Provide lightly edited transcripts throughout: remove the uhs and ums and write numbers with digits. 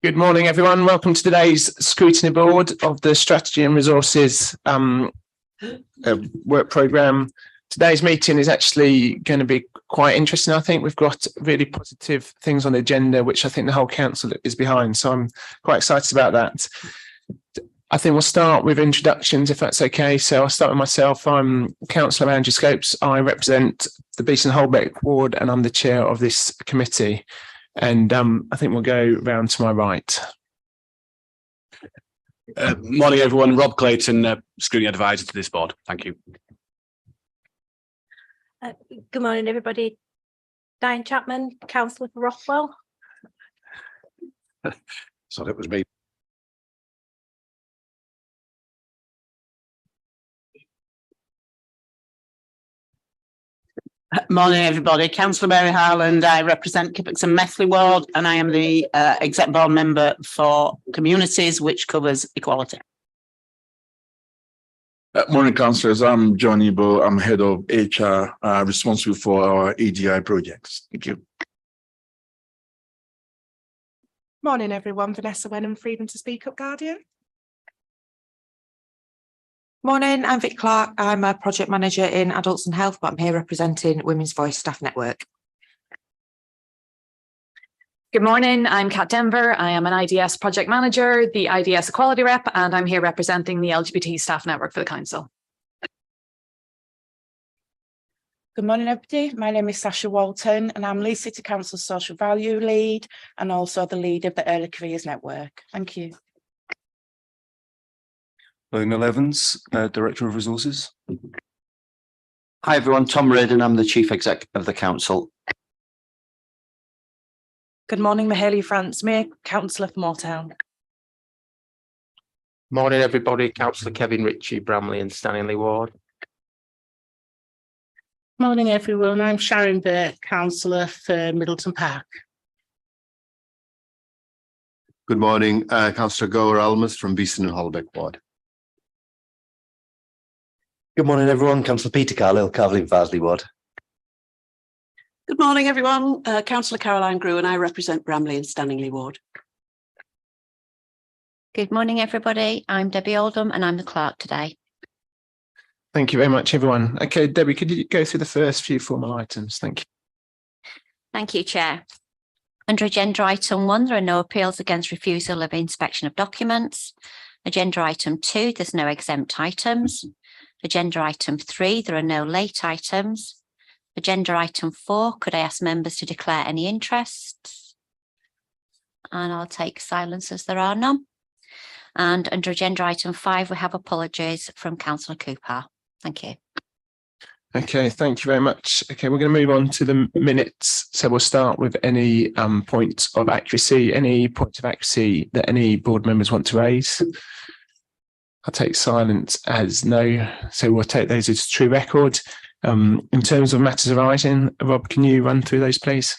Good morning, everyone. Welcome to today's Scrutiny Board of the Strategy and Resources work programme. Today's meeting is actually going to be quite interesting. I think we've got really positive things on the agenda, which I think the whole council is behind. So I'm quite excited about that. I think we'll start with introductions, if that's okay. So I'll start with myself. I'm Councillor Andrew Scopes. I represent the Beeston Holbeck ward and I'm the chair of this committee. And I think we'll go round to my right. Morning, everyone. Rob Clayton, Scrutiny Advisor to this board. Thank you. Good morning, everybody. Diane Chapman, Councillor for Rothwell. So that was me. Morning, everybody. Councillor Mary Harland. I represent Kippax and Methley ward, and I am the exec board member for communities, which covers equality. Morning, councillors. I'm John Ibo. I'm head of HR, responsible for our AGI projects. Thank you. Morning, everyone. Vanessa Wenham, Freedom to Speak Up Guardian. Morning, I'm Vic Clark. I'm a project manager in Adults and Health, but I'm here representing Women's Voice Staff Network. Good morning, I'm Kat Denver. I am an IDS project manager, the IDS Equality Rep, and I'm here representing the LGBT staff network for the council. Good morning, everybody. My name is Sasha Walton, and I'm Leeds City Council Social Value Lead and also the lead of the Early Careers Network. Thank you. Lionel Evans, Director of Resources. Hi everyone, Tom Reardon, I'm the Chief Exec of the Council. Good morning, Mahalia France May, Councillor for Moortown. Morning everybody, Councillor Kevin Ritchie, Bramley and Stanley Ward. Morning everyone, I'm Sharon Burke, Councillor for Middleton Park. Good morning, Councillor Gower Almas from Beeston and Holbeck Ward. Good morning, everyone. Councillor Peter Carlisle, Carlin-Farsley Ward. Good morning, everyone. Councillor Caroline Grew, and I represent Bramley and Stanley Ward. Good morning, everybody. I'm Debbie Oldham, and I'm the clerk today. Thank you very much, everyone. Okay, Debbie, could you go through the first few formal items? Thank you. Thank you, Chair. Under agenda item 1, there are no appeals against refusal of inspection of documents. Agenda item 2, there's no exempt items. Agenda item 3, there are no late items. Agenda item 4, could I ask members to declare any interests? And I'll take silence as there are none. And under agenda item 5, we have apologies from Councillor Cooper. Thank you. Okay, thank you very much. Okay, we're going to move on to the minutes. So we'll start with any points of accuracy, that any board members want to raise. I'll take silence as no, so we'll take those as true record. In terms of matters arising, Rob, can you run through those, please?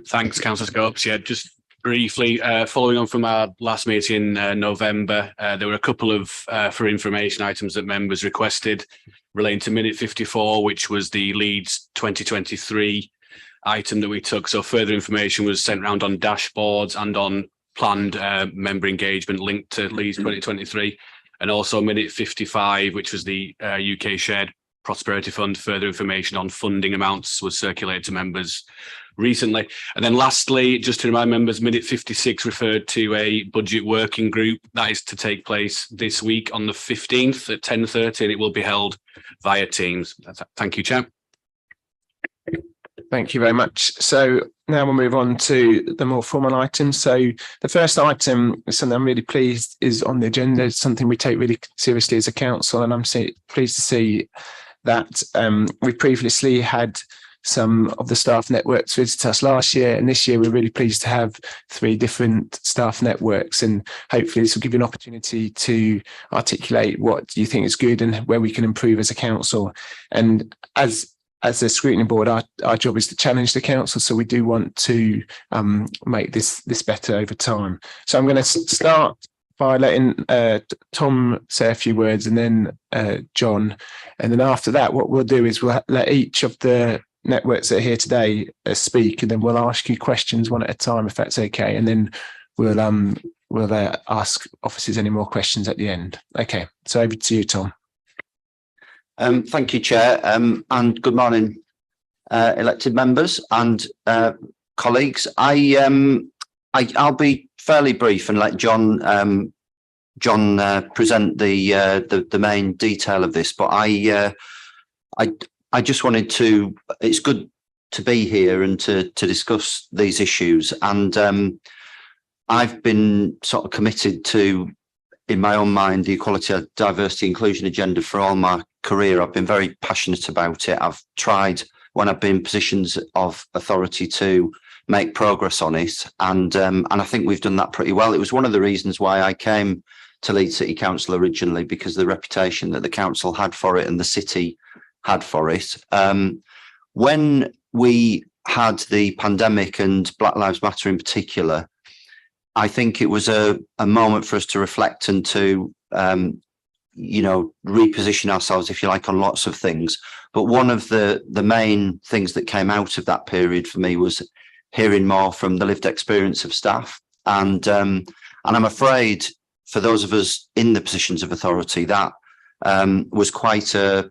Thanks, Councillor Scopes. Yeah, just briefly, following on from our last meeting in November, there were a couple of for information items that members requested relating to minute 54, which was the Leeds 2023 item that we took. So further information was sent around on dashboards and on planned member engagement linked to Leeds 2023, and also minute 55, which was the UK Shared Prosperity Fund. Further information on funding amounts was circulated to members recently. And then lastly, just to remind members, minute 56 referred to a budget working group that is to take place this week on the 15th at 10:30, and it will be held via Teams. Thank you, Chair. Thank you very much. So now we'll move on to the more formal items. So the first item is something I'm really pleased is on the agenda. It's something we take really seriously as a council, and I'm pleased to see that we previously had some of the staff networks visit us last year, and this year we're really pleased to have 3 different staff networks, and hopefully this will give you an opportunity to articulate what you think is good and where we can improve as a council. And as a scrutiny board, our job is to challenge the council, so we do want to make this better over time. So I'm going to start by letting Tom say a few words, and then John, and then after that what we'll do is we'll let each of the networks that are here today speak, and then we'll ask you questions one at a time, if that's okay, and then we'll ask officers any more questions at the end. Okay, so over to you, Tom. Thank you, Chair, and good morning, elected members and colleagues. I'll be fairly brief and let John present the main detail of this, but I just wanted to. It's good to be here and to discuss these issues, and I've been sort of committed to, in my own mind, the equality, diversity, inclusion agenda for all my career. I've been very passionate about it. I've tried, when I've been in positions of authority, to make progress on it, and I think we've done that pretty well. It was one of the reasons why I came to Leeds City Council originally, because of the reputation that the council had for it and the city had for it. When we had the pandemic and Black Lives Matter in particular, I think it was a moment for us to reflect and to, reposition ourselves, if you like, on lots of things. But one of the main things that came out of that period for me was hearing more from the lived experience of staff. And I'm afraid for those of us in the positions of authority, that was quite a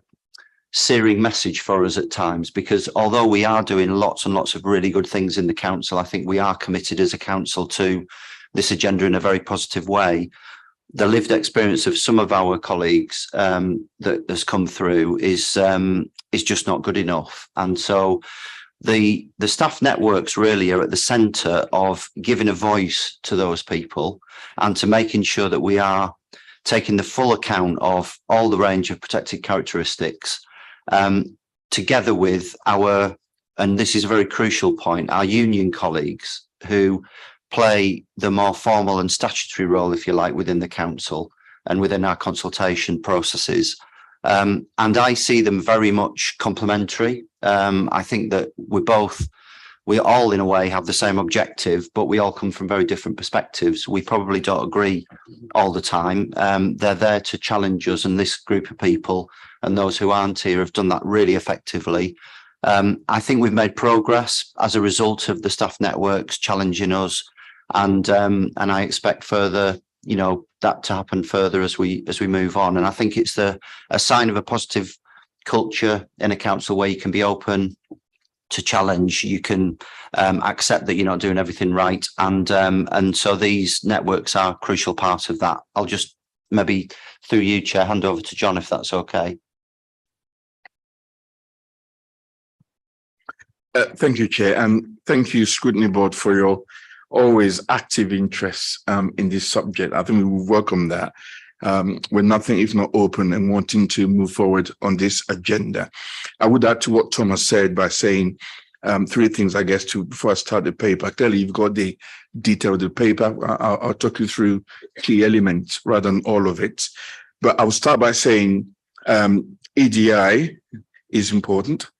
searing message for us at times, because although we are doing lots and lots of really good things in the council, I think we are committed as a council to this agenda in a very positive way. The lived experience of some of our colleagues that has come through is just not good enough. And so the staff networks really are at the centre of giving a voice to those people and to making sure that we are taking the full account of all the range of protected characteristics, together with our, and this is a very crucial point, our union colleagues who play the more formal and statutory role, if you like, within the council and within our consultation processes. And I see them very much complementary. I think that we all in a way have the same objective, but we all come from very different perspectives. We probably don't agree all the time. They're there to challenge us, and this group of people and those who aren't here have done that really effectively. I think we've made progress as a result of the staff networks challenging us, and I expect further, that to happen further as we move on. And I think it's a sign of a positive culture in a council where you can be open to challenge, you can accept that you're not doing everything right, and so these networks are a crucial part of that. I'll just maybe, through you, Chair, hand over to John, if that's okay. Thank you, Chair, and thank you, Scrutiny Board, for your always active interest in this subject. I think we welcome that. We're nothing if not open and wanting to move forward on this agenda. I would add to what Thomas said by saying three things, I guess, before I start the paper. Clearly, you've got the detail of the paper. I'll talk you through key elements rather than all of it. But I'll start by saying EDI is important.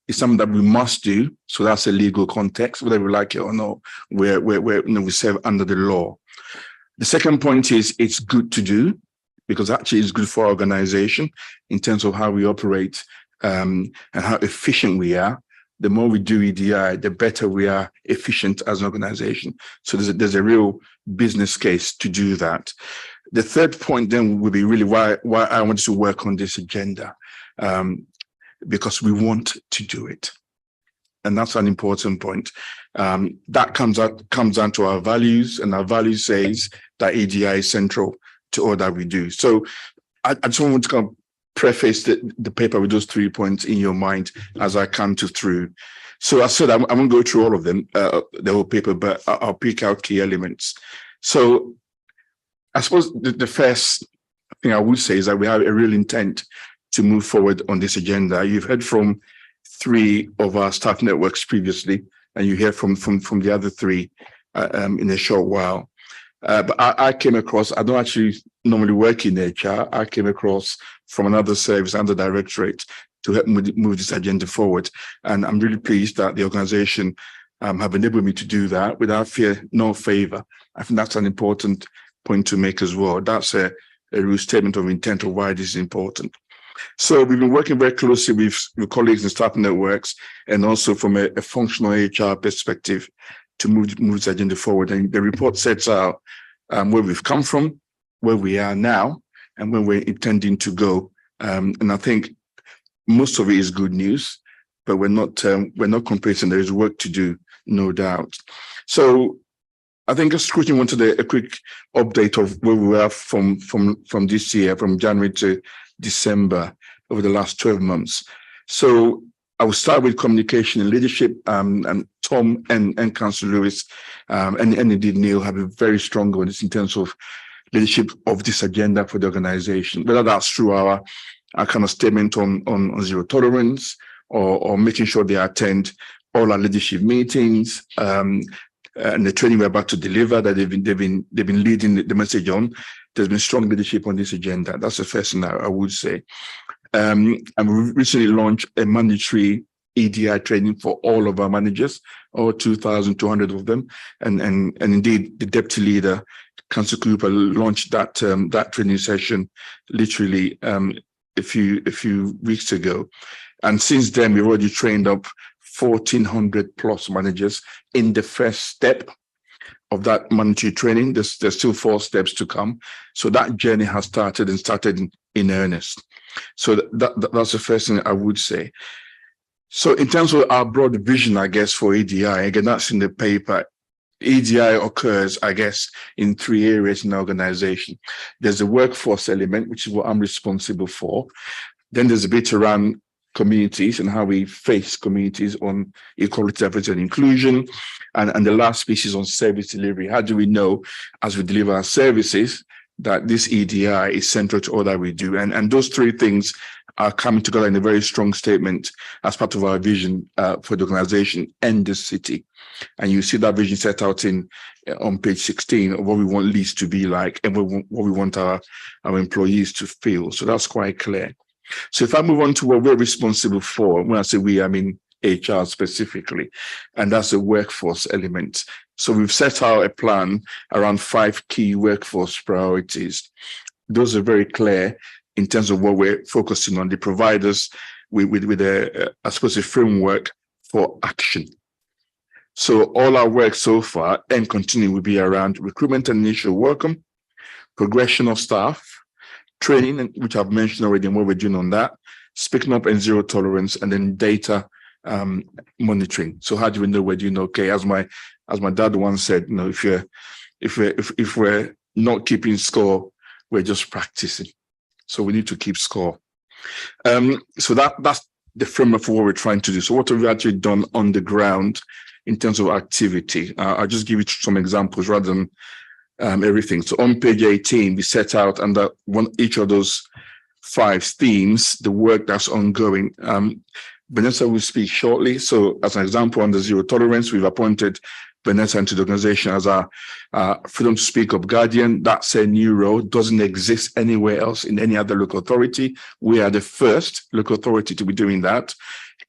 It's something that we must do. So that's a legal context, whether we like it or not, where we serve under the law. The second point is it's good to do, because actually it's good for our organization in terms of how we operate and how efficient we are. The more we do EDI, the better we are efficient as an organization. So there's a real business case to do that. The third point then would be really why I wanted to work on this agenda. Because we want to do it. And that's an important point. That comes down to our values, and our values says that EDI is central to all that we do. So I just want to kind of preface the paper with those 3 points in your mind as I come through. So I said I won't go through all of them, the whole paper, but I'll pick out key elements. So I suppose the first thing I would say is that we have a real intent to move forward on this agenda. You've heard from 3 of our staff networks previously, and you hear from the other 3 in a short while. But I came across, I don't actually normally work in HR, I came across from another service under directorate to help move this agenda forward. And I'm really pleased that the organization have enabled me to do that without fear nor favor. I think that's an important point to make as well. That's a real statement of intent of why this is important. So we've been working very closely with colleagues in staff networks and also from a functional HR perspective to move the agenda forward. And the report sets out where we've come from, where we are now, and where we're intending to go. And I think most of it is good news, but we're not complacent. There is work to do, no doubt. So I think Scrutiny wanted a quick update of where we were from this year, from January to December, over the last 12 months. So I will start with communication and leadership, and Tom and Councillor Lewis and indeed Neil have been very strong on this in terms of leadership of this agenda for the organization, whether that's through our kind of statement on zero tolerance or making sure they attend all our leadership meetings, and the training we're about to deliver that they've been leading the message on. There's been strong leadership on this agenda. That's the first thing I would say. And we recently launched a mandatory EDI training for all of our managers, all 2,200 of them, and indeed the deputy leader, Councillor Cooper, launched that training session literally a few weeks ago, and since then we've already trained up 1,400 plus managers in the first step of that mandatory training. There's still 4 steps to come, so that journey has started in earnest. So that's the first thing I would say. So in terms of our broad vision, I guess, for EDI, again, that's in the paper. EDI occurs, I guess, in 3 areas in the organization. There's the workforce element, which is what I'm responsible for. Then there's a bit around communities and how we face communities on equality, diversity, and inclusion. And the last piece is on service delivery. How do we know, as we deliver our services, that this EDI is central to all that we do? And those 3 things are coming together in a very strong statement as part of our vision for the organization and the city. And you see that vision set out on page 16 of what we want Leeds to be like and what we want our employees to feel. So that's quite clear. So if I move on to what we're responsible for, when I say we, I mean HR specifically, and that's the workforce element. So we've set out a plan around 5 key workforce priorities. Those are very clear in terms of what we're focusing on. They provide us with a framework for action. So all our work so far and continue will be around recruitment and initial welcome, progression of staff, training, which I've mentioned already and what we're doing on that, speaking up and zero tolerance, and then data monitoring. So how do we know we're doing okay? As my dad once said, you know, if we're not keeping score, we're just practicing. So we need to keep score. So that's the framework for what we're trying to do. So what have we actually done on the ground in terms of activity? I'll just give you some examples rather than everything. So on page 18, we set out under each of those 5 themes, the work that's ongoing. Vanessa will speak shortly. So as an example, under zero tolerance, we've appointed Vanessa into the organization as our freedom to speak up guardian. That's a new role, doesn't exist anywhere else in any other local authority. We are the first local authority to be doing that.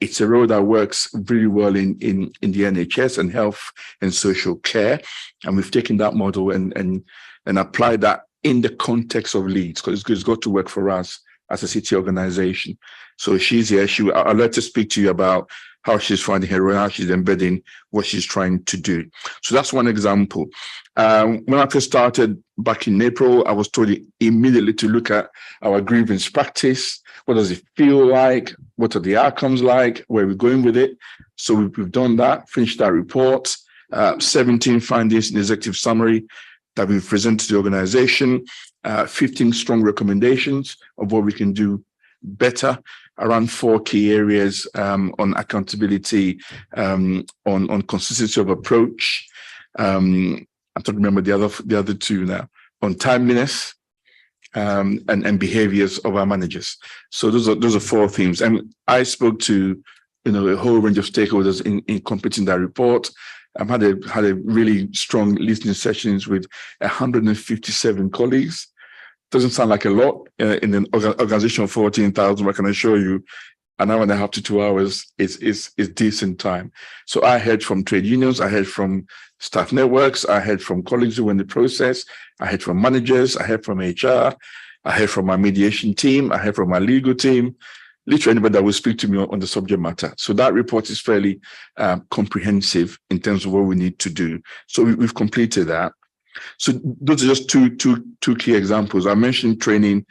It's a role that works really well in the NHS and health and social care. And we've taken that model and applied that in the context of Leeds, because it's got to work for us as a city organization. So she's here. I'll let her speak to you about how she's finding her role, how she's embedding what she's trying to do. So that's one example. When I first started back in April, I was told immediately to look at our grievance practice. What does it feel like? What are the outcomes like? Where are we going with it? So we've done that, finished that report, 17 findings in the executive summary that we've presented to the organization, 15 strong recommendations of what we can do better around 4 key areas on accountability, on consistency of approach. I don't remember the other 2 now, on timeliness and behaviors of our managers. So those are 4 themes. And I spoke to a whole range of stakeholders in completing that report. I've had a really strong listening sessions with 157 colleagues. Doesn't sound like a lot in an organization of 14,000, but I can assure you an hour and a half to 2 hours is decent time. So I heard from trade unions, I heard from staff networks, I heard from colleagues who were in the process, I heard from managers, I heard from HR, I hear from my mediation team. I hear from my legal team. Literally anybody that will speak to me on the subject matter. So that report is fairly comprehensive in terms of what we need to do. So we've completed that. So those are just two key examples. I mentioned training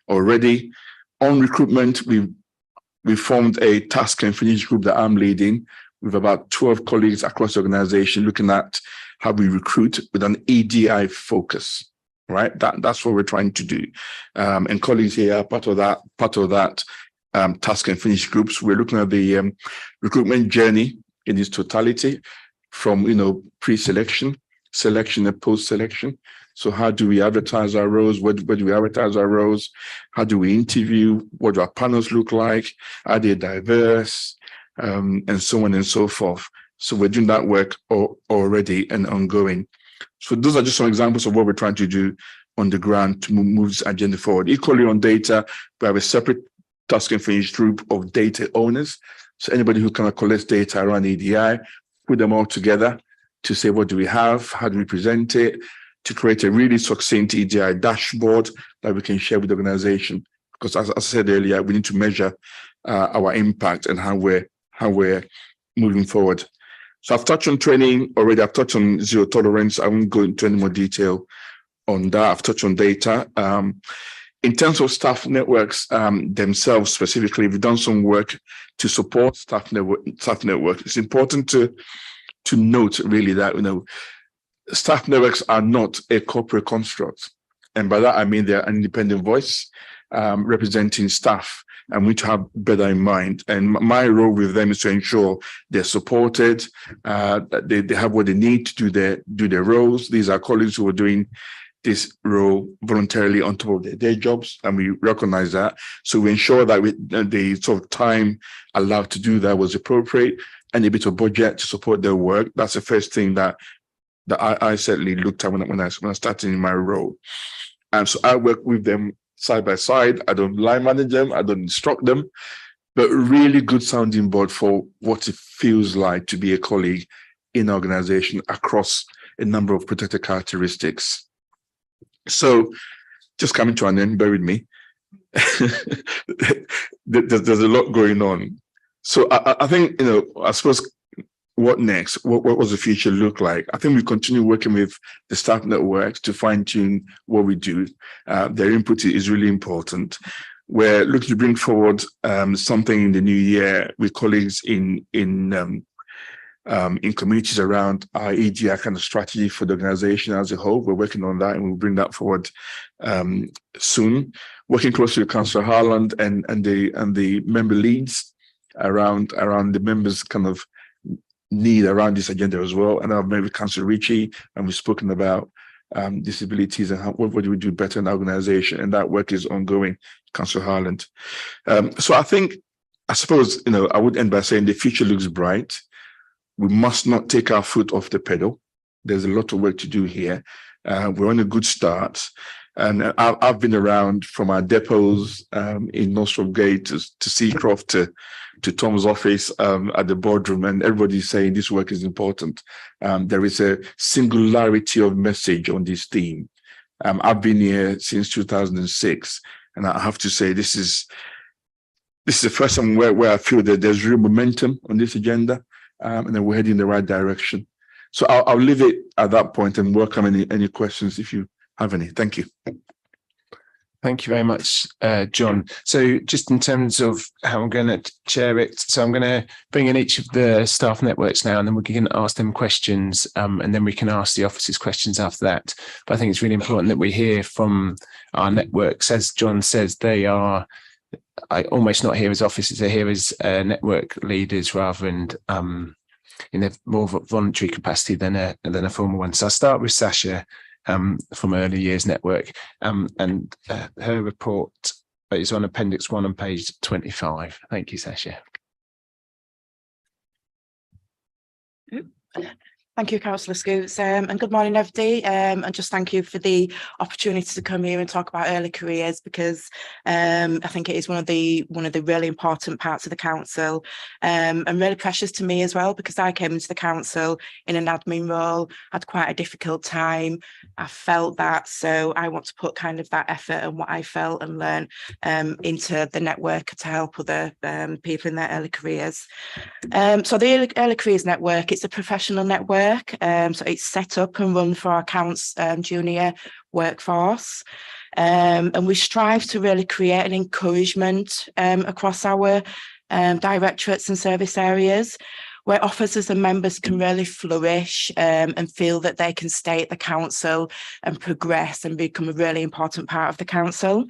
already. On recruitment, we formed a task and finish group that I'm leading with about 12 colleagues across the organization, looking at how we recruit with an EDI focus. Right, that's what we're trying to do, and colleagues here are part of that task and finish groups. We're looking at the recruitment journey in its totality, from pre-selection, selection, and post-selection. So how do we advertise our roles? Where do we advertise our roles? How do we interview? What do our panels look like? Are they diverse? And so on and so forth. So we're doing that work already and ongoing. So those are just some examples of what we're trying to do on the ground to move this agenda forward. Equally on data, we have a separate task and finish group of data owners. So anybody who kind of collects data around EDI, put them all together to say, what do we have? How do we present it? To create a really succinct EDI dashboard that we can share with the organization. Because as I said earlier, we need to measure our impact and how we're moving forward. So I've touched on training already. I've touched on zero tolerance. I won't go into any more detail on that. I've touched on data. In terms of staff networks themselves specifically, we've done some work to support staff network. It's important to note really that staff networks are not a corporate construct, and by that I mean they're an independent voice representing staff. And we need to have better in mind. And my role with them is to ensure they're supported, that they have what they need to do their roles. These are colleagues who are doing this role voluntarily on top of their day jobs, and we recognize that. So we ensure that the sort of time allowed to do that was appropriate, and a bit of budget to support their work. That's the first thing that I certainly looked at when I started in my role. And so I work with them side by side. I don't line manage them, I don't instruct them, but really good sounding board for what it feels like to be a colleague in an organization across a number of protected characteristics. So just coming to an end, bear with me. There's a lot going on. So I think, I suppose, what next? What does the future look like? I think we continue working with the staff networks to fine-tune what we do. Their input is really important. We're looking to bring forward something in the new year with colleagues in communities around our EDI kind of strategy for the organization as a whole. We're working on that, and we'll bring that forward soon. Working closely with Councillor Harland and the member leads around the members' kind of need around this agenda as well. And I've met with Councillor Ritchie, and we've spoken about disabilities and what do we do better in the organization, and that work is ongoing, Councillor Harland. So I suppose, I would end by saying the future looks bright. We must not take our foot off the pedal. There's a lot of work to do here. We're on a good start. And I've been around from our depots in Northrop Gate to Seacroft to Tom's office at the boardroom, and everybody's saying this work is important. There is a singularity of message on this theme. I've been here since 2006, and I have to say this is the first time where I feel that there's real momentum on this agenda, and then we're heading in the right direction. So I'll leave it at that point and welcome any questions if you have any. Thank you. Thank you very much, John. So just in terms of how I'm going to chair it, so I'm going to bring in each of the staff networks now, and then we can ask them questions, and then we can ask the officers questions after that. But I think it's really important that we hear from our networks. As John says, they are almost not here as officers, they're here as network leaders rather than in a more voluntary capacity than a formal one. So I'll start with Sasha from Early Years Network, and her report is on Appendix 1 on page 25. Thank you, Sasha. Thank you, Councillor Scoots, and good morning, everybody. And just thank you for the opportunity to come here and talk about early careers, because I think it is one of the really important parts of the council, and really precious to me as well, because I came into the council in an admin role, had quite a difficult time. I felt that, so I want to put kind of that effort and what I felt and learn into the network to help other people in their early careers. So the Early Careers Network, it's a professional network. So it's set up and run for our junior workforce. And we strive to really create an encouragement across our directorates and service areas, where officers and members can really flourish and feel that they can stay at the council and progress and become a really important part of the council.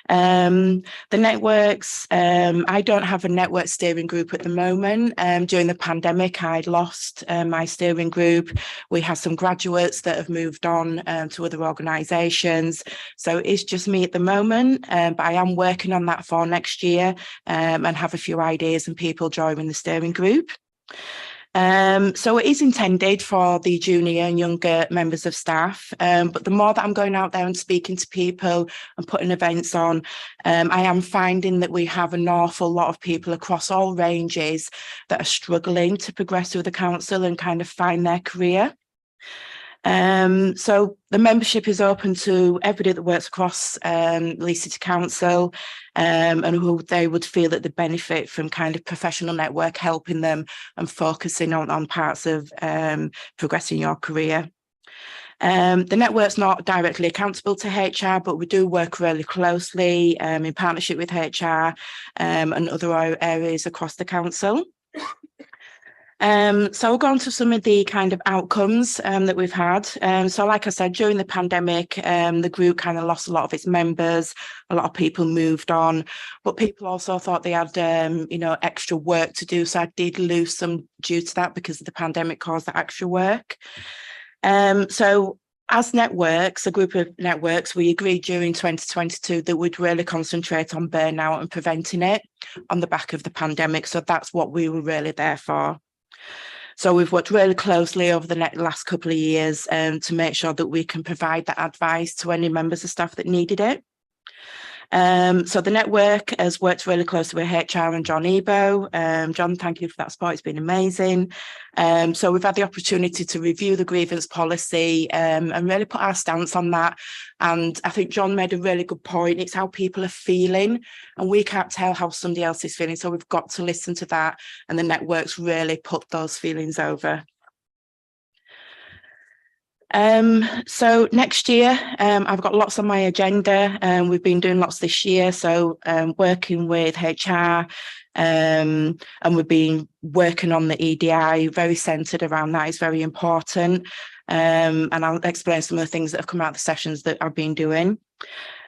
The networks, I don't have a network steering group at the moment. During the pandemic, I lost my steering group. We have some graduates that have moved on to other organisations. So it's just me at the moment, but I am working on that for next year and have a few ideas and people joining the steering group. So it is intended for the junior and younger members of staff, but the more that I'm going out there and speaking to people and putting events on, I am finding that we have an awful lot of people across all ranges that are struggling to progress through the council and kind of find their career. So the membership is open to everybody that works across Leeds City Council, and who they would feel that they benefit from kind of professional network helping them and focusing on parts of progressing your career. The network's not directly accountable to HR, but we do work really closely in partnership with HR and other areas across the council. So we'll go on to some of the kind of outcomes that we've had. So like I said, during the pandemic, the group kind of lost a lot of its members. A lot of people moved on, but people also thought they had, extra work to do. So I did lose some due to that because of the pandemic caused that extra work. So as networks, a group of networks, we agreed during 2022 that we'd really concentrate on burnout and preventing it on the back of the pandemic. So that's what we were really there for. So we've worked really closely over the last couple of years to make sure that we can provide that advice to any members of staff that needed it. So the network has worked really closely with HR and John Ebo. John, thank you for that support. It's been amazing. So we've had the opportunity to review the grievance policy and really put our stance on that. And I think John made a really good point. It's how people are feeling, and we can't tell how somebody else is feeling. So we've got to listen to that, and the networks really put those feelings over. So next year, I've got lots on my agenda, and we've been doing lots this year. So working with HR, and we've been working on the EDI, very centred around that. Is very important. And I'll explain some of the things that have come out of the sessions that I've been doing.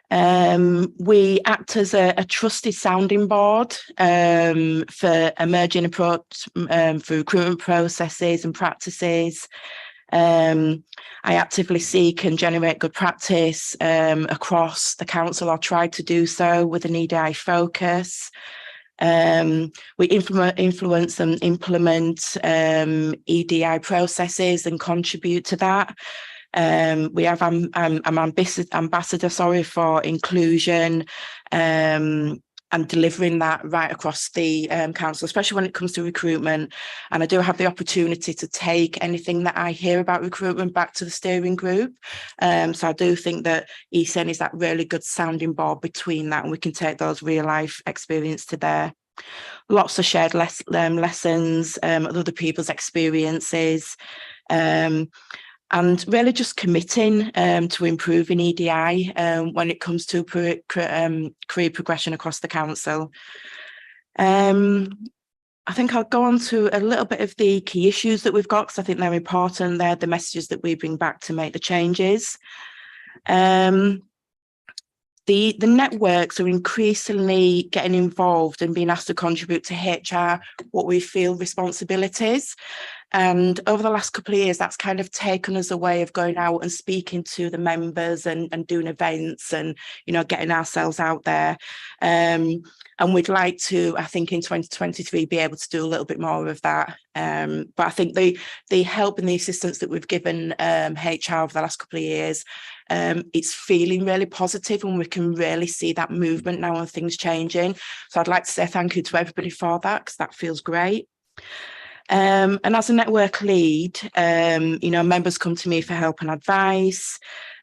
We act as a trusted sounding board for emerging approach for recruitment processes and practices. I actively seek and generate good practice across the council. I'll try to do so with an EDI focus. We influence and implement EDI processes and contribute to that. We have I'm ambassador for inclusion and delivering that right across the council, especially when it comes to recruitment. And I do have the opportunity to take anything that I hear about recruitment back to the steering group. So I do think that ESN is that really good sounding board between that, and we can take those real life experience to there. Lots of shared lessons, other people's experiences, and really just committing to improving EDI when it comes to career progression across the council. I think I'll go on to a little bit of the key issues that we've got, because I think they're important. They're the messages that we bring back to make the changes. The networks are increasingly getting involved and being asked to contribute to HR, what we feel responsibilities. And over the last couple of years, that's kind of taken us a way of going out and speaking to the members and doing events and, you know, getting ourselves out there. And we'd like to, I think in 2023, be able to do a little bit more of that. But I think the help and the assistance that we've given HR over the last couple of years, it's feeling really positive, and we can really see that movement now and things changing. So I'd like to say thank you to everybody for that, because that feels great. And as a network lead, you know, members come to me for help and advice,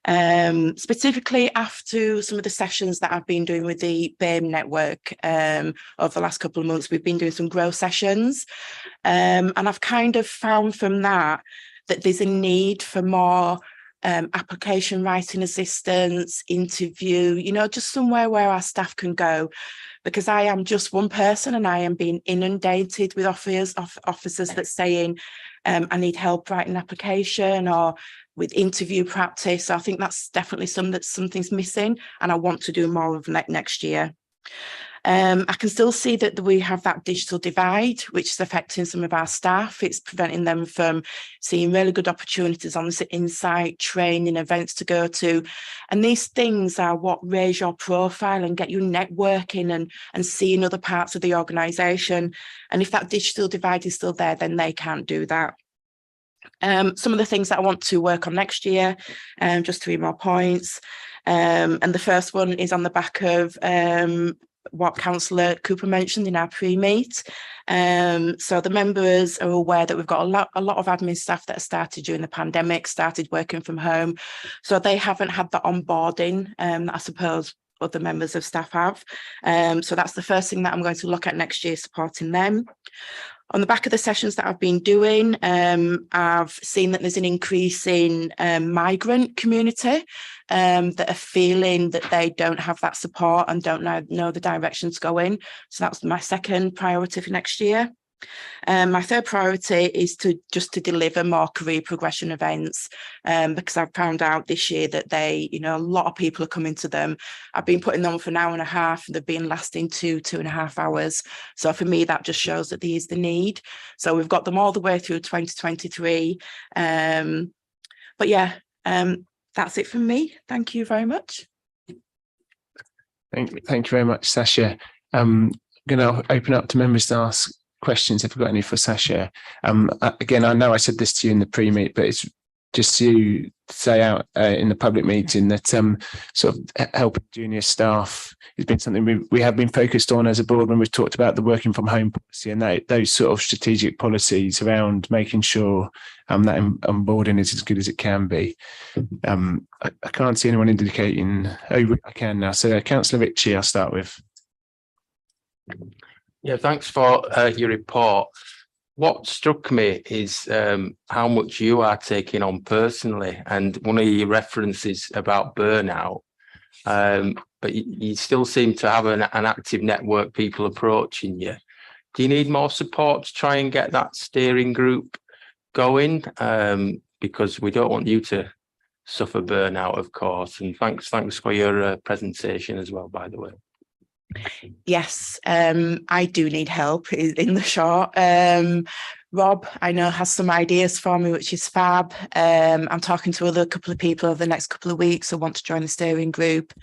specifically after some of the sessions that I've been doing with the BAME network over the last couple of months. We've been doing some grow sessions, and I've kind of found from that there's a need for more application writing assistance, interview, you know, just somewhere where our staff can go. Because I am just one person and I am being inundated with officers that's saying, I need help writing an application or with interview practice. So I think that's definitely something's missing, and I want to do more of next year. I can still see that we have that digital divide, which is affecting some of our staff. It's preventing them from seeing really good opportunities on the insight, training, events to go to. And these things are what raise your profile and get you networking and seeing other parts of the organisation. And if that digital divide is still there, then they can't do that. Some of the things that I want to work on next year, just 3 more points. And the first one is on the back of what Councillor Cooper mentioned in our pre-meet. So the members are aware that we've got a lot of admin staff that started during the pandemic, started working from home. So they haven't had the onboarding that I suppose other members of staff have. So that's the first thing that I'm going to look at next year, supporting them. On the back of the sessions that I've been doing, I've seen that there's an increase in migrant community that are feeling that they don't have that support and don't know the direction to go in. So that's my second priority for next year. My third priority is to deliver more career progression events, because I've found out this year that a lot of people are coming to them. I've been putting them on for an hour and a half, and they've been lasting 2.5 hours. So for me, that just shows that there is the need. So we've got them all the way through 2023. But yeah, that's it from me. Thank you very much. Thank you very much, Sasha. I'm going to open up to members to ask questions if we've got any for Sasha. Again, I know I said this to you in the pre-meet, but it's just to say out in the public meeting that sort of helping junior staff has been something we have been focused on as a board when we've talked about the working from home policy and those sort of strategic policies around making sure that onboarding is as good as it can be. I can't see anyone indicating. Oh, I can now. So Councillor Ritchie, I'll start with. Yeah, thanks for your report. What struck me is how much you are taking on personally, and one of your references about burnout, but you still seem to have an active network, people approaching you. Do you need more support to try and get that steering group going? Because we don't want you to suffer burnout, of course. And thanks for your presentation as well, by the way. Yes, I do need help in the short. Rob, I know, has some ideas for me, which is fab. I'm talking to a couple of people over the next couple of weeks who want to join the steering group.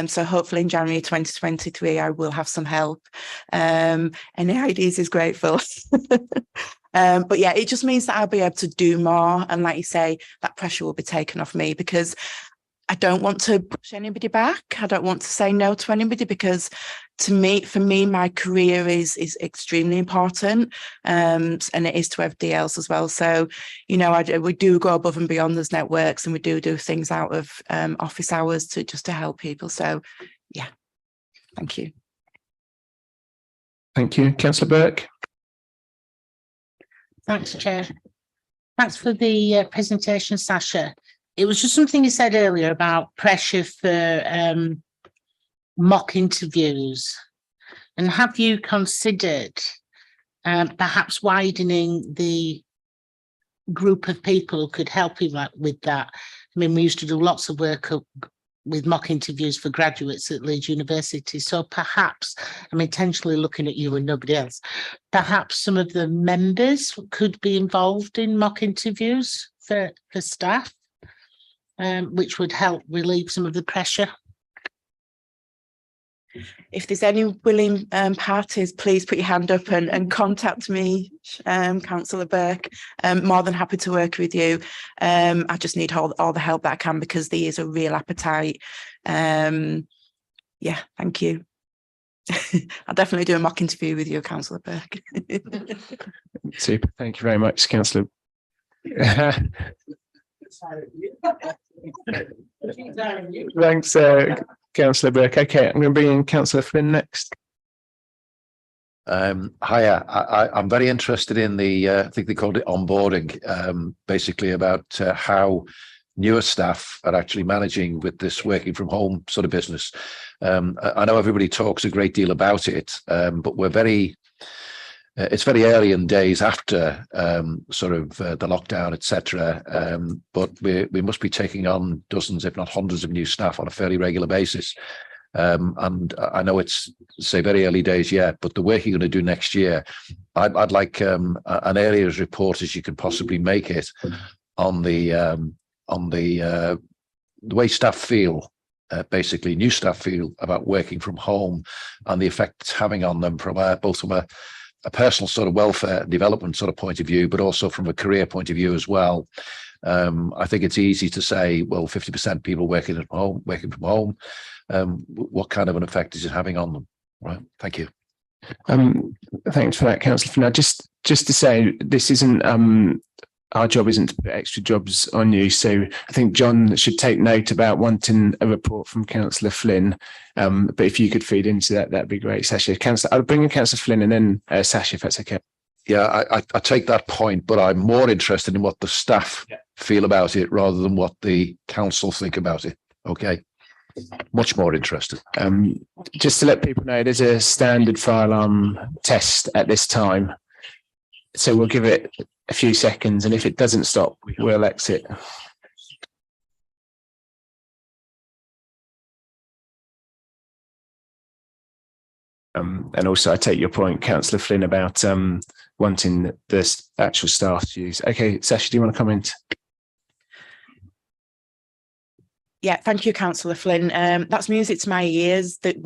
So hopefully in January 2023, I will have some help. Any ideas is grateful. But yeah, it just means that I'll be able to do more. And like you say, that pressure will be taken off me, because I don't want to push anybody back. I don't want to say no to anybody, because for me, my career is extremely important, and it is to everybody else as well. So, we do go above and beyond those networks, and we do things out of office hours to help people. So, yeah, thank you. Thank you, Councillor Burke. Thanks, Chair. Thanks for the presentation, Sasha. It was just something you said earlier about pressure for mock interviews. And have you considered perhaps widening the group of people who could help you with that? I mean, we used to do lots of work with mock interviews for graduates at Leeds University. So perhaps, I'm intentionally looking at you and nobody else, perhaps some of the members could be involved in mock interviews for staff, which would help relieve some of the pressure. If there's any willing parties, please put your hand up and contact me, Councillor Burke. I'm more than happy to work with you. I just need all the help that I can because there is a real appetite. Yeah, thank you. I'll definitely do a mock interview with you, Councillor Burke. Super. Thank you very much, Councillor. Thanks, Councillor Burke. Okay, I'm going to bring in Councillor Flynn next. Hiya. I'm very interested in the, I think they called it onboarding, basically about how newer staff are actually managing with this working from home sort of business. I know everybody talks a great deal about it, but we're very, it's very early in days after sort of the lockdown, etc. But we must be taking on dozens, if not hundreds, of new staff on a fairly regular basis. And I know it's, say, very early days yet, but the work you're going to do next year, I'd like an areas report, as you can possibly make it, on the way staff feel. Basically, new staff feel about working from home and the effect it's having on them from both from a personal sort of welfare development sort of point of view, but also from a career point of view as well. I think it's easy to say, well, 50% people working from home. What kind of an effect is it having on them? Right. Thank you. Thanks for that, Councillor. For now, just to say, this isn't our job isn't to put extra jobs on you. So I think John should take note about wanting a report from Councillor Flynn. But if you could feed into that, that'd be great, Sasha. I'll bring in Councillor Flynn and then Sasha, if that's okay. Yeah, I take that point, but I'm more interested in what the staff feel about it rather than what the council think about it. Okay. Much more interested. Just to let people know, there's a standard fire alarm test at this time. So we'll give it a few seconds, and if it doesn't stop, we'll exit. And also I take your point, Councillor Flynn, about wanting the actual staff to use. Okay, Sasha, do you want to comment? Yeah, thank you, Councillor Flynn. That's music to my ears that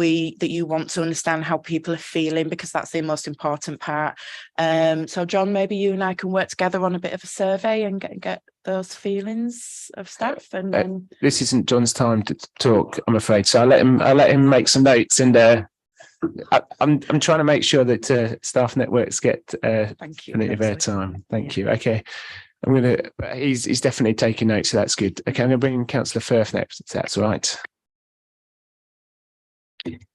you want to understand how people are feeling, because that's the most important part. So, John, maybe you and I can work together on a bit of a survey and get those feelings of staff. And this isn't John's time to talk, I'm afraid. So I'll let him make some notes, and I'm trying to make sure that staff networks get plenty of airtime. Thank you. Okay. He's definitely taking notes, so that's good. Okay, I'm going to bring in Councillor Firth next, if that's all right.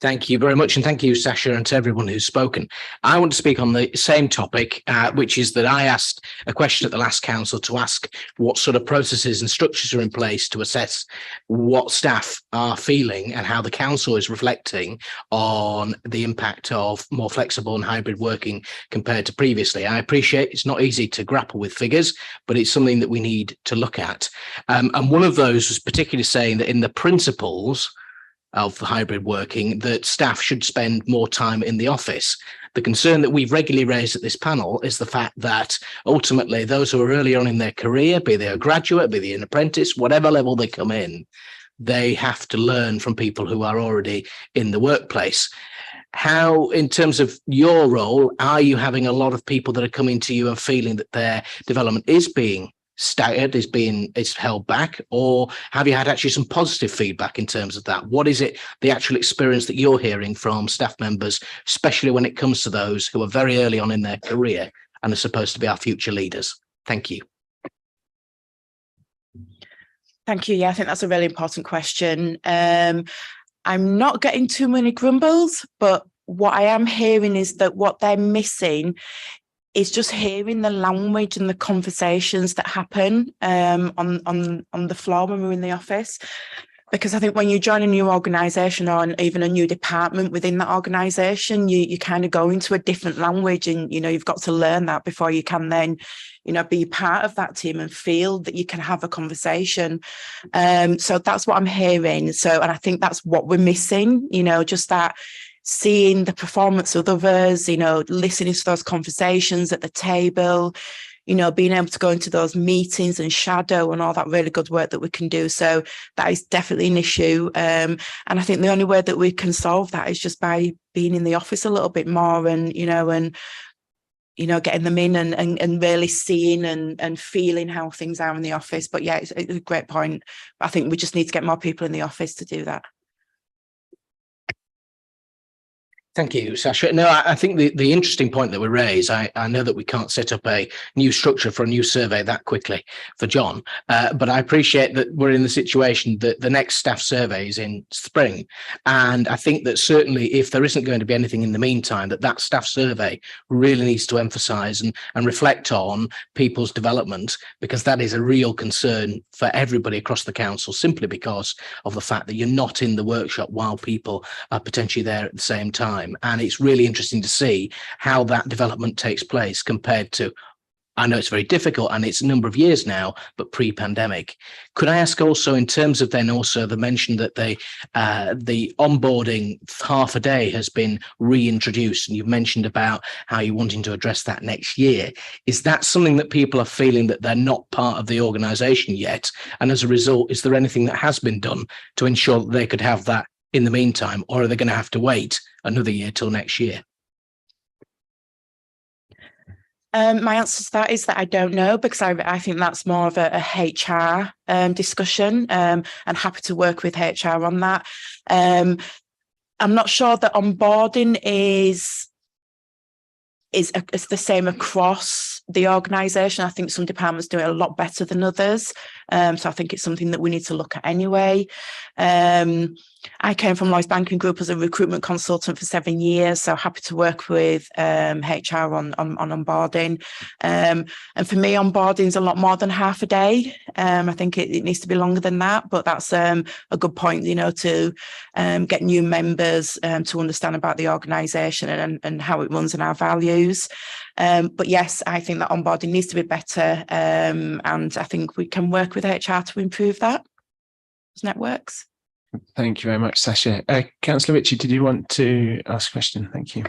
Thank you very much, and thank you, Sasha, and to everyone who's spoken. I want to speak on the same topic, which is that I asked a question at the last council to ask what sort of processes and structures are in place to assess what staff are feeling and how the council is reflecting on the impact of more flexible and hybrid working compared to previously. I appreciate it's not easy to grapple with figures, but it's something that we need to look at. And one of those was particularly saying that in the principles of the hybrid working, that staff should spend more time in the office. The concern that we've regularly raised at this panel is the fact that ultimately those who are early on in their career, be they a graduate, be they an apprentice, whatever level they come in, they have to learn from people who are already in the workplace. How, in terms of your role, are you having a lot of people that are coming to you and feeling that their development is being staggered, is held back, or have you had actually some positive feedback in terms of that? What is it, the actual experience that you're hearing from staff members, especially when it comes to those who are very early on in their career and are supposed to be our future leaders? Thank you. thank you. Yeah, I think that's a really important question. I'm not getting too many grumbles, but what I am hearing is that what they're missing is just hearing the language and the conversations that happen on the floor when we're in the office. Because I think when you join a new organisation or even a new department within that organisation, you kind of go into a different language, and you've got to learn that before you can then be part of that team and feel that you can have a conversation. So that's what I'm hearing. And I think that's what we're missing, just that seeing the performance of others, listening to those conversations at the table, being able to go into those meetings and shadow and all that really good work that we can do. So that is definitely an issue. And I think the only way that we can solve that is just by being in the office a little bit more and, getting them in and really seeing and feeling how things are in the office. But yeah, it's a great point. I think we just need to get more people in the office to do that. Thank you, Sasha. No, I think the interesting point that we raise, I know that we can't set up a new structure for a new survey that quickly for John, but I appreciate that we're in the situation that the next staff survey is in spring. And I think that certainly if there isn't going to be anything in the meantime, that staff survey really needs to emphasise and reflect on people's development, because that is a real concern for everybody across the council, simply because of the fact that you're not in the workshop while people are potentially there at the same time. And it's really interesting to see how that development takes place compared to, I know it's very difficult and it's a number of years now, but pre-pandemic. Could I ask also, in terms of then also the mention that the onboarding half a day has been reintroduced, and you've mentioned about how you're wanting to address that next year. Is that something that people are feeling that they're not part of the organisation yet? And as a result, is there anything that has been done to ensure that they could have that in the meantime, or are they going to have to wait another year till next year? My answer to that is that I don't know, because I think that's more of a HR discussion, and happy to work with HR on that. I'm not sure that onboarding is the same across the organisation. I think some departments do it a lot better than others. So I think it's something that we need to look at anyway. I came from Lloyds Banking Group as a recruitment consultant for 7 years, so happy to work with HR on onboarding. And for me, onboarding is a lot more than half a day. I think it needs to be longer than that, but that's a good point, to get new members to understand about the organisation and how it runs and our values. But yes, I think that onboarding needs to be better, and I think we can work with HR to improve that as networks. Thank you very much, Sasha. Councillor Ritchie, did you want to ask a question? Thank you.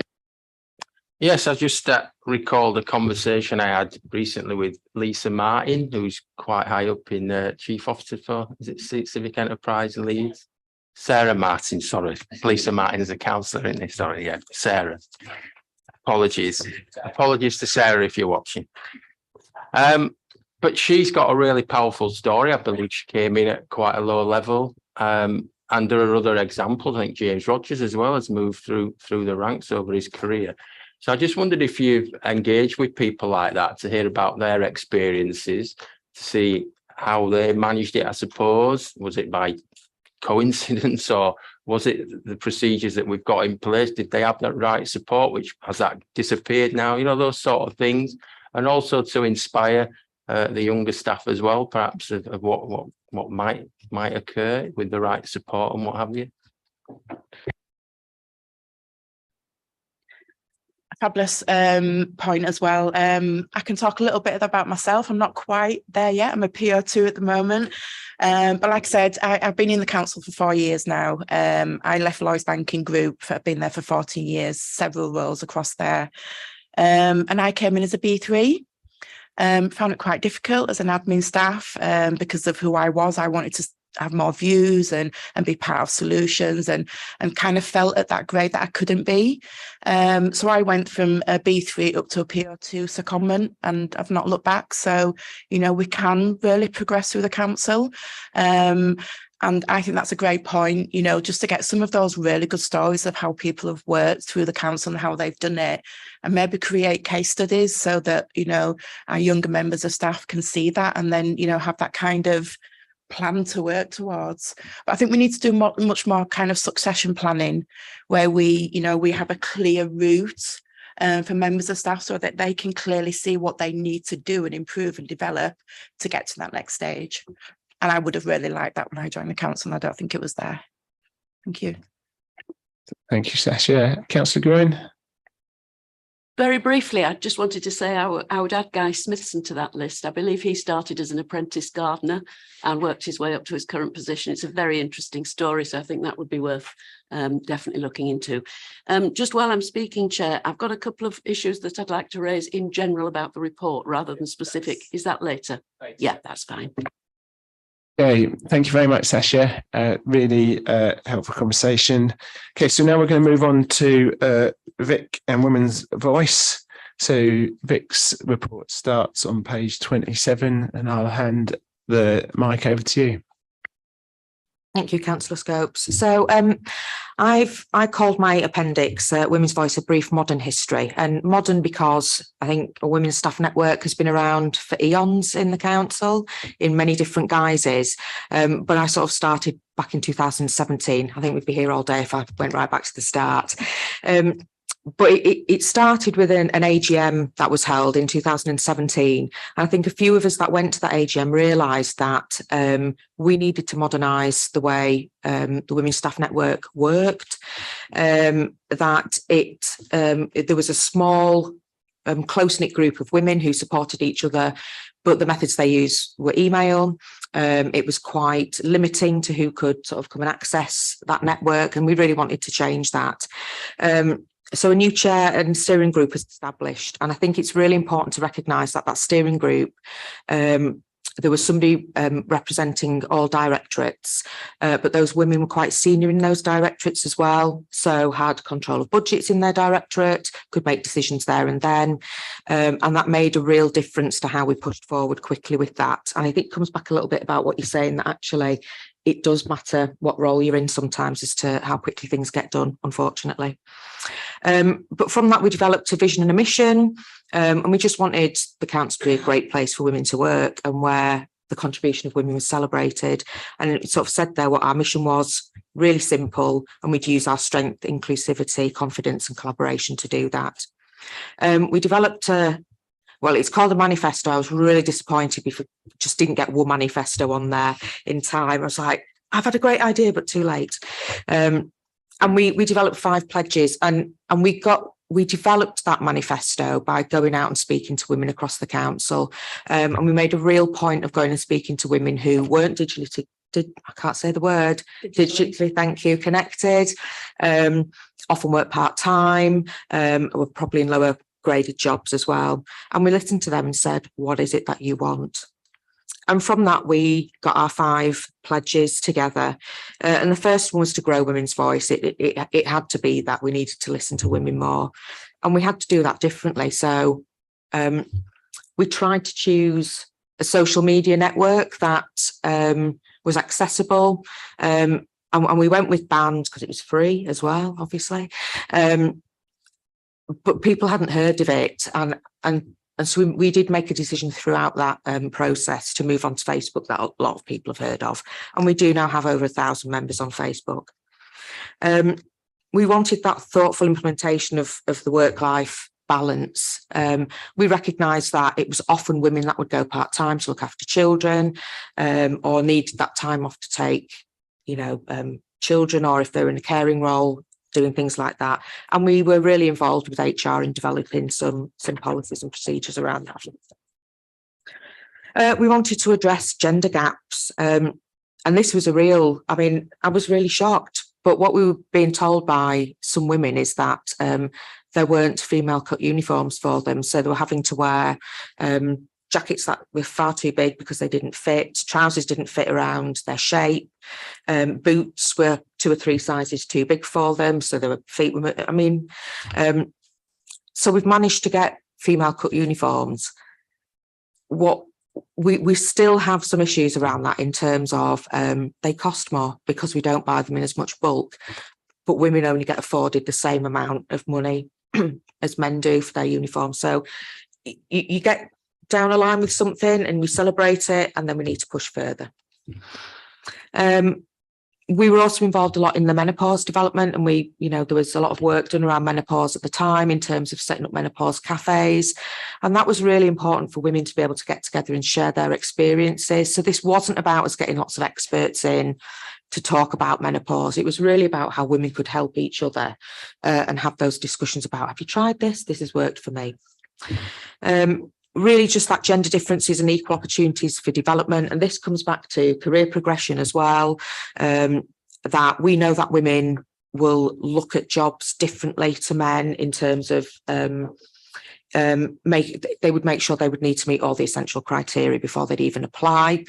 Yes, I just recalled a conversation I had recently with Lisa Martin, who's quite high up in Chief Officer for, is it Civic Enterprise Leeds? Sarah Martin, sorry. Lisa Martin is a councillor in this, sorry, yeah, Sarah. Apologies to Sarah if you're watching. But she's got a really powerful story. I believe she came in at quite a low level. And there are other examples. I think James Rogers as well has moved through the ranks over his career. So I just wondered if you've engaged with people like that to hear about their experiences, to see how they managed it, I suppose. Was it by coincidence, or was it the procedures that we've got in place? Did they have that right support, which has that disappeared now? Those sort of things. And also to inspire the younger staff as well, perhaps of what might occur with the right support and what have you. Fabulous point as well. I can talk a little bit about myself. I'm not quite there yet. I'm a PO2 at the moment. But like I said, I've been in the council for 4 years now. I left Lloyds Banking Group. I've been there for 14 years, several roles across there. And I came in as a B3. Found it quite difficult as an admin staff because of who I was. I wanted to have more views and be part of solutions, and kind of felt at that grade that I couldn't be. So I went from a B3 up to a PO2 secondment, and I've not looked back. So, we can really progress through the council. And I think that's a great point, just to get some of those really good stories of how people have worked through the council and how they've done it, and maybe create case studies so that, our younger members of staff can see that and then, have that kind of plan to work towards. But I think we need to do much more kind of succession planning, where we have a clear route for members of staff so that they can clearly see what they need to do and improve and develop to get to that next stage. I would have really liked that when I joined the council, and I don't think it was there. Thank you. Thank you, Sasha. Councillor Gruen. Very briefly, I just wanted to say I would add Guy Smithson to that list. I believe he started as an apprentice gardener and worked his way up to his current position. It's a very interesting story, so I think that would be worth definitely looking into. Just while I'm speaking, Chair, I've got a couple of issues that I'd like to raise in general about the report rather than specific. Is that later? Yeah, that's fine. Okay, thank you very much, Sasha. Really helpful conversation. Okay, so now we're going to move on to Vic and Women's Voice. So Vic's report starts on page 27, and I'll hand the mic over to you. Thank you, Councillor Scopes. So I called my appendix Women's Voice, a brief modern history, and modern because I think a women's staff network has been around for eons in the council in many different guises. But I sort of started back in 2017. I think we'd be here all day if I went right back to the start. But it started with an AGM that was held in 2017. And I think a few of us that went to that AGM realised that we needed to modernise the way the Women's Staff Network worked, that there was a small, close-knit group of women who supported each other, but the methods they used were email. It was quite limiting to who could sort of come and access that network, and we really wanted to change that. So a new chair and steering group was established, and I think it's really important to recognise that steering group, there was somebody representing all directorates, but those women were quite senior in those directorates as well, so had control of budgets in their directorate, could make decisions there and then, and that made a real difference to how we pushed forward quickly with that. And I think it comes back a little bit about what you're saying, that actually it does matter what role you're in sometimes as to how quickly things get done, unfortunately. But from that, we developed a vision and a mission, and we just wanted the council to be a great place for women to work and where the contribution of women was celebrated. And it sort of said there what our mission was, really simple, and we'd use our strength, inclusivity, confidence and collaboration to do that. We developed well, it's called a manifesto. I was really disappointed because we just didn't get one manifesto on there in time. I was like, I've had a great idea, but too late. And we developed 5 pledges, and we developed that manifesto by going out and speaking to women across the council. And we made a real point of going and speaking to women who weren't digitally, I can't say the word, digitally, thank you, connected, often work part-time, were probably in lower graded jobs as well. And we listened to them and said, what is it that you want? And from that, we got our 5 pledges together. And the first one was to grow women's voice. It had to be that we needed to listen to women more. And we had to do that differently. So we tried to choose a social media network that was accessible. And we went with bands because it was free as well, obviously. But people hadn't heard of it. And so we did make a decision throughout that process to move on to Facebook that a lot of people have heard of. And we do now have over 1,000 members on Facebook. We wanted that thoughtful implementation of the work-life balance. We recognised that it was often women that would go part-time to look after children, or needed that time off to take, children, or if they're in a caring role, doing things like that. And we were really involved with HR in developing some policies and procedures around that. We wanted to address gender gaps. And this was I was really shocked. But what we were being told by some women is that there weren't female cut uniforms for them. So they were having to wear jackets that were far too big because they didn't fit, trousers didn't fit around their shape, boots were 2 or 3 sizes too big for them, so their feet were, so we've managed to get female cut uniforms. What we still have some issues around that in terms of they cost more because we don't buy them in as much bulk, but women only get afforded the same amount of money as men do for their uniforms. So you get down a line with something and we celebrate it, and then we need to push further. we were also involved a lot in the menopause development, and we, there was a lot of work done around menopause at the time in terms of setting up menopause cafes. And that was really important for women to be able to get together and share their experiences. So this wasn't about us getting lots of experts in to talk about menopause. It was really about how women could help each other and have those discussions about, have you tried this? This has worked for me. Really just that gender differences and equal opportunities for development. And this comes back to career progression as well, that we know that women will look at jobs differently to men in terms of they would make sure they would need to meet all the essential criteria before they'd even apply.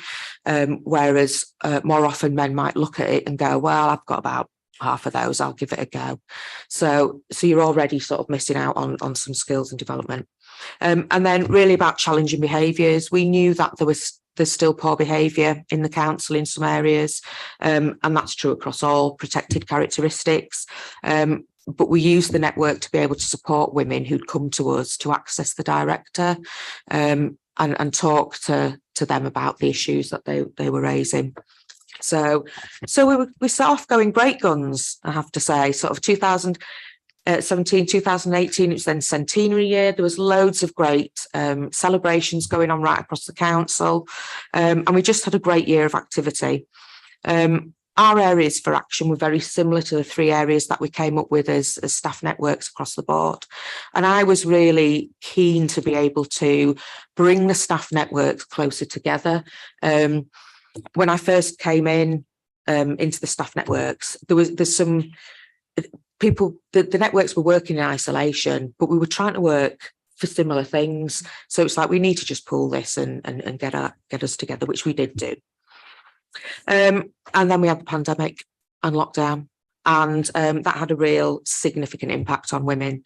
Whereas more often men might look at it and go, well, I've got about half of those, I'll give it a go. So you're already sort of missing out on some skills and development. And then really about challenging behaviours. We knew that there's still poor behaviour in the council in some areas, and that's true across all protected characteristics. But we used the network to be able to support women who'd come to us to access the director and talk to them about the issues that they were raising. So we set off going great guns, I have to say, sort of 2017, 2018, it was then centenary year. There was loads of great celebrations going on right across the council. And we just had a great year of activity. Our areas for action were very similar to the 3 areas that we came up with as staff networks across the board. And I was really keen to be able to bring the staff networks closer together. When I first came into the staff networks, there's some people, the networks were working in isolation, but we were trying to work for similar things. So it's like, we need to just pull this and get us together, which we did do. And then we had the pandemic and lockdown, and that had a real significant impact on women.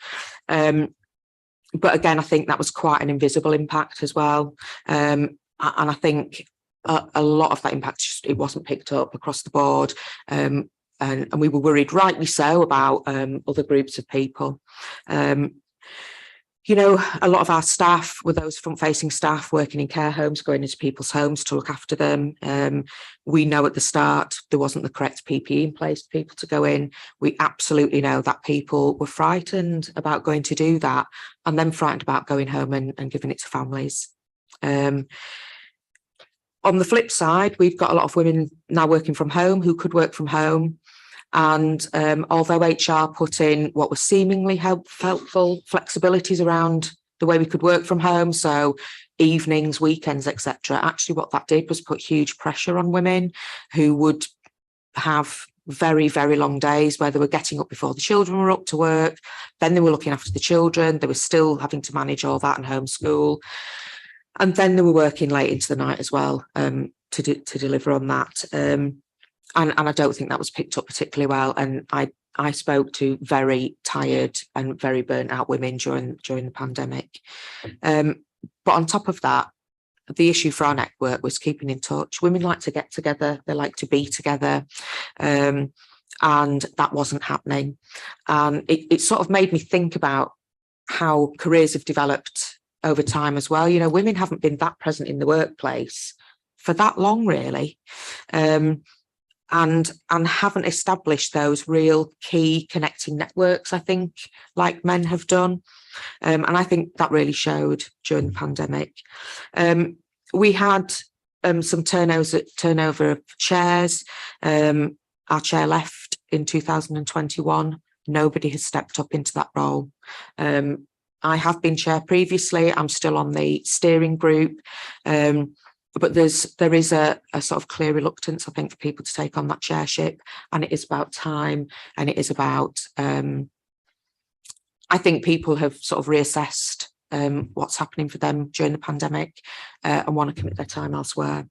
But again, I think that was quite an invisible impact as well. And I think a lot of that impact, it wasn't picked up across the board. And we were worried, rightly so, about other groups of people. A lot of our staff were those front-facing staff working in care homes, going into people's homes to look after them. We know at the start there wasn't the correct PPE in place for people to go in. We absolutely know that people were frightened about going to do that, and then frightened about going home and giving it to families. On the flip side, we've got a lot of women now working from home who could work from home. And although HR put in what were seemingly helpful flexibilities around the way we could work from home, so evenings, weekends, etc., actually what that did was put huge pressure on women who would have very, very long days where they were getting up before the children were up to work. Then they were looking after the children. They were still having to manage all that and homeschool. And then they were working late into the night as well to deliver on that. And I don't think that was picked up particularly well. And I spoke to very tired and very burnt out women during the pandemic. But on top of that, the issue for our network was keeping in touch. Women like to get together, they like to be together. And that wasn't happening. It sort of made me think about how careers have developed over time as well. Women haven't been that present in the workplace for that long, really. And haven't established those real key connecting networks, I think, like men have done. And I think that really showed during the pandemic. We had some turnover of chairs. Our chair left in 2021. Nobody has stepped up into that role. I have been chair previously. I'm still on the steering group. But there is a sort of clear reluctance, I think, for people to take on that chairship, and it is about time, and it is about, I think people have sort of reassessed what's happening for them during the pandemic and want to commit their time elsewhere.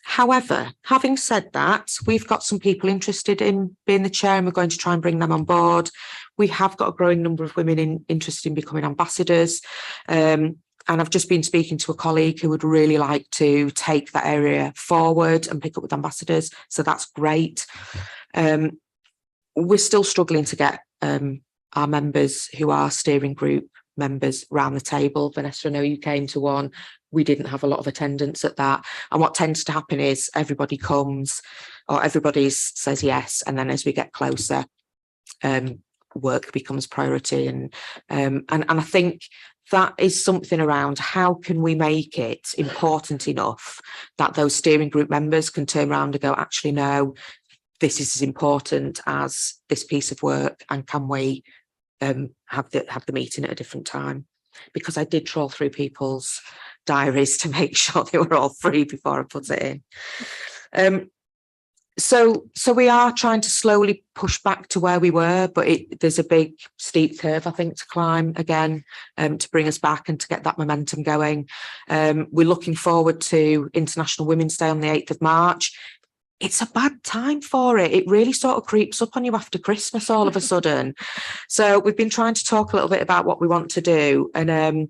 However, having said that, we've got some people interested in being the chair, and we're going to try and bring them on board. We have got a growing number of women interested in becoming ambassadors. And I've just been speaking to a colleague who would really like to take that area forward and pick up with ambassadors. So that's great. We're still struggling to get our members who are steering group members round the table. Vanessa, I know you came to one. We didn't have a lot of attendance at that. And what tends to happen is everybody comes or everybody says yes. And then as we get closer, work becomes priority. And I think that is something around how can we make it important enough that those steering group members can turn around and go, actually, no, this is as important as this piece of work, and can we have the meeting at a different time? Because I did trawl through people's diaries to make sure they were all free before I put it in. So we are trying to slowly push back to where we were, but there's a big steep curve, I think, to climb again, to bring us back and to get that momentum going. We're looking forward to International Women's Day on the 8th of March. It's a bad time for it. It really sort of creeps up on you after Christmas all of a sudden. So we've been trying to talk a little bit about what we want to do. And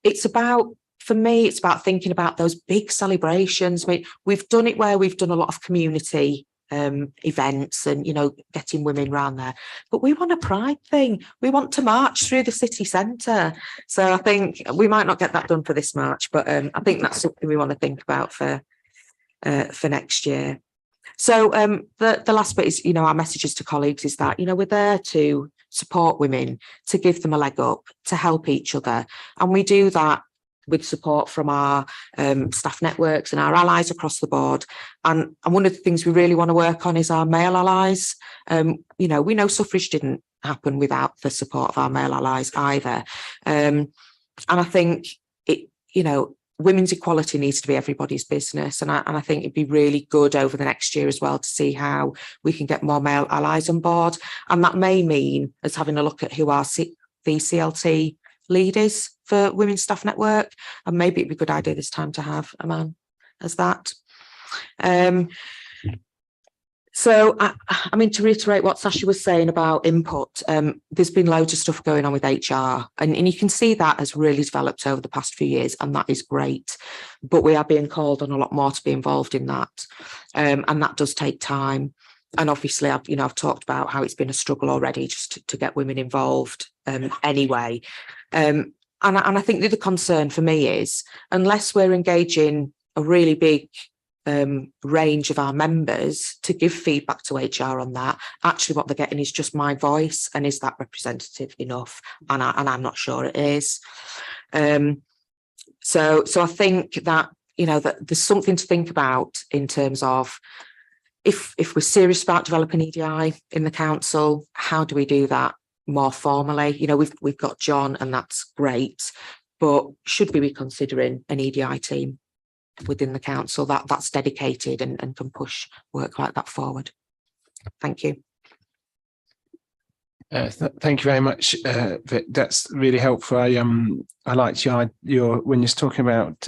it's about, for me, it's about thinking about those big celebrations. I mean, we've done it where we've done a lot of community events and, you know, getting women around there. But we want a pride thing. We want to march through the city centre. So I think we might not get that done for this March, but I think that's something we want to think about for next year. So the last bit is, you know, our messages to colleagues is that, you know, we're there to support women, to give them a leg up, to help each other. And we do that with support from our staff networks and our allies across the board. And one of the things we really want to work on is our male allies. You know, we know suffrage didn't happen without the support of our male allies either. And I think it, you know, women's equality needs to be everybody's business. And I think it'd be really good over the next year as well to see how we can get more male allies on board. And that may mean as having a look at who our CLT lead is for Women's Staff Network. And maybe it'd be a good idea this time to have a man as that. So, I mean, to reiterate what Sasha was saying about input, there's been loads of stuff going on with HR, and you can see that has really developed over the past few years, and that is great. But we are being called on a lot more to be involved in that, and that does take time. And obviously, I've talked about how it's been a struggle already just to get women involved anyway. And I think the other concern for me is, unless we're engaging a really big range of our members to give feedback to HR on that, actually what they're getting is just my voice, and is that representative enough? And I'm not sure it is. So I think that, you know, that there's something to think about in terms of if we're serious about developing EDI in the council, how do we do that more formally? You know, we've got John, and that's great, but should we be considering an EDI team within the council that's dedicated and can push work like that forward? Thank you. Thank you very much. That's really helpful. I liked your when you're talking about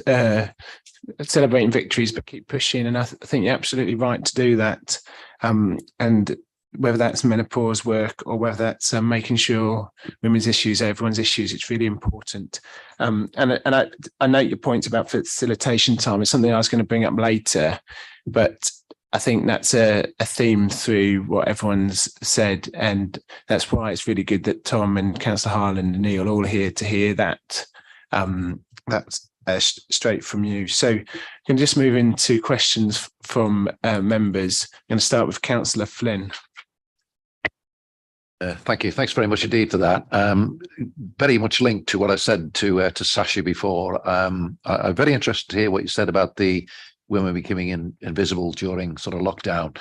celebrating victories but keep pushing, and I think you're absolutely right to do that. And whether that's menopause work or whether that's making sure women's issues, everyone's issues, it's really important. And I note your points about facilitation time. It's something I was going to bring up later, but I think that's a theme through what everyone's said, and that's why it's really good that Tom and Councillor Harland and Neil all here to hear that. That's straight from you. So I'm going to just move into questions from members. I'm going to start with Councillor Flynn. Thank you. Thanks very much indeed for that. Very much linked to what I said to Sasha before. I'm very interested to hear what you said about the women becoming invisible during sort of lockdown.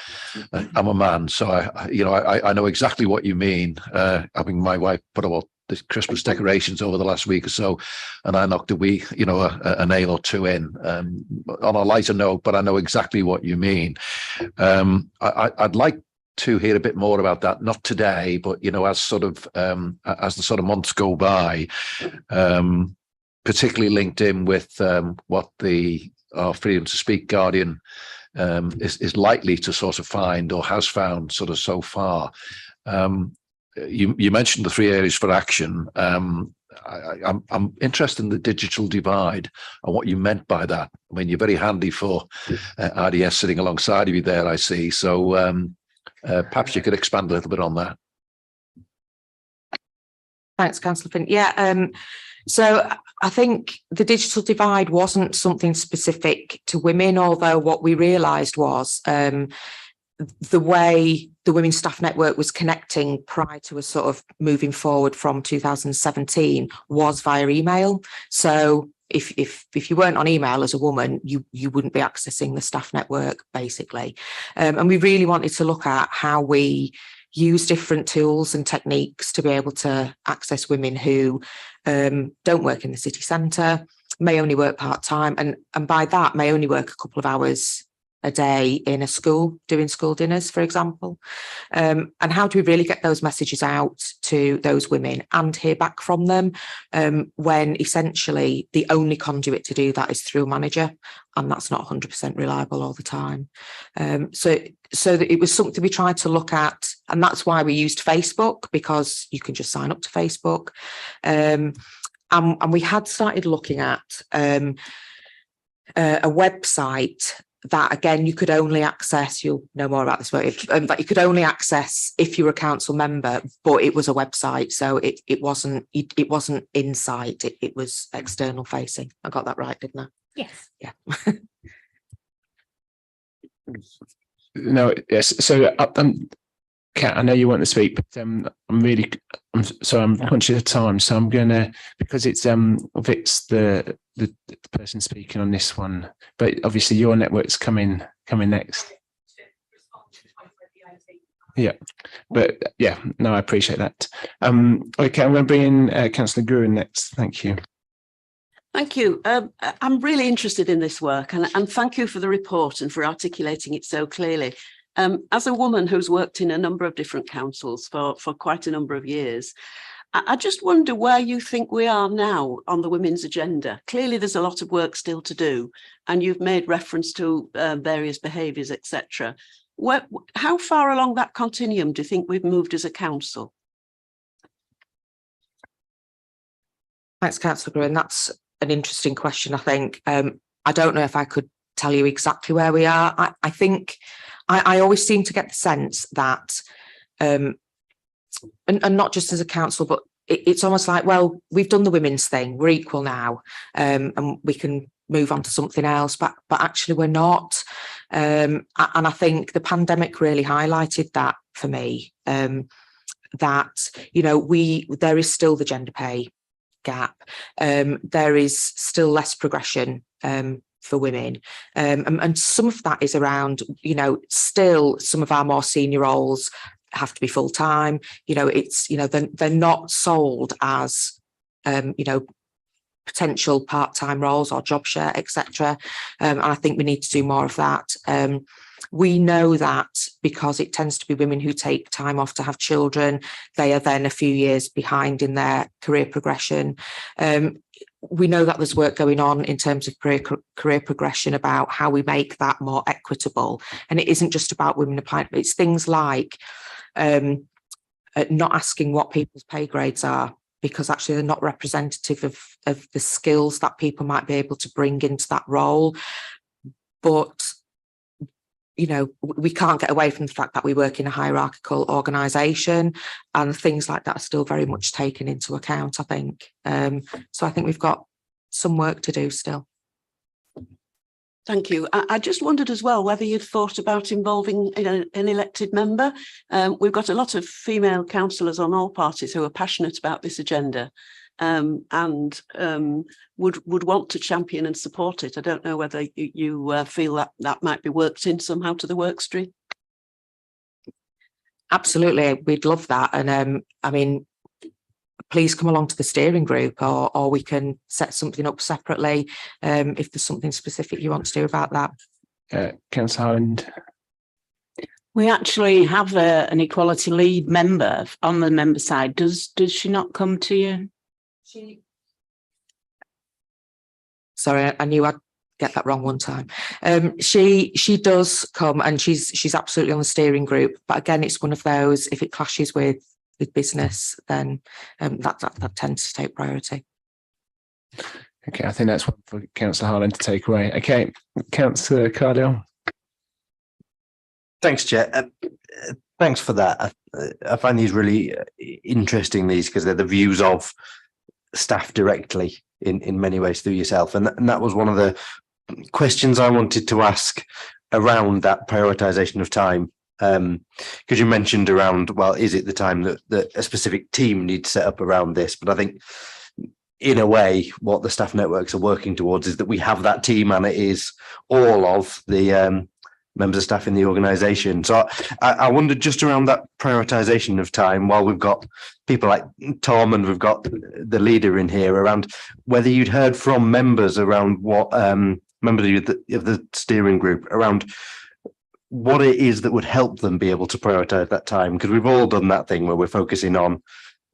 I'm a man, so I know exactly what you mean. Having my wife put up the Christmas decorations over the last week or so, and I knocked a nail or two in. On a lighter note, but I know exactly what you mean. I'd like to hear a bit more about that, not today, but as the sort of months go by, particularly linked in with what our Freedom to Speak Guardian is likely to sort of find or has found sort of so far. You mentioned the 3 areas for action. I'm interested in the digital divide and what you meant by that. I mean, you're very handy for RDS sitting alongside of you there, I see. So perhaps you could expand a little bit on that. Thanks, Councillor Finn. Yeah, so I think the digital divide wasn't something specific to women, although what we realised was the way the Women's Staff Network was connecting prior to us sort of moving forward from 2017 was via email. So if you weren't on email as a woman, you wouldn't be accessing the staff network, basically. And we really wanted to look at how we use different tools and techniques to be able to access women who don't work in the city centre, may only work part-time, and by that may only work a couple of hours a day in a school, doing school dinners, for example. And how do we really get those messages out to those women and hear back from them when essentially the only conduit to do that is through a manager, and that's not 100% reliable all the time. So that it was something we tried to look at, and that's why we used Facebook, because you can just sign up to Facebook. And we had started looking at a website that, again, you could only access, you'll know more about this, but you could only access if you were a council member, but it was a website, so it wasn't inside, it was external facing. I got that right, didn't I? Yes. Yeah. No, yes. So, Kat, I know you want to speak, but I'm conscious of time, so I'm gonna, because it's Vic's the person speaking on this one, but obviously your network's coming next. Yeah, but yeah, no, I appreciate that. Okay, I'm going to bring in Councillor Gruen next. Thank you. Thank you. I'm really interested in this work, and thank you for the report and for articulating it so clearly. As a woman who's worked in a number of different councils for quite a number of years, I just wonder where you think we are now on the women's agenda. Clearly, there's a lot of work still to do, and you've made reference to various behaviours, etc. How far along that continuum do you think we've moved as a council? Thanks, Councillor Gruen. That's an interesting question, I think. I don't know if I could tell you exactly where we are. I think I always seem to get the sense that, and not just as a council, but it's almost like, well, we've done the women's thing, we're equal now, and we can move on to something else, but actually we're not. And I think the pandemic really highlighted that for me, that, you know, there is still the gender pay gap, there is still less progression for women, and some of that is around, you know, still some of our more senior roles have to be full-time. You know, it's, you know, they're not sold as you know, potential part-time roles or job share, etc. And I think we need to do more of that. We know that because it tends to be women who take time off to have children, they are then a few years behind in their career progression. We know that there's work going on in terms of career progression about how we make that more equitable. And it isn't just about women applying, it's things like not asking what people's pay grades are, because actually they're not representative of the skills that people might be able to bring into that role. But, you know, we can't get away from the fact that we work in a hierarchical organisation, and things like that are still very much taken into account, I think. So I think we've got some work to do still. Thank you. I just wondered as well whether you'd thought about involving an elected member. We've got a lot of female councillors on all parties who are passionate about this agenda, and would want to champion and support it. I don't know whether you feel that might be worked in somehow to the work stream. Absolutely, we'd love that. And I mean, please come along to the steering group, or we can set something up separately if there's something specific you want to do about that. Councillor Holland. We actually have an equality lead member on the member side. Does she not come to you? Sorry, I knew I'd get that wrong one time. She does come, and she's absolutely on the steering group. But again, it's one of those, if it clashes with business, then that tends to take priority. Okay, I think that's one for Councillor Harlan to take away. Okay, Councillor Cardell. Thanks, Chair. Thanks for that. I find these really interesting, these, because they're the views of staff directly in many ways through yourself. And that was one of the questions I wanted to ask around that prioritization of time. Because you mentioned around, well, is it the time that a specific team needs set up around this? But I think in a way, what the staff networks are working towards is that we have that team, and it is all of the members of staff in the organisation. So I wondered just around that prioritisation of time, while we've got people like Tom and we've got the leader in here, around whether you'd heard from members around what members of the steering group around what it is that would help them be able to prioritise that time. Because we've all done that thing where we're focusing on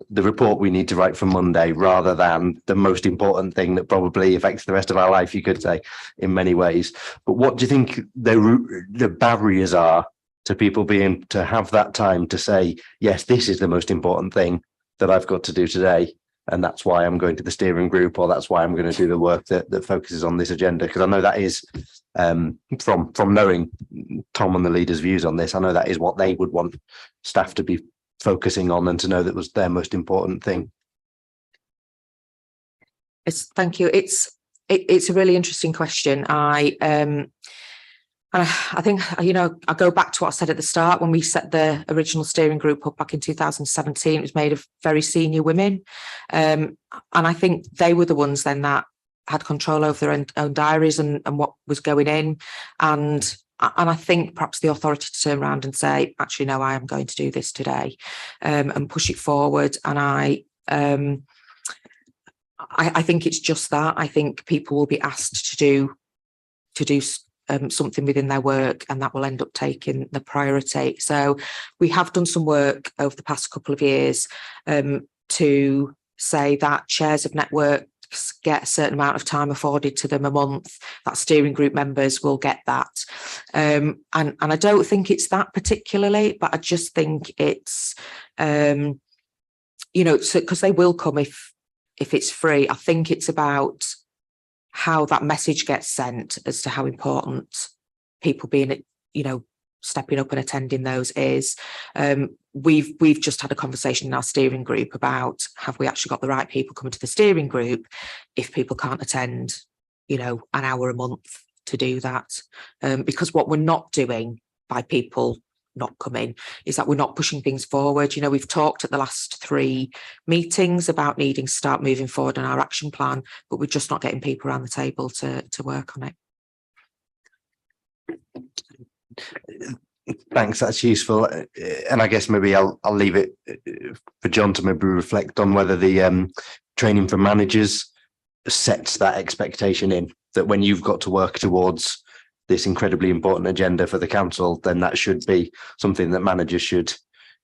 the report we need to write for Monday rather than the most important thing that probably affects the rest of our life, you could say, in many ways. But what do you think the barriers are to people being to have that time to say, yes, this is the most important thing that I've got to do today, and that's why I'm going to the steering group, or that's why I'm going to do the work that focuses on this agenda? Because I know that is, from knowing Tom and the leaders' views on this, I know that is what they would want staff to be focusing on, and to know that was their most important thing. Thank you. It's a really interesting question. And I think, you know, I go back to what I said at the start. When we set the original steering group up back in 2017, it was made of very senior women, and I think they were the ones then that had control over their own diaries and what was going in, and I think perhaps the authority to turn around and say, actually, no, I am going to do this today, and push it forward. And I think it's just that. I think people will be asked to do something within their work, and that will end up taking the priority. So we have done some work over the past couple of years to say that chairs of networks get a certain amount of time afforded to them a month, that steering group members will get that. And I don't think it's that particularly, but I just think it's, you know, because they will come if it's free. I think it's about how that message gets sent as to how important people being, you know, stepping up and attending those is. We've just had a conversation in our steering group about, have we actually got the right people coming to the steering group if people can't attend, you know, an hour a month to do that? Because what we're not doing by people not coming is that we're not pushing things forward. You know, we've talked at the last 3 meetings about needing to start moving forward on our action plan, but we're just not getting people around the table to work on it. Thanks, that's useful. And I guess maybe I'll leave it for John to maybe reflect on whether the training for managers sets that expectation in, that when you've got to work towards this incredibly important agenda for the council, then that should be something that managers should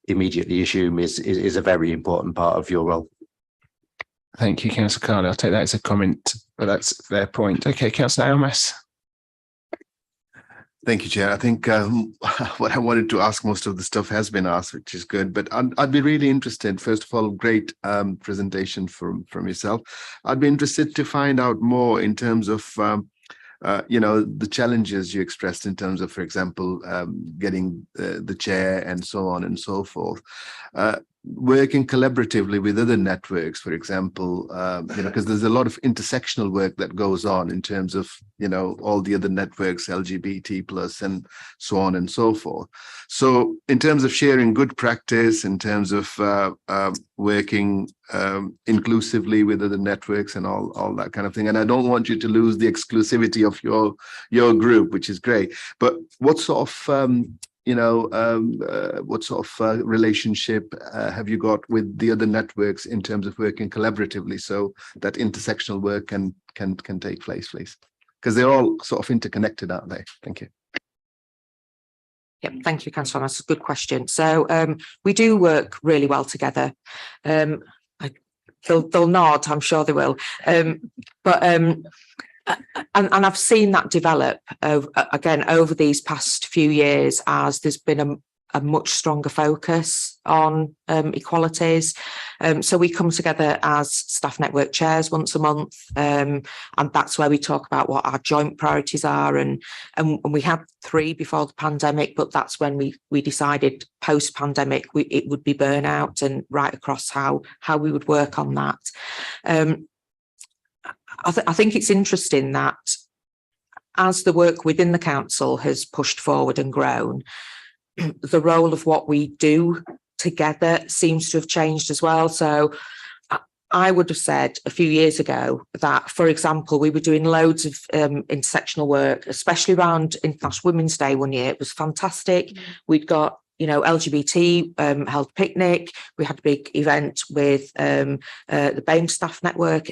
immediately assume is a very important part of your role. Thank you, Councillor Carney. I'll take that as a comment, but that's their point. Okay, Councillor Almas. Thank you, Chair. I think what I wanted to ask, most of the stuff has been asked, which is good, but I'd be really interested. First of all, great presentation from yourself. I'd be interested to find out more in terms of, you know, the challenges you expressed in terms of, for example, getting the chair and so on and so forth. Working collaboratively with other networks, for example, you know, because there's a lot of intersectional work that goes on in terms of, you know, all the other networks, LGBT plus and so on and so forth. So in terms of sharing good practice, in terms of working inclusively with other networks and all that kind of thing. And I don't want you to lose the exclusivity of your group, which is great. But what sort of you know, what sort of relationship have you got with the other networks in terms of working collaboratively so that intersectional work can take place, please? Because they're all sort of interconnected, aren't they? Thank you. Yep, thank you, Councillor. That's a good question. So we do work really well together. They'll nod, I'm sure they will. And I've seen that develop again over these past few years as there's been a much stronger focus on equalities. So we come together as staff network chairs once a month, and that's where we talk about what our joint priorities are. And we had 3 before the pandemic, but that's when we decided post-pandemic, it would be burnout, and right across how we would work on that. I think it's interesting that as the work within the council has pushed forward and grown, the role of what we do together seems to have changed as well. So I would have said a few years ago that, for example, we were doing loads of intersectional work, especially around International Women's Day one year. It was fantastic. We'd got, you know, LGBT held picnic. We had a big event with the BAME staff network.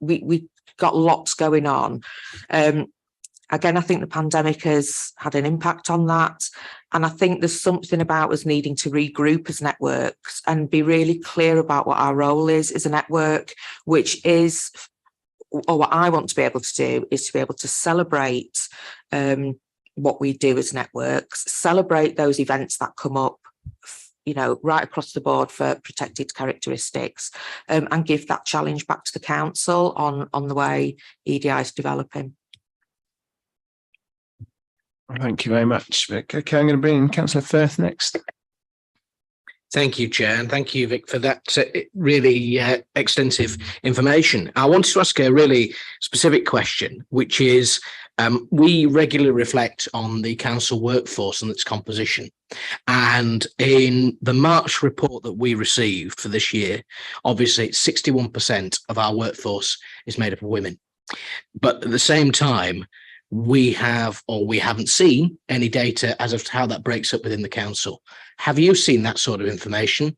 We got lots going on. Again, I think the pandemic has had an impact on that. And I think there's something about us needing to regroup as networks and be really clear about what our role is as a network, which is, or what I want to be able to do, is to be able to celebrate what we do as networks, celebrate those events that come up, you know, right across the board for protected characteristics, and give that challenge back to the council on the way EDI is developing. Thank you very much, Vic. Okay, I'm going to bring in Councillor Firth next. Thank you, Chair, and thank you, Vic, for that really extensive information. I wanted to ask a really specific question, which is, we regularly reflect on the council workforce and its composition. And in the March report that we received for this year, obviously 61% of our workforce is made up of women. But at the same time, we haven't seen any data as of how that breaks up within the council. Have you seen that sort of information?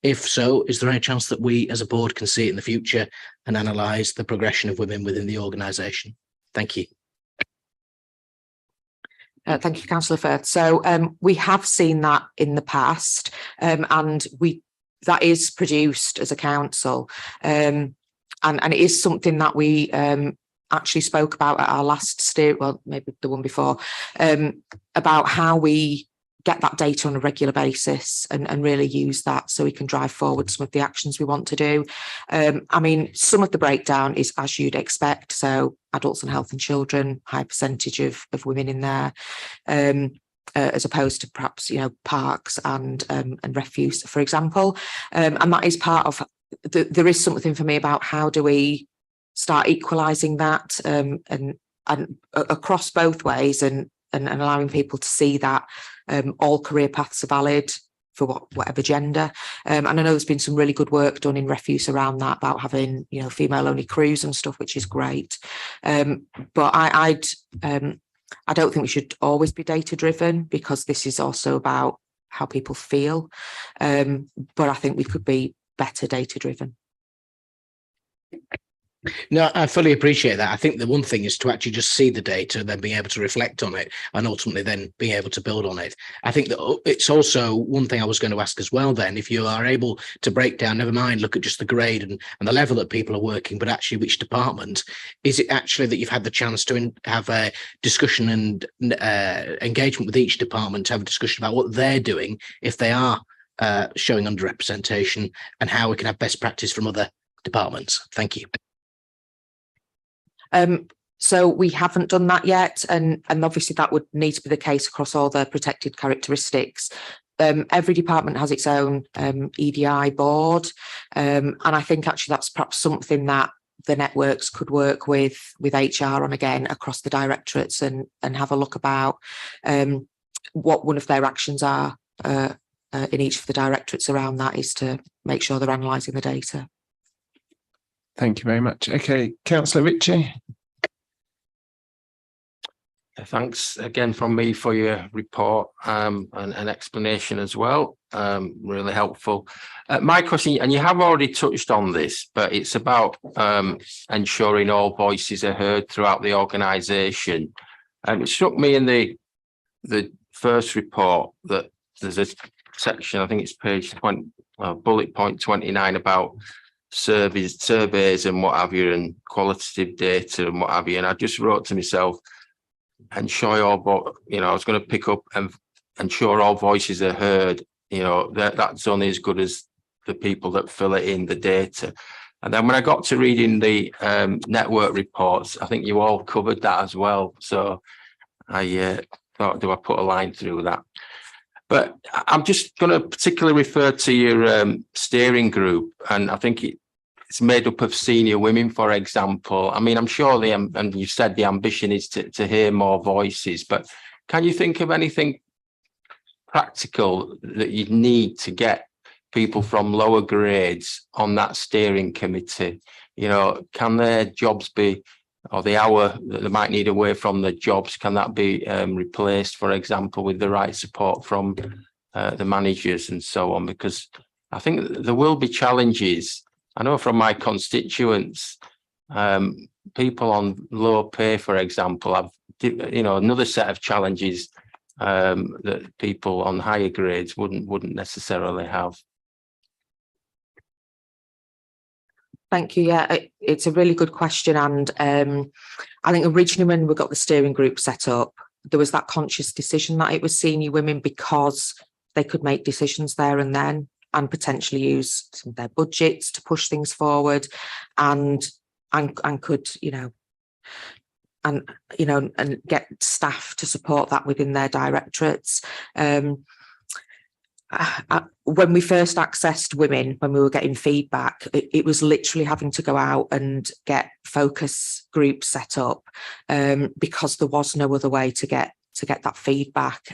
If so, is there any chance that we as a board can see it in the future and analyse the progression of women within the organisation? Thank you. Thank you, Councillor Firth. So we have seen that in the past, and that is produced as a council, and it is something that we actually spoke about at our last well, maybe the one before, about how we get that data on a regular basis and really use that so we can drive forward some of the actions we want to do. I mean, some of the breakdown is as you'd expect. So adults and health and children, high percentage of women in there, as opposed to perhaps, you know, parks and refuse, for example. And that is part of, there is something for me about how do we start equalising that and across both ways and allowing people to see that all career paths are valid for whatever gender. And I know there's been some really good work done in refuse around that, about having, you know, female only crews and stuff, which is great. But I don't think we should always be data driven, because this is also about how people feel. But I think we could be better data driven. No, I fully appreciate that. I think the one thing is to actually just see the data, then being able to reflect on it, and ultimately then being able to build on it. I think that it's also one thing I was going to ask as well then, if you are able to break down, never mind, look at just the grade and the level that people are working, but actually which department, is it actually that you've had the chance to have a discussion and engagement with each department, to have a discussion about what they're doing if they are showing underrepresentation, and how we can have best practice from other departments? Thank you. So we haven't done that yet, and obviously that would need to be the case across all the protected characteristics. Every department has its own EDI board, and I think actually that's perhaps something that the networks could work with HR on, again, across the directorates, and have a look about what one of their actions are in each of the directorates around that, is to make sure they're analysing the data. Thank you very much. Okay, Councillor Ritchie. Thanks again from me for your report and an explanation as well. Really helpful. My question, and you have already touched on this, but it's about ensuring all voices are heard throughout the organisation. It struck me in the first report that there's a section, I think it's page 20, bullet point 29, about surveys and what have you, and qualitative data and what have you. And I just wrote to myself, ensure all, you know, I was going to pick up and ensure all voices are heard. You know, that's only as good as the people that fill it in, the data. And then when I got to reading the network reports, I think you all covered that as well. So I thought, do I put a line through that? But I'm just going to particularly refer to your steering group, and I think it's made up of senior women, for example. I mean, I'm sure and you said the ambition is to hear more voices, but can you think of anything practical that you'd need to get people from lower grades on that steering committee? You know, can their jobs be, or the hour that they might need away from their jobs, can that be replaced, for example, with the right support from the managers and so on? Because I think there will be challenges. I know from my constituents, people on low pay, for example, have, you know, another set of challenges that people on higher grades wouldn't necessarily have. Thank you. Yeah, it's a really good question. And I think originally when we got the steering group set up, there was that conscious decision that it was senior women because they could make decisions there and then and potentially use some of their budgets to push things forward and could, and get staff to support that within their directorates. When we first accessed women, when we were getting feedback, it was literally having to go out and get focus groups set up because there was no other way to get that feedback.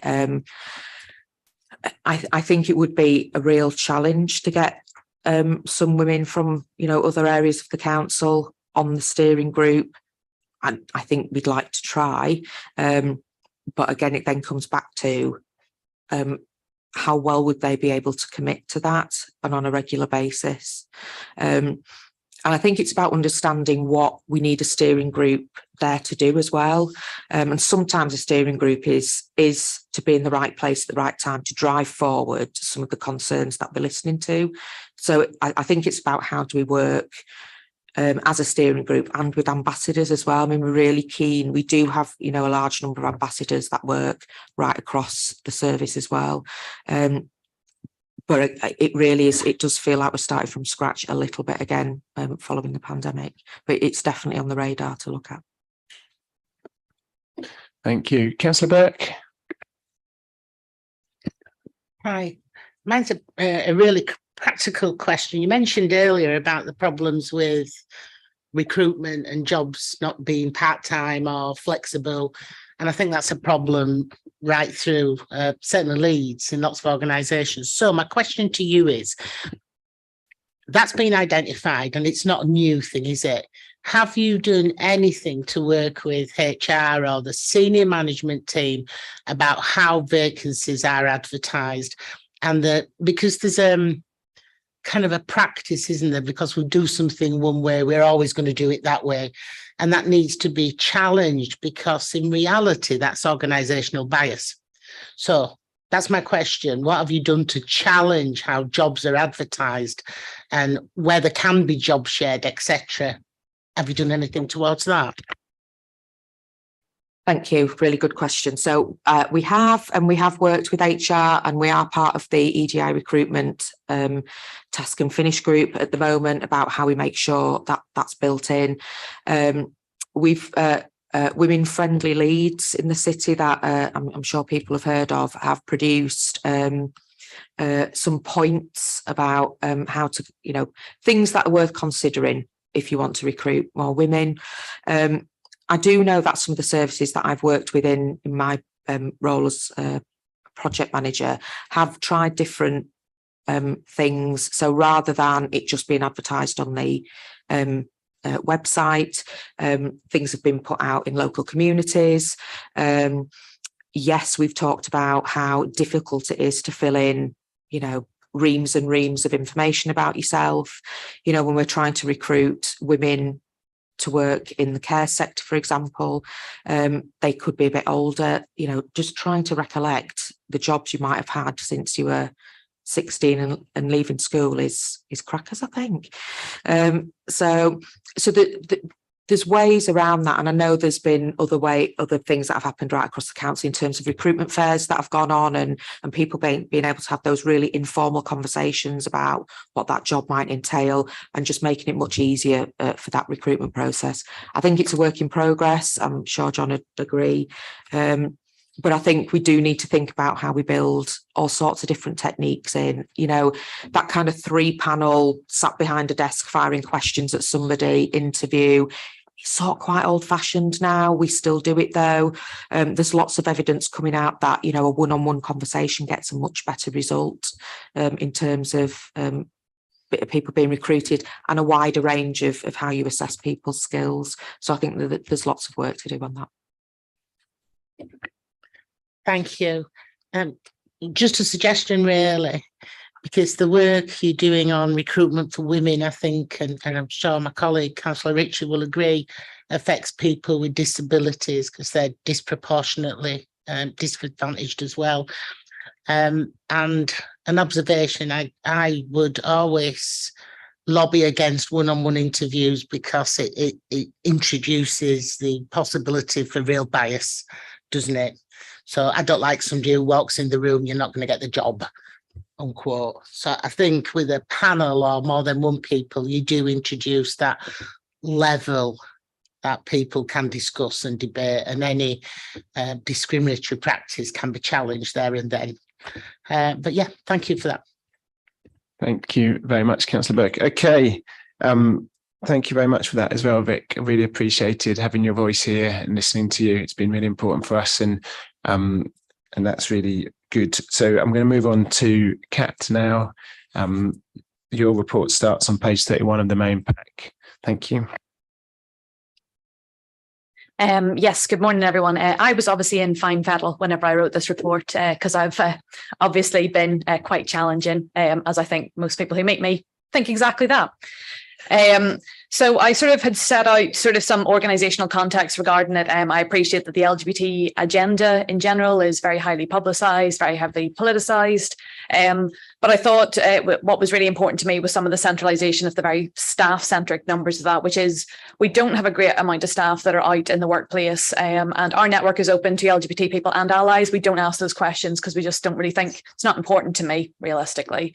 I think it would be a real challenge to get some women from other areas of the council on the steering group. And I think we'd like to try, but again, it then comes back to how well would they be able to commit to that and on a regular basis. And I think it's about understanding what we need a steering group there to do as well. And sometimes a steering group is to be in the right place at the right time to drive forward some of the concerns that we're listening to. So I think it's about how do we work as a steering group and with ambassadors as well. I mean, we're really keen. We do have, a large number of ambassadors that work right across the service as well. But it really is, it does feel like we're starting from scratch a little bit again following the pandemic, but it's definitely on the radar to look at. Thank you. Councillor Burke. Hi, mine's a really practical question. You mentioned earlier about the problems with recruitment and jobs not being part-time or flexible. And I think that's a problem right through certainly Leeds in lots of organisations. So my question to you is, that's been identified and it's not a new thing, is it? Have you done anything to work with HR or the senior management team about how vacancies are advertised? And because there's kind of a practice, isn't there? Because we do something one way, we're always going to do it that way. And that needs to be challenged because in reality, that's organisational bias. So that's my question. What have you done to challenge how jobs are advertised and where there can be job shared, etc.? Have you done anything towards that? Thank you. Really good question. So we have worked with HR and we are part of the EDI recruitment task and finish group at the moment about how we make sure that that's built in. We've women friendly Leeds in the city that I'm sure people have heard of have produced some points about how to, things that are worth considering if you want to recruit more women. I do know that some of the services that I've worked with in my role as project manager have tried different things. So rather than it just being advertised on the website, things have been put out in local communities. Yes, we've talked about how difficult it is to fill in, reams and reams of information about yourself. When we're trying to recruit women to work in the care sector, for example, they could be a bit older, just trying to recollect the jobs you might have had since you were 16 and leaving school is crackers, I think. So there's ways around that. And I know there's been other things that have happened right across the council in terms of recruitment fairs that have gone on and people being able to have those really informal conversations about what that job might entail and just making it much easier for that recruitment process. I think it's a work in progress. I'm sure John would agree. But I think we do need to think about how we build all sorts of different techniques in, you know, that kind of 3-panel sat behind a desk firing questions at somebody interview. It's sort of quite old fashioned now. We still do it though. There's lots of evidence coming out that, you know, a one-on-one conversation gets a much better result in terms of people being recruited and a wider range of how you assess people's skills. So I think that there's lots of work to do on that. Thank you. Just a suggestion really, because the work you're doing on recruitment for women, I think, and I'm sure my colleague, Councillor Richard, will agree, affects people with disabilities because they're disproportionately disadvantaged as well. And an observation, I would always lobby against one-on-one interviews because it introduces the possibility for real bias, doesn't it? So I don't like somebody who walks in the room, you're not going to get the job, unquote. So I think with a panel or more than one people, you do introduce that level that people can discuss and debate, and any discriminatory practice can be challenged there and then. But yeah, thank you for that. Thank you very much, Councillor Burke. Okay. Thank you very much for that as well, Vic. I really appreciated having your voice here and listening to you. It's been really important for us, and that's really good. So I'm going to move on to Kat now. Your report starts on page 31 of the main pack. Thank you. Yes, good morning, everyone. I was obviously in fine fettle whenever I wrote this report because I've obviously been quite challenging, as I think most people who meet me think exactly that. So I sort of had set out sort of some organisational context regarding it. I appreciate that the LGBT agenda in general is very highly publicised, very heavily politicised. But I thought what was really important to me was some of the centralisation of the very staff-centric numbers of that, which is we don't have a great amount of staff that are out in the workplace, and our network is open to LGBT people and allies. We don't ask those questions because we just don't really think it's not important to me, realistically.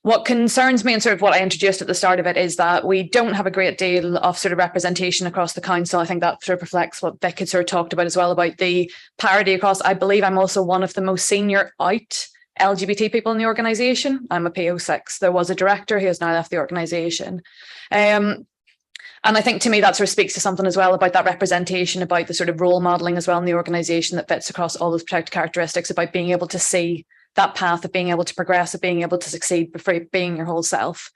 What concerns me and sort of what I introduced at the start of it is that we don't have a great deal of sort of representation across the council. I think that sort of reflects what Vic had sort of talked about as well, about the parity across. I believe I'm also one of the most senior out LGBT people in the organisation. I'm a PO6. There was a director who has now left the organisation. And I think to me that sort of speaks to something as well about that representation, about the sort of role modelling as well in the organisation that fits across all those protected characteristics, about being able to see that path of being able to progress, of being able to succeed before being your whole self.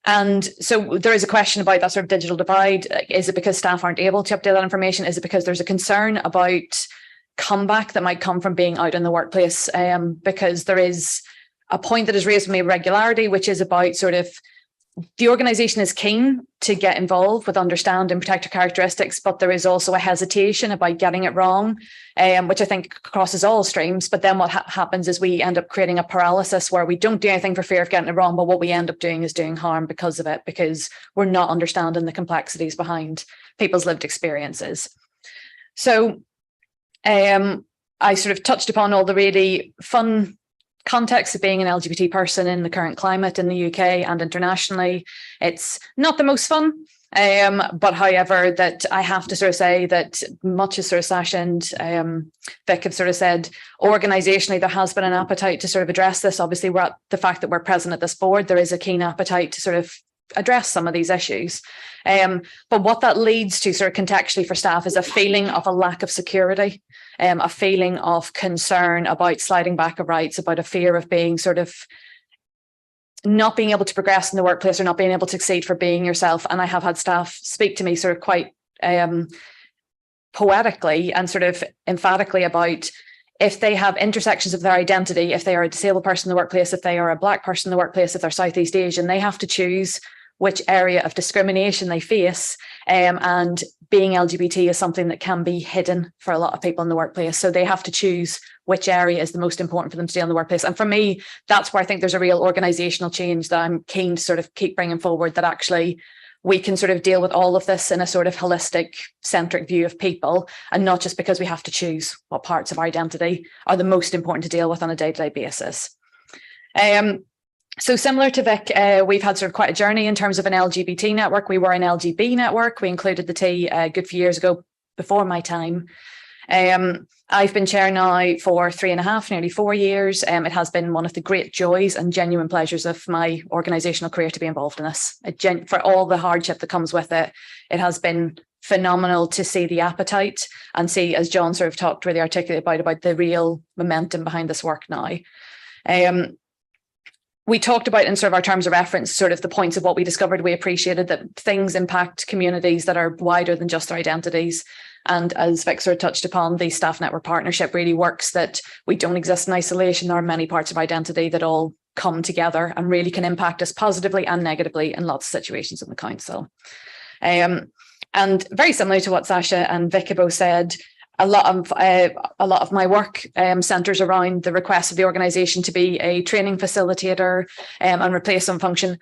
And so there is a question about that sort of digital divide. Is it because staff aren't able to update that information? Is it because there's a concern about comeback that might come from being out in the workplace? Because there is a point that is raised with me regularity, which is about sort of the organisation is keen to get involved with understanding protected characteristics, but there is also a hesitation about getting it wrong, which I think crosses all streams. But then what happens is we end up creating a paralysis where we don't do anything for fear of getting it wrong, but what we end up doing is doing harm because of it, because we're not understanding the complexities behind people's lived experiences. So I sort of touched upon all the really fun context of being an LGBT person in the current climate in the UK and internationally. It's not the most fun, but however, that I have to sort of say that much as sort of Sash and Vic have sort of said, organisationally there has been an appetite to sort of address this. Obviously, we're at the fact that we're present at this board, there is a keen appetite to sort of address some of these issues. But what that leads to sort of contextually for staff is a feeling of a lack of security, a feeling of concern about sliding back of rights, about a fear of being sort of not being able to progress in the workplace or not being able to succeed for being yourself. And I have had staff speak to me sort of quite poetically and sort of emphatically about if they have intersections of their identity, if they are a disabled person in the workplace, if they are a Black person in the workplace, if they're Southeast Asian, they have to choose which area of discrimination they face. And being LGBT is something that can be hidden for a lot of people in the workplace. So they have to choose which area is the most important for them to stay in the workplace. And for me, that's where I think there's a real organisational change that I'm keen to sort of keep bringing forward, that actually we can sort of deal with all of this in a sort of holistic, centric view of people, and not just because we have to choose what parts of our identity are the most important to deal with on a day-to-day basis. So similar to Vic, we've had sort of quite a journey in terms of an LGBT network. We were an LGB network. We included the T a good few years ago before my time. I've been chair now for 3.5, nearly 4 years. It has been one of the great joys and genuine pleasures of my organisational career to be involved in this. For all the hardship that comes with it, it has been phenomenal to see the appetite and see, as John sort of talked really articulately about the real momentum behind this work now. We talked about in sort of our terms of reference, sort of the points of what we discovered. We appreciated that things impact communities that are wider than just their identities. And as Vic sort of touched upon, the staff network partnership really works that we don't exist in isolation. There are many parts of identity that all come together and really can impact us positively and negatively in lots of situations in the council. And very similar to what Sasha and Vic have both said, a lot of my work centres around the request of the organisation to be a training facilitator and replace some function.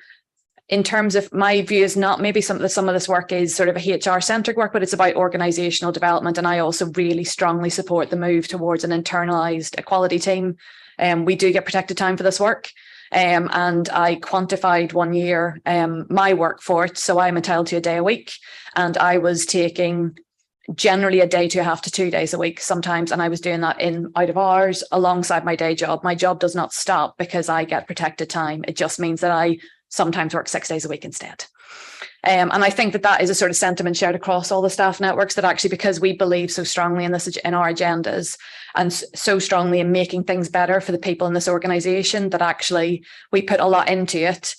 In terms of my view, is not maybe some of this work is sort of a HR centric work, but it's about organisational development. And I also really strongly support the move towards an internalised equality team. We do get protected time for this work. And I quantified 1 year my work for it. So I'm entitled to a day a week, and I was taking generally a day to 1/2 to 2 days a week sometimes. And I was doing that in out of hours alongside my day job. My job does not stop because I get protected time. It just means that I sometimes work 6 days a week instead. And I think that that is a sort of sentiment shared across all the staff networks, that actually, because we believe so strongly in this, in our agendas, and so strongly in making things better for the people in this organisation, that actually we put a lot into it.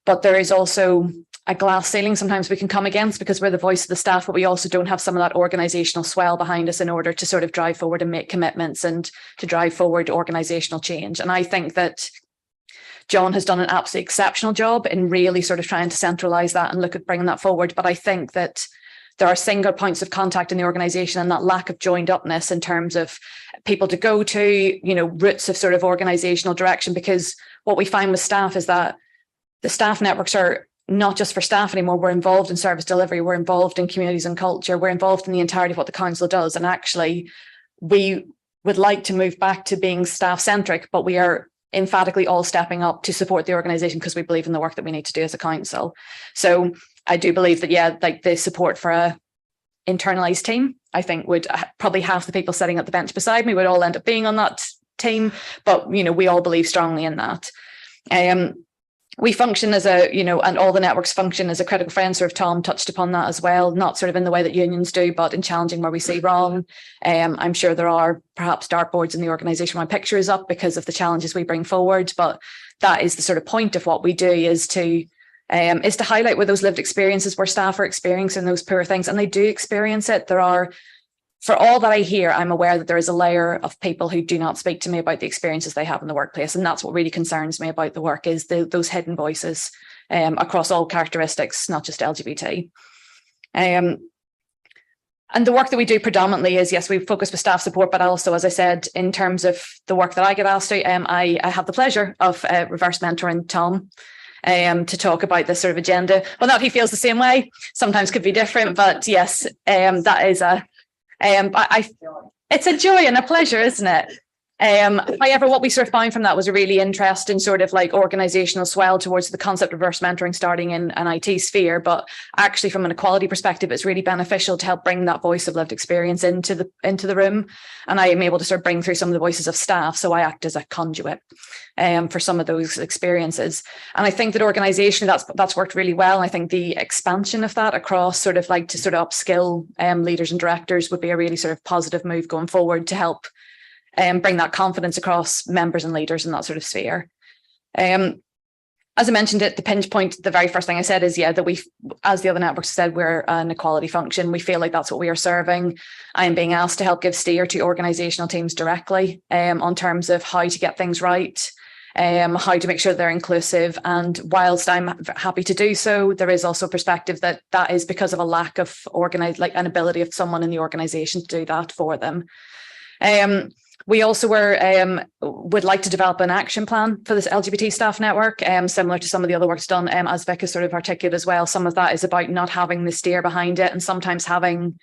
But there is also a glass ceiling sometimes we can come against because we're the voice of the staff, but we also don't have some of that organisational swell behind us in order to sort of drive forward and make commitments and to drive forward organisational change. And I think that John has done an absolutely exceptional job in really sort of trying to centralise that and look at bringing that forward. But I think that there are single points of contact in the organisation, and that lack of joined upness in terms of people to go to, you know, routes of sort of organisational direction. Because what we find with staff is that the staff networks are not just for staff anymore. We're involved in service delivery. We're involved in communities and culture. We're involved in the entirety of what the council does. And actually, we would like to move back to being staff centric, but we are emphatically all stepping up to support the organisation because we believe in the work that we need to do as a council. So I do believe that, yeah, like the support for a internalised team, I think would probably half the people sitting at the bench beside me would all end up being on that team. But, you know, we all believe strongly in that. We function as a, you know, and all the networks function as a critical friend. Sort of Tom touched upon that as well, not sort of in the way that unions do, but in challenging where we see wrong. I'm sure there are perhaps dartboards in the organisation when my picture is up because of the challenges we bring forward, but that is the sort of point of what we do, is to highlight where those lived experiences where staff are experiencing those poor things, and they do experience it. There are, for all that I hear, I'm aware that there is a layer of people who do not speak to me about the experiences they have in the workplace. And that's what really concerns me about the work, is those hidden voices across all characteristics, not just LGBT. And the work that we do predominantly is, yes, we focus with staff support, but also, as I said, in terms of the work that I get asked to, I have the pleasure of reverse mentoring Tom to talk about this sort of agenda. Well, not if he feels the same way, sometimes could be different, but yes, that is it's a joy and a pleasure, isn't it? However, what we sort of found from that was a really interesting sort of like organisational swell towards the concept of reverse mentoring starting in an IT sphere. But actually, from an equality perspective, it's really beneficial to help bring that voice of lived experience into the room. And I am able to sort of bring through some of the voices of staff. So I act as a conduit for some of those experiences. And I think that organisationally that's worked really well. And I think the expansion of that across sort of like to sort of upskill leaders and directors would be a really sort of positive move going forward to help bring that confidence across members and leaders in that sort of sphere. As I mentioned at the pinch point, the very first thing I said is, yeah, that we, as the other networks said, we're an equality function. We feel like that's what we are serving. I am being asked to help give steer to organisational teams directly on terms of how to get things right, how to make sure they're inclusive. And whilst I'm happy to do so, there is also a perspective that that is because of a lack of an ability of someone in the organisation to do that for them. We also would like to develop an action plan for this LGBT staff network, similar to some of the other works done, as Vic has sort of articulated as well. Some of that is about not having the steer behind it and sometimes having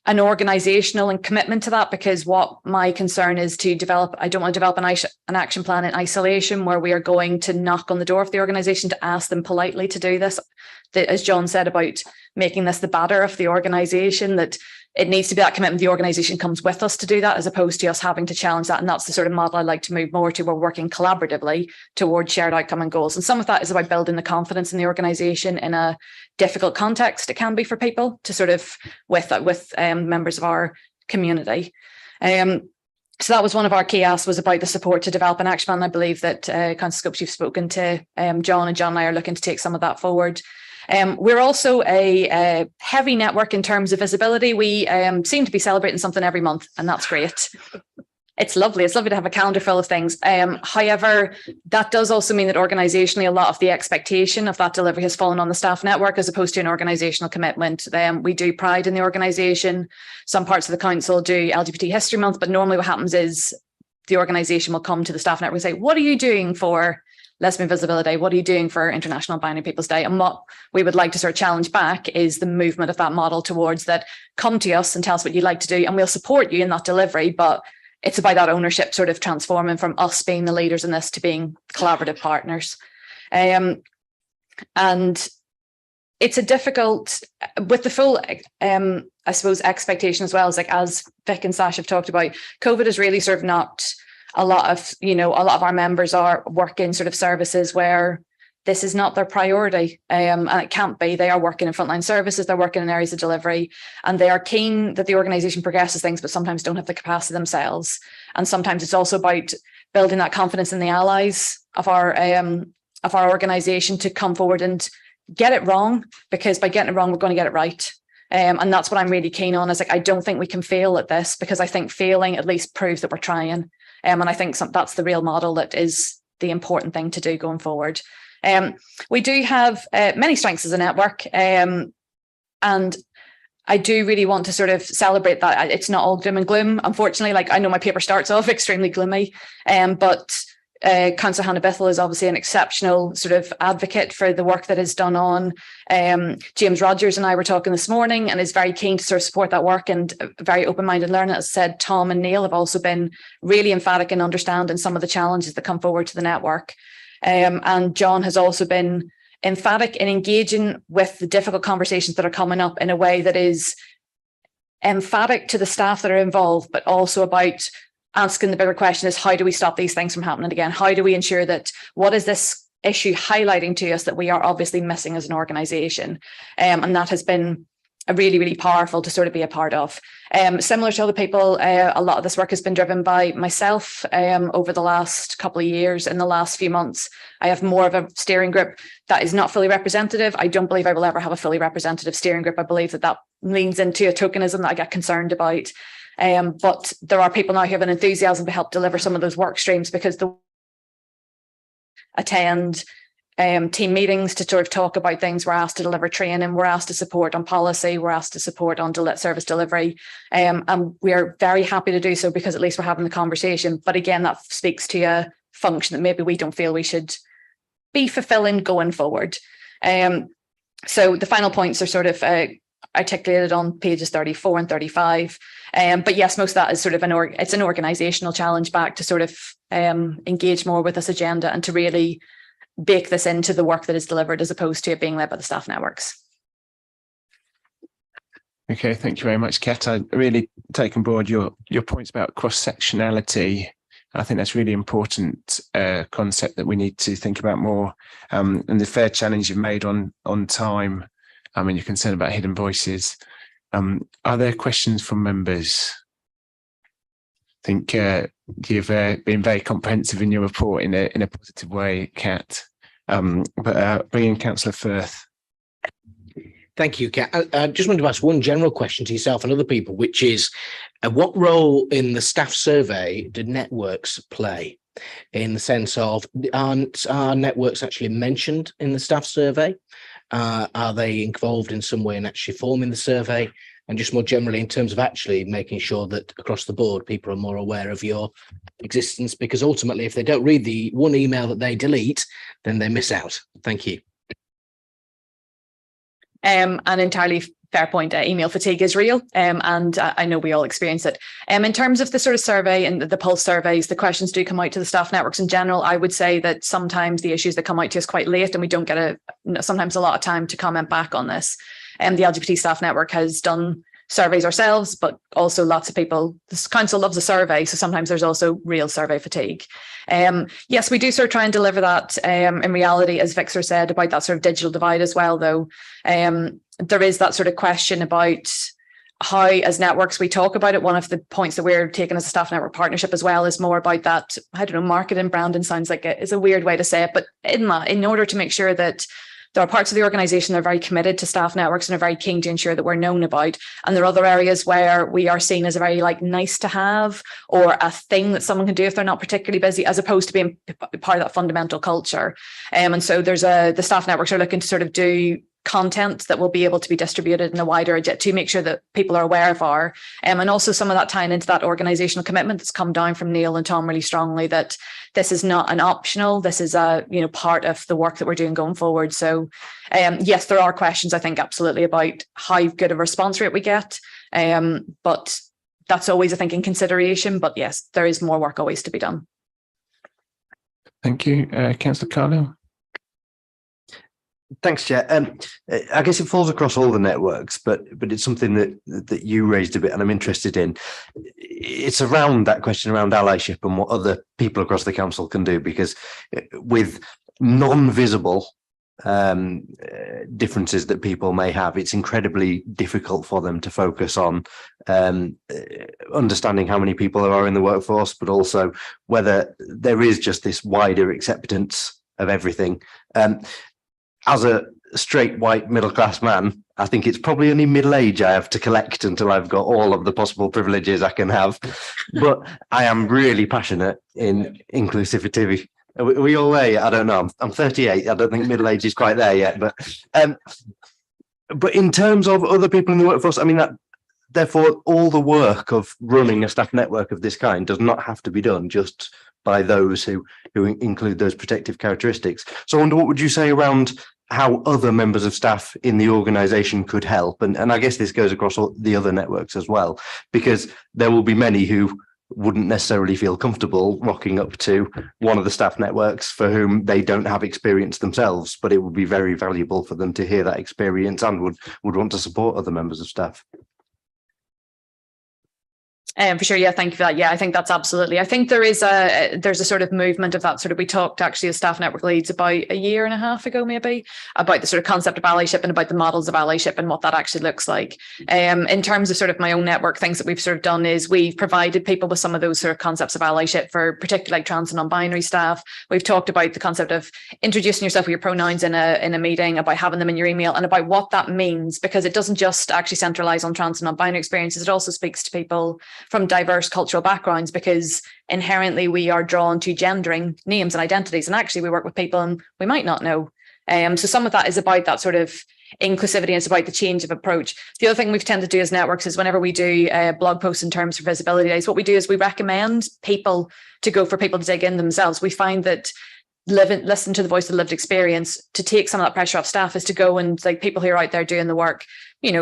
an organisational and commitment to that, because what my concern is to develop, I don't want to develop an action plan in isolation where we are going to knock on the door of the organisation to ask them politely to do this. As John said about making this the banner of the organisation, that it needs to be that commitment. The organisation comes with us to do that, as opposed to us having to challenge that. And that's the sort of model I'd like to move more to. We're working collaboratively towards shared outcome and goals. And some of that is about building the confidence in the organisation in a difficult context it can be for people to sort of with members of our community. So that was one of our key asks, was about the support to develop an action plan. I believe that Councillor Scopes, you've spoken to John, and John and I are looking to take some of that forward. We're also a heavy network in terms of visibility. We seem to be celebrating something every month, and that's great. It's lovely. It's lovely to have a calendar full of things. However, that does also mean that organisationally, a lot of the expectation of that delivery has fallen on the staff network as opposed to an organisational commitment. We do Pride in the organisation. Some parts of the council do LGBT History Month, but normally what happens is the organisation will come to the staff network and say, what are you doing for lesbian visibility? What are you doing for International Binary People's Day? And what we would like to sort of challenge back is the movement of that model towards that. Come to us and tell us what you'd like to do, and we'll support you in that delivery. But it's about that ownership sort of transforming from us being the leaders in this to being collaborative partners. And it's a difficult, with the full, I suppose, expectation as well, as Vic and Sash have talked about, COVID has really sort of knocked a lot of our members are working sort of services where this is not their priority, and it can't be. They are working in frontline services, they're working in areas of delivery, and they are keen that the organisation progresses things, but sometimes don't have the capacity themselves. And sometimes it's also about building that confidence in the allies of our organisation to come forward and get it wrong, because by getting it wrong, we're going to get it right. And that's what I'm really keen on, is I don't think we can fail at this, because I think failing at least proves that we're trying. And I think that's the real model that is the important thing to do going forward. We do have many strengths as a network, and I do really want to sort of celebrate that. It's not all doom and gloom, unfortunately. I know my paper starts off extremely gloomy, but Councillor Hannah Bithell is obviously an exceptional sort of advocate for the work that is done on. James Rogers and I were talking this morning, and is very keen to sort of support that work and very open-minded learning. As I said, Tom and Neil have also been really emphatic in understanding some of the challenges that come forward to the network. And John has also been emphatic in engaging with the difficult conversations that are coming up in a way that is emphatic to the staff that are involved, but also about asking the bigger question is, how do we stop these things from happening again? How do we ensure that, what is this issue highlighting to us that we are obviously missing as an organisation? And that has been really, really powerful to sort of be a part of. Similar to other people, a lot of this work has been driven by myself over the last couple of years. In the last few months, I have more of a steering group that is not fully representative. I don't believe I will ever have a fully representative steering group. I believe that leans into a tokenism that I get concerned about. But there are people now who have an enthusiasm to help deliver some of those work streams, because they attend team meetings to sort of talk about things. We're asked to deliver training, we're asked to support on policy, we're asked to support on service delivery, and we are very happy to do so, because at least we're having the conversation. But again, that speaks to a function that maybe we don't feel we should be fulfilling going forward. So the final points are sort of articulated on pages 34 and 35. But yes, most of that is sort of it's an organisational challenge back to sort of engage more with this agenda and to really bake this into the work that is delivered, as opposed to it being led by the staff networks. Okay, thank you very much, Kat. I really take on board your points about cross-sectionality. I think that's really important concept that we need to think about more. And the fair challenge you've made on time. I mean, you're concerned about hidden voices. Are there questions from members? I think you've been very comprehensive in your report in a positive way, Kat. But bring in Councillor Firth. Thank you, Kat. I just want to ask one general question to yourself and other people, which is, what role in the staff survey do networks play? In the sense of, aren't our networks actually mentioned in the staff survey? Are they involved in some way in actually forming the survey? And just more generally, in terms of actually making sure that across the board, people are more aware of your existence, because ultimately, if they don't read the one email that they delete, then they miss out. Thank you. An entirely fair point. Email fatigue is real, and I know we all experience it. In terms of the sort of survey and the pulse surveys, the questions do come out to the staff networks in general. I would say that sometimes the issues that come out to us quite late, and we don't get sometimes a lot of time to comment back on this. the LGBT Staff Network has done surveys ourselves, but also lots of people, this council loves a survey, so sometimes there's also real survey fatigue. Yes, we do sort of try and deliver that in reality, as Victor said, about that sort of digital divide as well, though. There is that sort of question about how, as networks, we talk about it. One of the points that we're taking as a staff network partnership as well is more about that, I don't know, marketing, branding sounds like it is a weird way to say it, but in order to make sure that there are parts of the organisation that are very committed to staff networks and are very keen to ensure that we're known about. And there are other areas where we are seen as a very nice to have, or a thing that someone can do if they're not particularly busy, as opposed to being part of that fundamental culture. And so the staff networks are looking to sort of do content that will be able to be distributed in a wider to make sure that people are aware of our and also some of that tying into that organizational commitment that's come down from Neil and Tom really strongly, that this is not an optional, this is a part of the work that we're doing going forward. So yes, there are questions, I think, absolutely, about how good a response rate we get, but that's always, I think, in consideration. But yes, there is more work always to be done. Thank you. Councillor Carlisle. Thanks, Chair. I guess it falls across all the networks, but it's something that you raised a bit, and I'm interested in. It's around that question around allyship and what other people across the council can do, because with non-visible differences that people may have, it's incredibly difficult for them to focus on understanding how many people there are in the workforce, but also whether there is just this wider acceptance of everything. As a straight white middle class man, I think it's probably only middle age I have to collect until I've got all of the possible privileges I can have. But I am really passionate in inclusivity. Are we all there? I don't know. I'm 38. I don't think middle age is quite there yet. But in terms of other people in the workforce, I mean, that therefore all the work of running a staff network of this kind does not have to be done just by those who include those protective characteristics. So I wonder, what would you say around how other members of staff in the organisation could help? And I guess this goes across all the other networks as well, because there will be many who wouldn't necessarily feel comfortable rocking up to one of the staff networks for whom they don't have experience themselves, but it would be very valuable for them to hear that experience and would want to support other members of staff. For sure, yeah, thank you for that. Yeah, I think that's absolutely. I think there's a sort of movement of that sort of. We talked actually as staff network leads about a year and a half ago, maybe, about the sort of concept of allyship and about the models of allyship and what that actually looks like. In terms of sort of my own network, things that we've sort of done is we've provided people with some of those sort of concepts of allyship for particularly like trans and non-binary staff. We've talked about the concept of introducing yourself with your pronouns in a meeting, about having them in your email, and about what that means, because it doesn't just actually centralize on trans and non-binary experiences. It also speaks to people from diverse cultural backgrounds, because inherently we are drawn to gendering names and identities, and actually we work with people and we might not know. So some of that is about that sort of inclusivity, and it's about the change of approach. The other thing we've tended to do as networks is whenever we do blog posts in terms of visibility days, what we do is we recommend people to go for people to dig in themselves. We find that listen to the voice of lived experience to take some of that pressure off staff is to go and, like, people who are out there doing the work,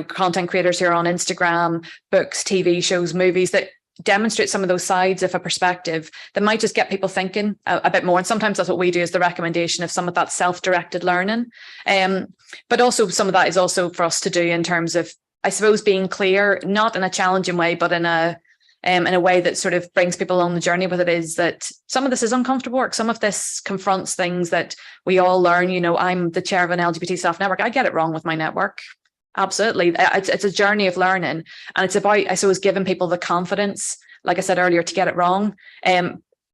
content creators who are on Instagram, books, TV shows, movies, that demonstrate some of those sides of a perspective that might just get people thinking a bit more. And sometimes that's what we do, is the recommendation of some of that self-directed learning. But also some of that is also for us to do in terms of, I suppose, being clear, not in a challenging way, but in a way that sort of brings people along the journey with it, is that some of this is uncomfortable work. Some of this confronts things that we all learn. I'm the chair of an LGBT staff network. I get it wrong with my network. Absolutely. It's a journey of learning. And it's about, I suppose, giving people the confidence, like I said earlier, to get it wrong,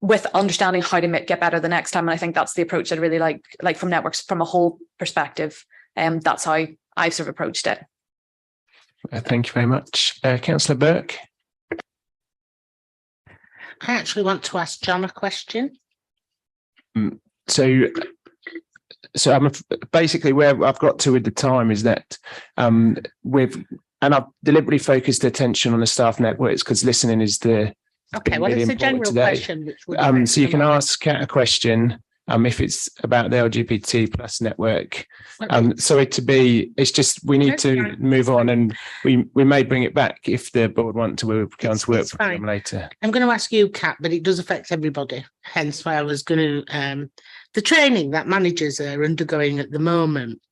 with understanding how to get better the next time. And I think that's the approach I really like from networks, from a whole perspective. That's how I've sort of approached it. Thank you very much. Councillor Burke. I actually want to ask John a question. So I'm basically, where I've got to with the time is that and I've deliberately focused attention on the staff networks because listening is the okay. Well, really it's a general today. question. Which would so you can ask Kat a question if it's about the LGBT plus network. Sorry to be. It's just we need to move on, and we may bring it back if the board want to go on to work for them later. I'm going to ask you, Kat, but it does affect everybody. Hence why I was going to. The training that managers are undergoing at the moment.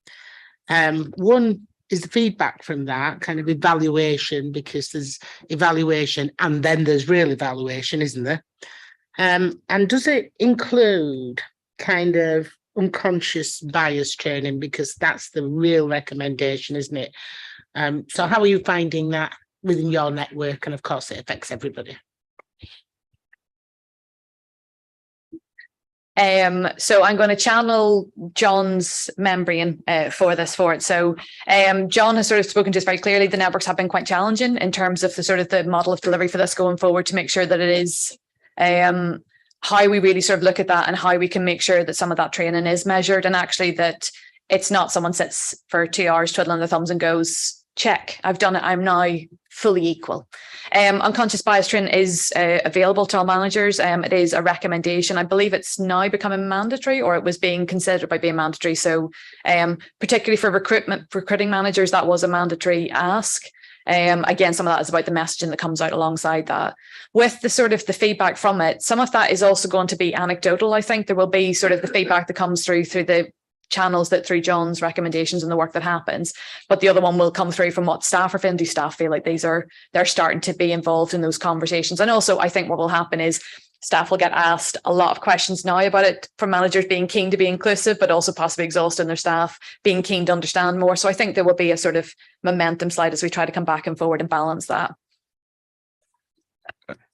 One is the feedback from that kind of evaluation, because there's evaluation and then there's real evaluation, isn't there? And does it include kind of unconscious bias training, because that's the real recommendation, isn't it? So how are you finding that within your network? And of course it affects everybody. So I'm going to channel John's membrane for this for it. So John has sort of spoken to us very clearly. The networks have been quite challenging in terms of the sort of the model of delivery for this going forward, to make sure that it is how we really sort of look at that and how we can make sure that some of that training is measured, and actually that it's not someone sits for 2 hours twiddling their thumbs and goes, check, I've done it, I'm now fully equal. Unconscious bias training is available to all managers. It is a recommendation. I believe it's now becoming mandatory, or it was being considered by being mandatory. So particularly for recruiting managers, that was a mandatory ask. Again, some of that is about the messaging that comes out alongside that. With the sort of the feedback from it, some of that is also going to be anecdotal. I think there will be sort of the feedback that comes through the channels, that through John's recommendations and the work that happens, but the other one will come through from what staff are feeling. Do staff feel like they're starting to be involved in those conversations? And also I think what will happen is staff will get asked a lot of questions now about it from managers being keen to be inclusive, but also possibly exhausting their staff, being keen to understand more. So I think there will be a sort of momentum slide as we try to come back and forward and balance that.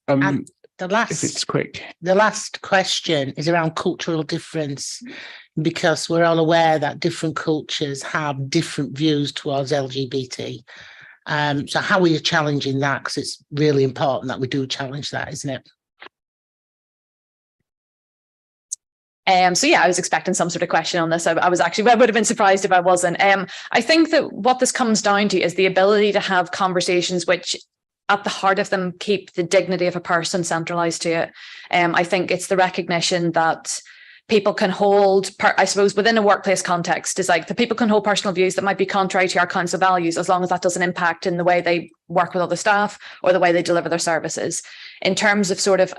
The last, if it's quick, the last question is around cultural difference, because we're all aware that different cultures have different views towards LGBT. So how are you challenging that? Because it's really important that we do challenge that, isn't it? So yeah, I was expecting some sort of question on this. I would have been surprised if I wasn't. I think that what this comes down to is the ability to have conversations which at the heart of them keep the dignity of a person centralized to it. I think it's the recognition that people can hold, I suppose within a workplace context, is like the people can hold personal views that might be contrary to our council values, as long as that doesn't impact in the way they work with other staff or the way they deliver their services. In terms of sort of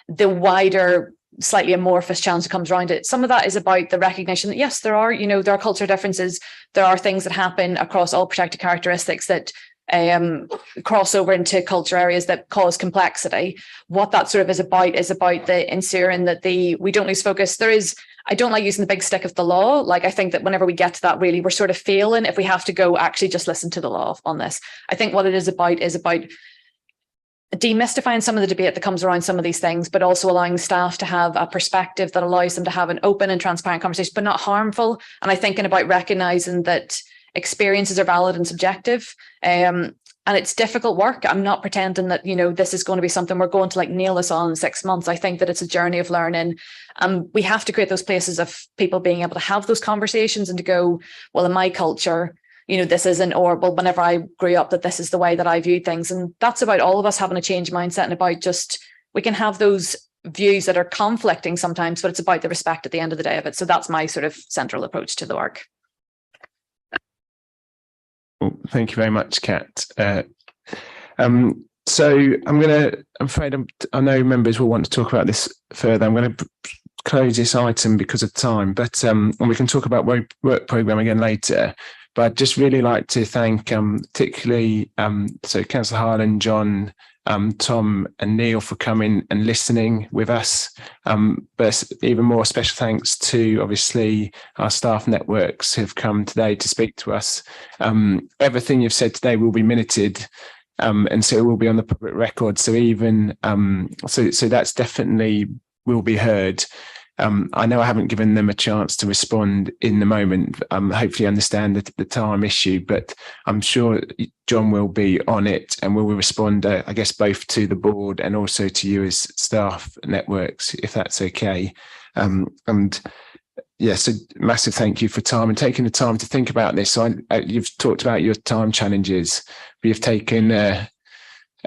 the wider, slightly amorphous challenge that comes around it, some of that is about the recognition that yes, there are cultural differences. There are things that happen across all protected characteristics that cross over into culture areas that cause complexity. What that sort of is about the ensuring that we don't lose focus. I don't like using the big stick of the law. Like, I think that whenever we get to that, really, we're sort of failing if we have to go actually just listen to the law on this. I think what it is about demystifying some of the debate that comes around some of these things, but also allowing staff to have a perspective that allows them to have an open and transparent conversation, but not harmful. And I think about recognizing that experiences are valid and subjective. And it's difficult work. I'm not pretending that, this is going to be something we're going to like nail this on in 6 months. I think that it's a journey of learning. We have to create those places of people being able to have those conversations and to go, well, in my culture, this isn't, or well, whenever I grew up, that this is the way that I viewed things. And that's about all of us having a change mindset, and about just, we can have those views that are conflicting sometimes, but it's about the respect at the end of the day of it. So that's my sort of central approach to the work. Well, thank you very much, Kat. So I'm afraid I know members will want to talk about this further. I'm going to close this item because of time, but and we can talk about work programme again later. But I'd just really like to thank particularly Councillor Harlan, John, Tom and Neil for coming and listening with us. But even more special thanks to obviously our staff networks who've come today to speak to us. Everything you've said today will be minuted, and so it will be on the public record. So even so that's definitely will be heard. I know I haven't given them a chance to respond in the moment. Hopefully understand the time issue, but I'm sure John will be on it and will respond, I guess, both to the board and also to you as staff networks, if that's okay. And yes, so massive thank you for time and taking the time to think about this. So you've talked about your time challenges, but you've taken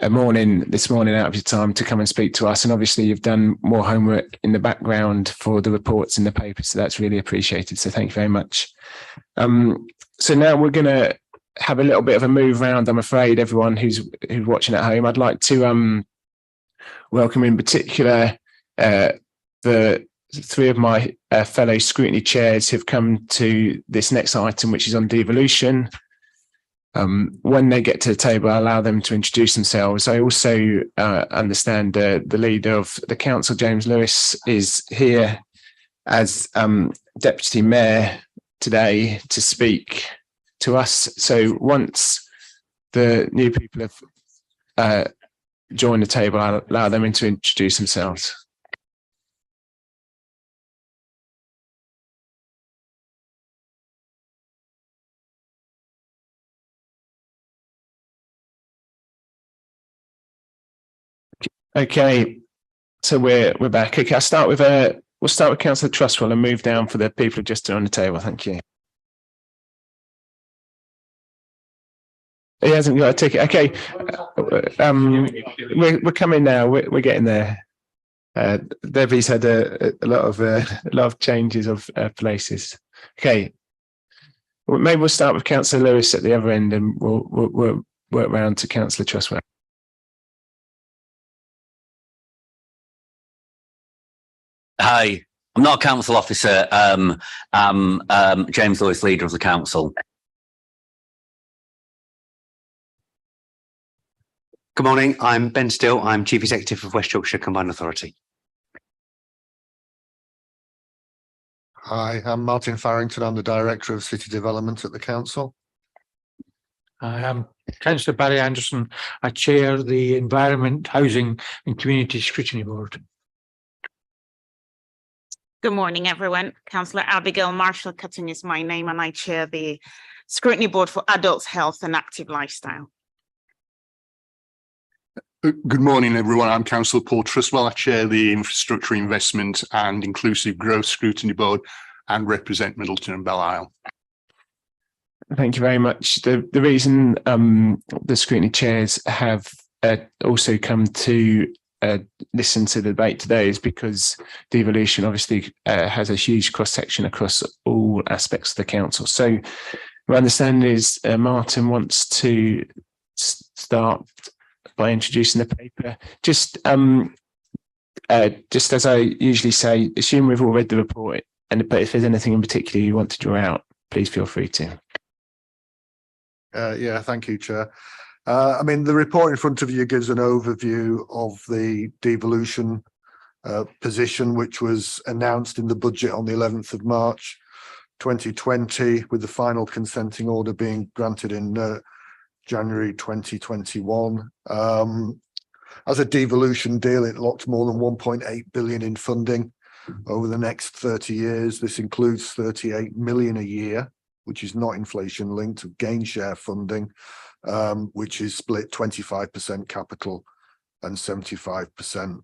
this morning out of your time to come and speak to us, and obviously you've done more homework in the background for the reports in the paper, so that's really appreciated. So thank you very much. So now we're going to have a little bit of a move around. I'm afraid everyone who's watching at home, I'd like to welcome in particular the three of my fellow scrutiny chairs who've come to this next item, which is on devolution. when they get to the table, I allow them to introduce themselves. I also understand the leader of the council, James Lewis, is here as Deputy Mayor today to speak to us. So once the new people have joined the table, I'll allow them to introduce themselves. Okay, so we're back. Okay, we'll start with Councillor Trustwell and move down for the people who just on the table. Thank you. He hasn't got a ticket. Okay, we're coming now. We're getting there. Debbie's had a lot of changes of places. Okay, well, maybe we'll start with Councillor Lewis at the other end, and we'll work round to Councillor Trustwell. Hi, I'm not a council officer. I'm James Lewis, leader of the council. Good morning, I'm Ben Still. I'm Chief Executive of West Yorkshire Combined Authority. Hi, I'm Martin Farrington. I'm the Director of City Development at the Council. I am Councillor Barry Anderson. I chair the Environment, Housing and Community Scrutiny Board. Good morning, everyone. Councillor Abigail Marshall-Cutting is my name, and I chair the Scrutiny Board for Adults, Health and Active Lifestyle. Good morning, everyone. I'm Councillor Paul Trustwell. I chair the Infrastructure Investment and Inclusive Growth Scrutiny Board and represent Middleton and Belle Isle. Thank you very much. The reason the scrutiny chairs have also come to listen to the debate today is because devolution obviously has a huge cross section across all aspects of the council. So my understanding is Martin wants to start by introducing the paper. Just as I usually say, assume we've all read the report, but if there's anything in particular you want to draw out, please feel free to. Yeah, thank you, Chair. I mean, the report in front of you gives an overview of the devolution position, which was announced in the budget on the 11th of March 2020, with the final consenting order being granted in January 2021. As a devolution deal, it locked more than 1.8 billion in funding over the next 30 years. This includes 38 million a year, which is not inflation linked, of gain share funding, which is split 25% capital and 75%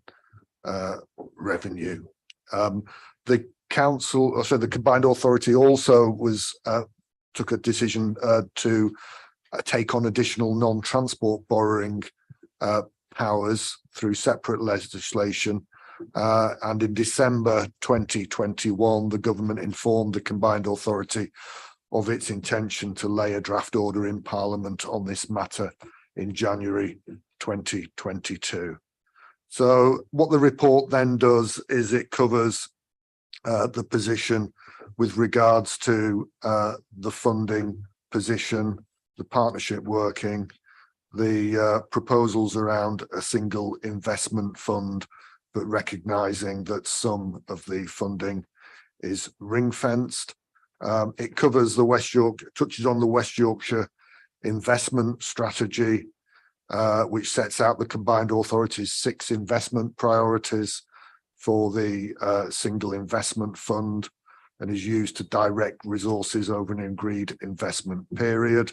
revenue. The council, so the combined authority also took a decision to take on additional non-transport borrowing powers through separate legislation. And in December 2021, the government informed the combined authority of its intention to lay a draft order in Parliament on this matter in January 2022. So what the report then does is it covers the position with regards to the funding position, the partnership working, the proposals around a single investment fund, but recognising that some of the funding is ring-fenced. It covers the touches on the West Yorkshire investment strategy, which sets out the combined authority's 6 investment priorities for the single investment fund, and is used to direct resources over an agreed investment period.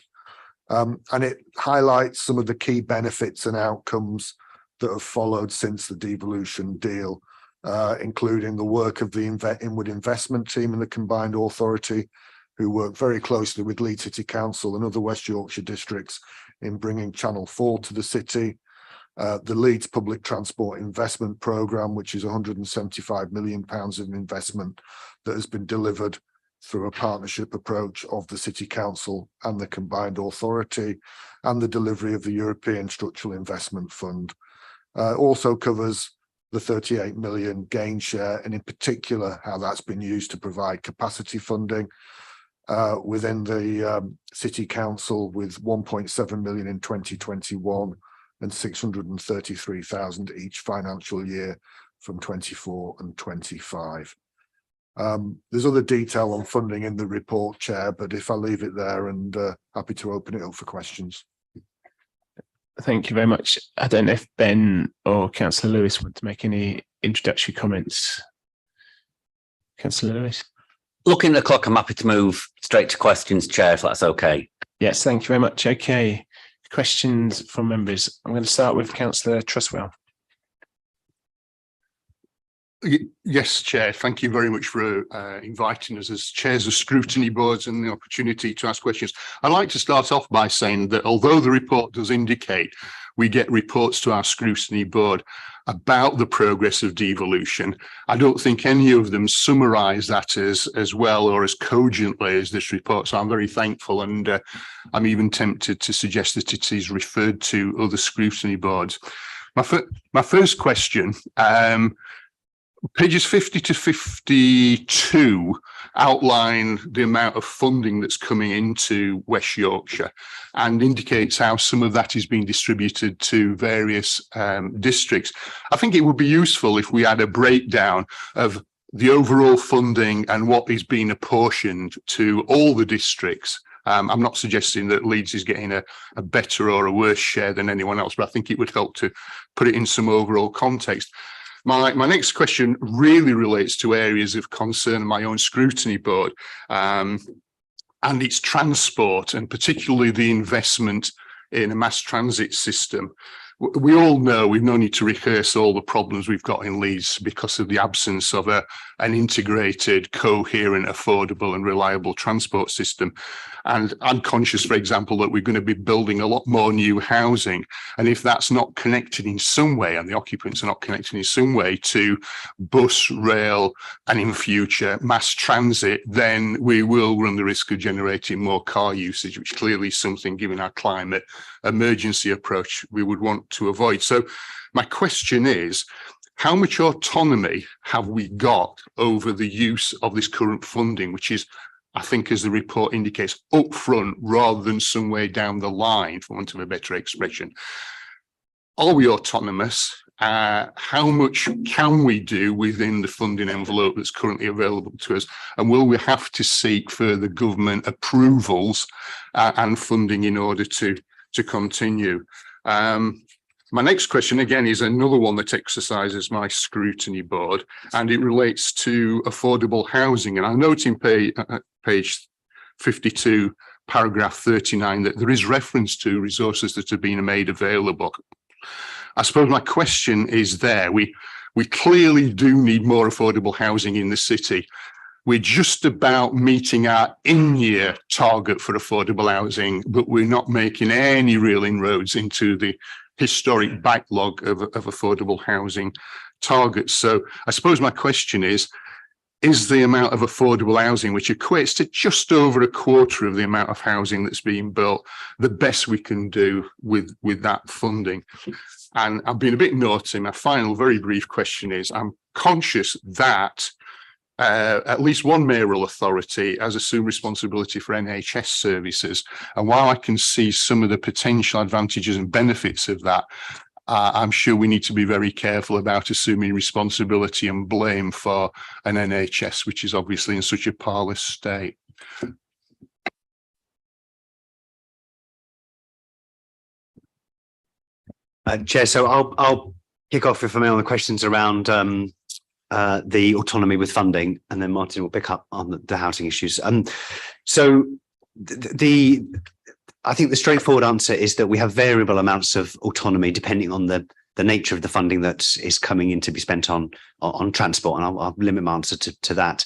And it highlights some of the key benefits and outcomes that have followed since the devolution deal, including the work of the inward investment team in the combined authority, who work very closely with Leeds City Council and other West Yorkshire districts in bringing Channel 4 to the city. The Leeds Public Transport Investment Programme, which is £175 million of investment that has been delivered through a partnership approach of the City Council and the combined authority, and the delivery of the European Structural Investment Fund. Also covers the 38 million gain share, and in particular how that's been used to provide capacity funding. within the City Council with 1.7 million in 2021 and 633,000 each financial year from 24 and 25. There's other detail on funding in the report, Chair, but if I leave it there, and happy to open it up for questions. Thank you very much. I don't know if Ben or Councillor Lewis want to make any introductory comments. Councillor Lewis. Looking at the clock, I'm happy to move straight to questions, Chair, if that's okay. Yes, thank you very much. Okay, questions from members. I'm going to start with Councillor Trustwell. Yes, Chair. Thank you very much for inviting us as chairs of scrutiny boards and the opportunity to ask questions. I'd like to start off by saying that although the report does indicate we get reports to our scrutiny board about the progress of devolution, I don't think any of them summarise that as well or as cogently as this report. So I'm very thankful, and I'm even tempted to suggest that it is referred to other scrutiny boards. My first question. Pages 50 to 52 outline the amount of funding that's coming into West Yorkshire and indicates how some of that is being distributed to various districts. I think it would be useful if we had a breakdown of the overall funding and what is being apportioned to all the districts. I'm not suggesting that Leeds is getting a better or a worse share than anyone else, but I think it would help to put it in some overall context. My next question really relates to areas of concern in my own scrutiny board, and it's transport, and particularly the investment in a mass transit system. We all know, we've no need to rehearse all the problems we've got in Leeds because of the absence of an integrated, coherent, affordable and reliable transport system. And I'm conscious, for example, that we're going to be building a lot more new housing. And if that's not connected in some way, and the occupants are not connected in some way to bus, rail, and in future mass transit, then we will run the risk of generating more car usage, which clearly is something, given our climate emergency approach, we would want to avoid. So my question is, how much autonomy have we got over the use of this current funding, which is, I think, as the report indicates, upfront rather than some way down the line, for want of a better expression? Are we autonomous? How much can we do within the funding envelope that's currently available to us? And will we have to seek further government approvals and funding in order to continue? My next question, again, is another one that exercises my scrutiny board, and it relates to affordable housing. And I note in page 52, paragraph 39, that there is reference to resources that have been made available. I suppose my question is there. We clearly do need more affordable housing in the city. We're just about meeting our in-year target for affordable housing, but we're not making any real inroads into the historic backlog of affordable housing targets. So I suppose my question is the amount of affordable housing, which equates to just over a quarter of the amount of housing that's being built, the best we can do with that funding? And I've been a bit naughty. My final very brief question is, I'm conscious that at least one mayoral authority has assumed responsibility for NHS services. And while I can see some of the potential advantages and benefits of that, I'm sure we need to be very careful about assuming responsibility and blame for an NHS, which is obviously in such a parlous state. Chair, so I'll kick off, if I may, on the questions around the autonomy with funding, and then Martin will pick up on the housing issues. So I think the straightforward answer is that we have variable amounts of autonomy depending on the nature of the funding that is coming in to be spent on transport, and I'll limit my answer to that.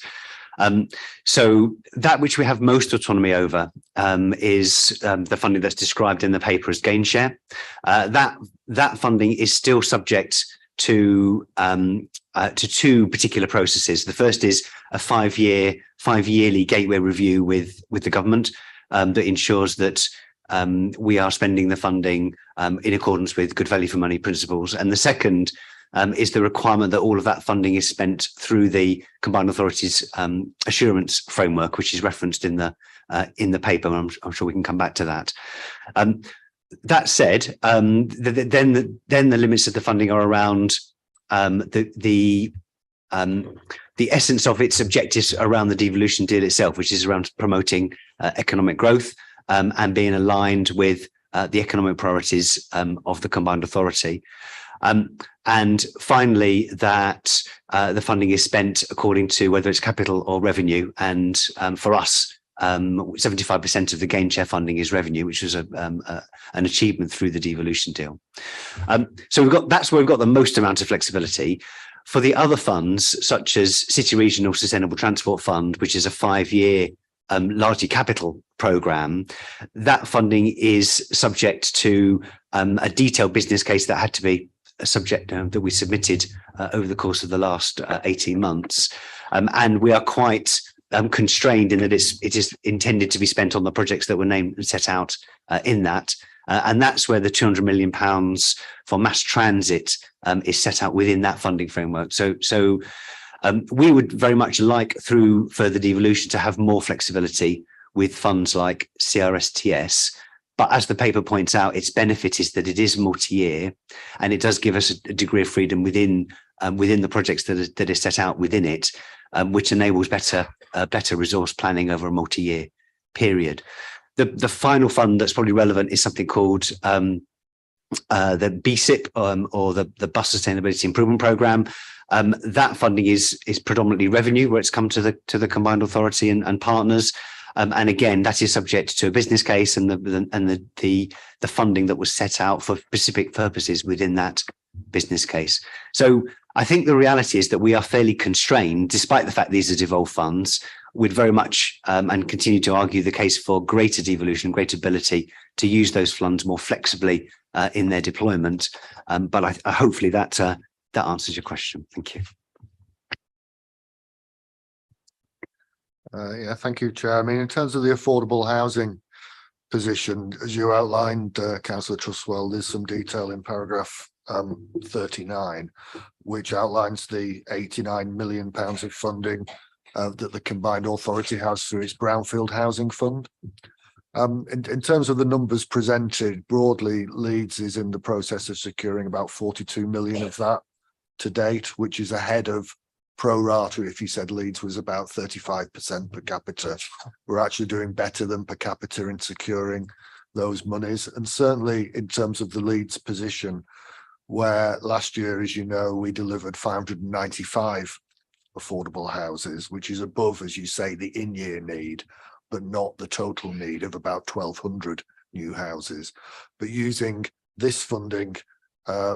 So that which we have most autonomy over is the funding that's described in the paper as gain share. That funding is still subject to two particular processes. The first is a five-yearly gateway review with the government that ensures that we are spending the funding in accordance with good value for money principles. And the second is the requirement that all of that funding is spent through the Combined Authorities assurance framework, which is referenced in the paper. I'm sure we can come back to that. That said, then the limits of the funding are around the essence of its objectives around the devolution deal itself, which is around promoting economic growth and being aligned with the economic priorities of the Combined Authority. And finally, that the funding is spent according to whether it's capital or revenue. And for us, 75% of the gain share funding is revenue, which was an achievement through the devolution deal. So that's where we've got the most amount of flexibility. For the other funds, such as City Regional Sustainable Transport Fund, which is a 5-year largely capital programme, that funding is subject to a detailed business case that had to be a subject that we submitted over the course of the last 18 months. And we are quite constrained in that it is intended to be spent on the projects that were named and set out in that. And that's where the £200 million for mass transit is set out within that funding framework. So we would very much like, through further devolution, to have more flexibility with funds like CRSTS. But as the paper points out, its benefit is that it is multi-year, and it does give us a degree of freedom within the projects that is set out within it, which enables better resource planning over a multi-year period. The final fund that's probably relevant is something called the BSIP, or the Bus Sustainability Improvement Programme. That funding is predominantly revenue, where it's come to the Combined Authority and partners. And again, that is subject to a business case and the funding that was set out for specific purposes within that business case. So I think the reality is that we are fairly constrained, despite the fact these are devolved funds. We'd very much and continue to argue the case for greater devolution, greater ability to use those funds more flexibly in their deployment. But hopefully that answers your question. Thank you. Yeah, thank you, Chair. I mean, in terms of the affordable housing position, as you outlined, Councillor Trustwell, there's some detail in paragraph 39, which outlines the £89 million of funding that the Combined Authority has through its Brownfield Housing Fund. In terms of the numbers presented, broadly, Leeds is in the process of securing about 42 million of that to date, which is ahead of pro rata. If you said Leeds was about 35% per capita, we're actually doing better than per capita in securing those monies. And certainly in terms of the Leeds position, where last year, as you know, we delivered 595 affordable houses, which is above, as you say, the in-year need, but not the total need of about 1,200 new houses. But using this funding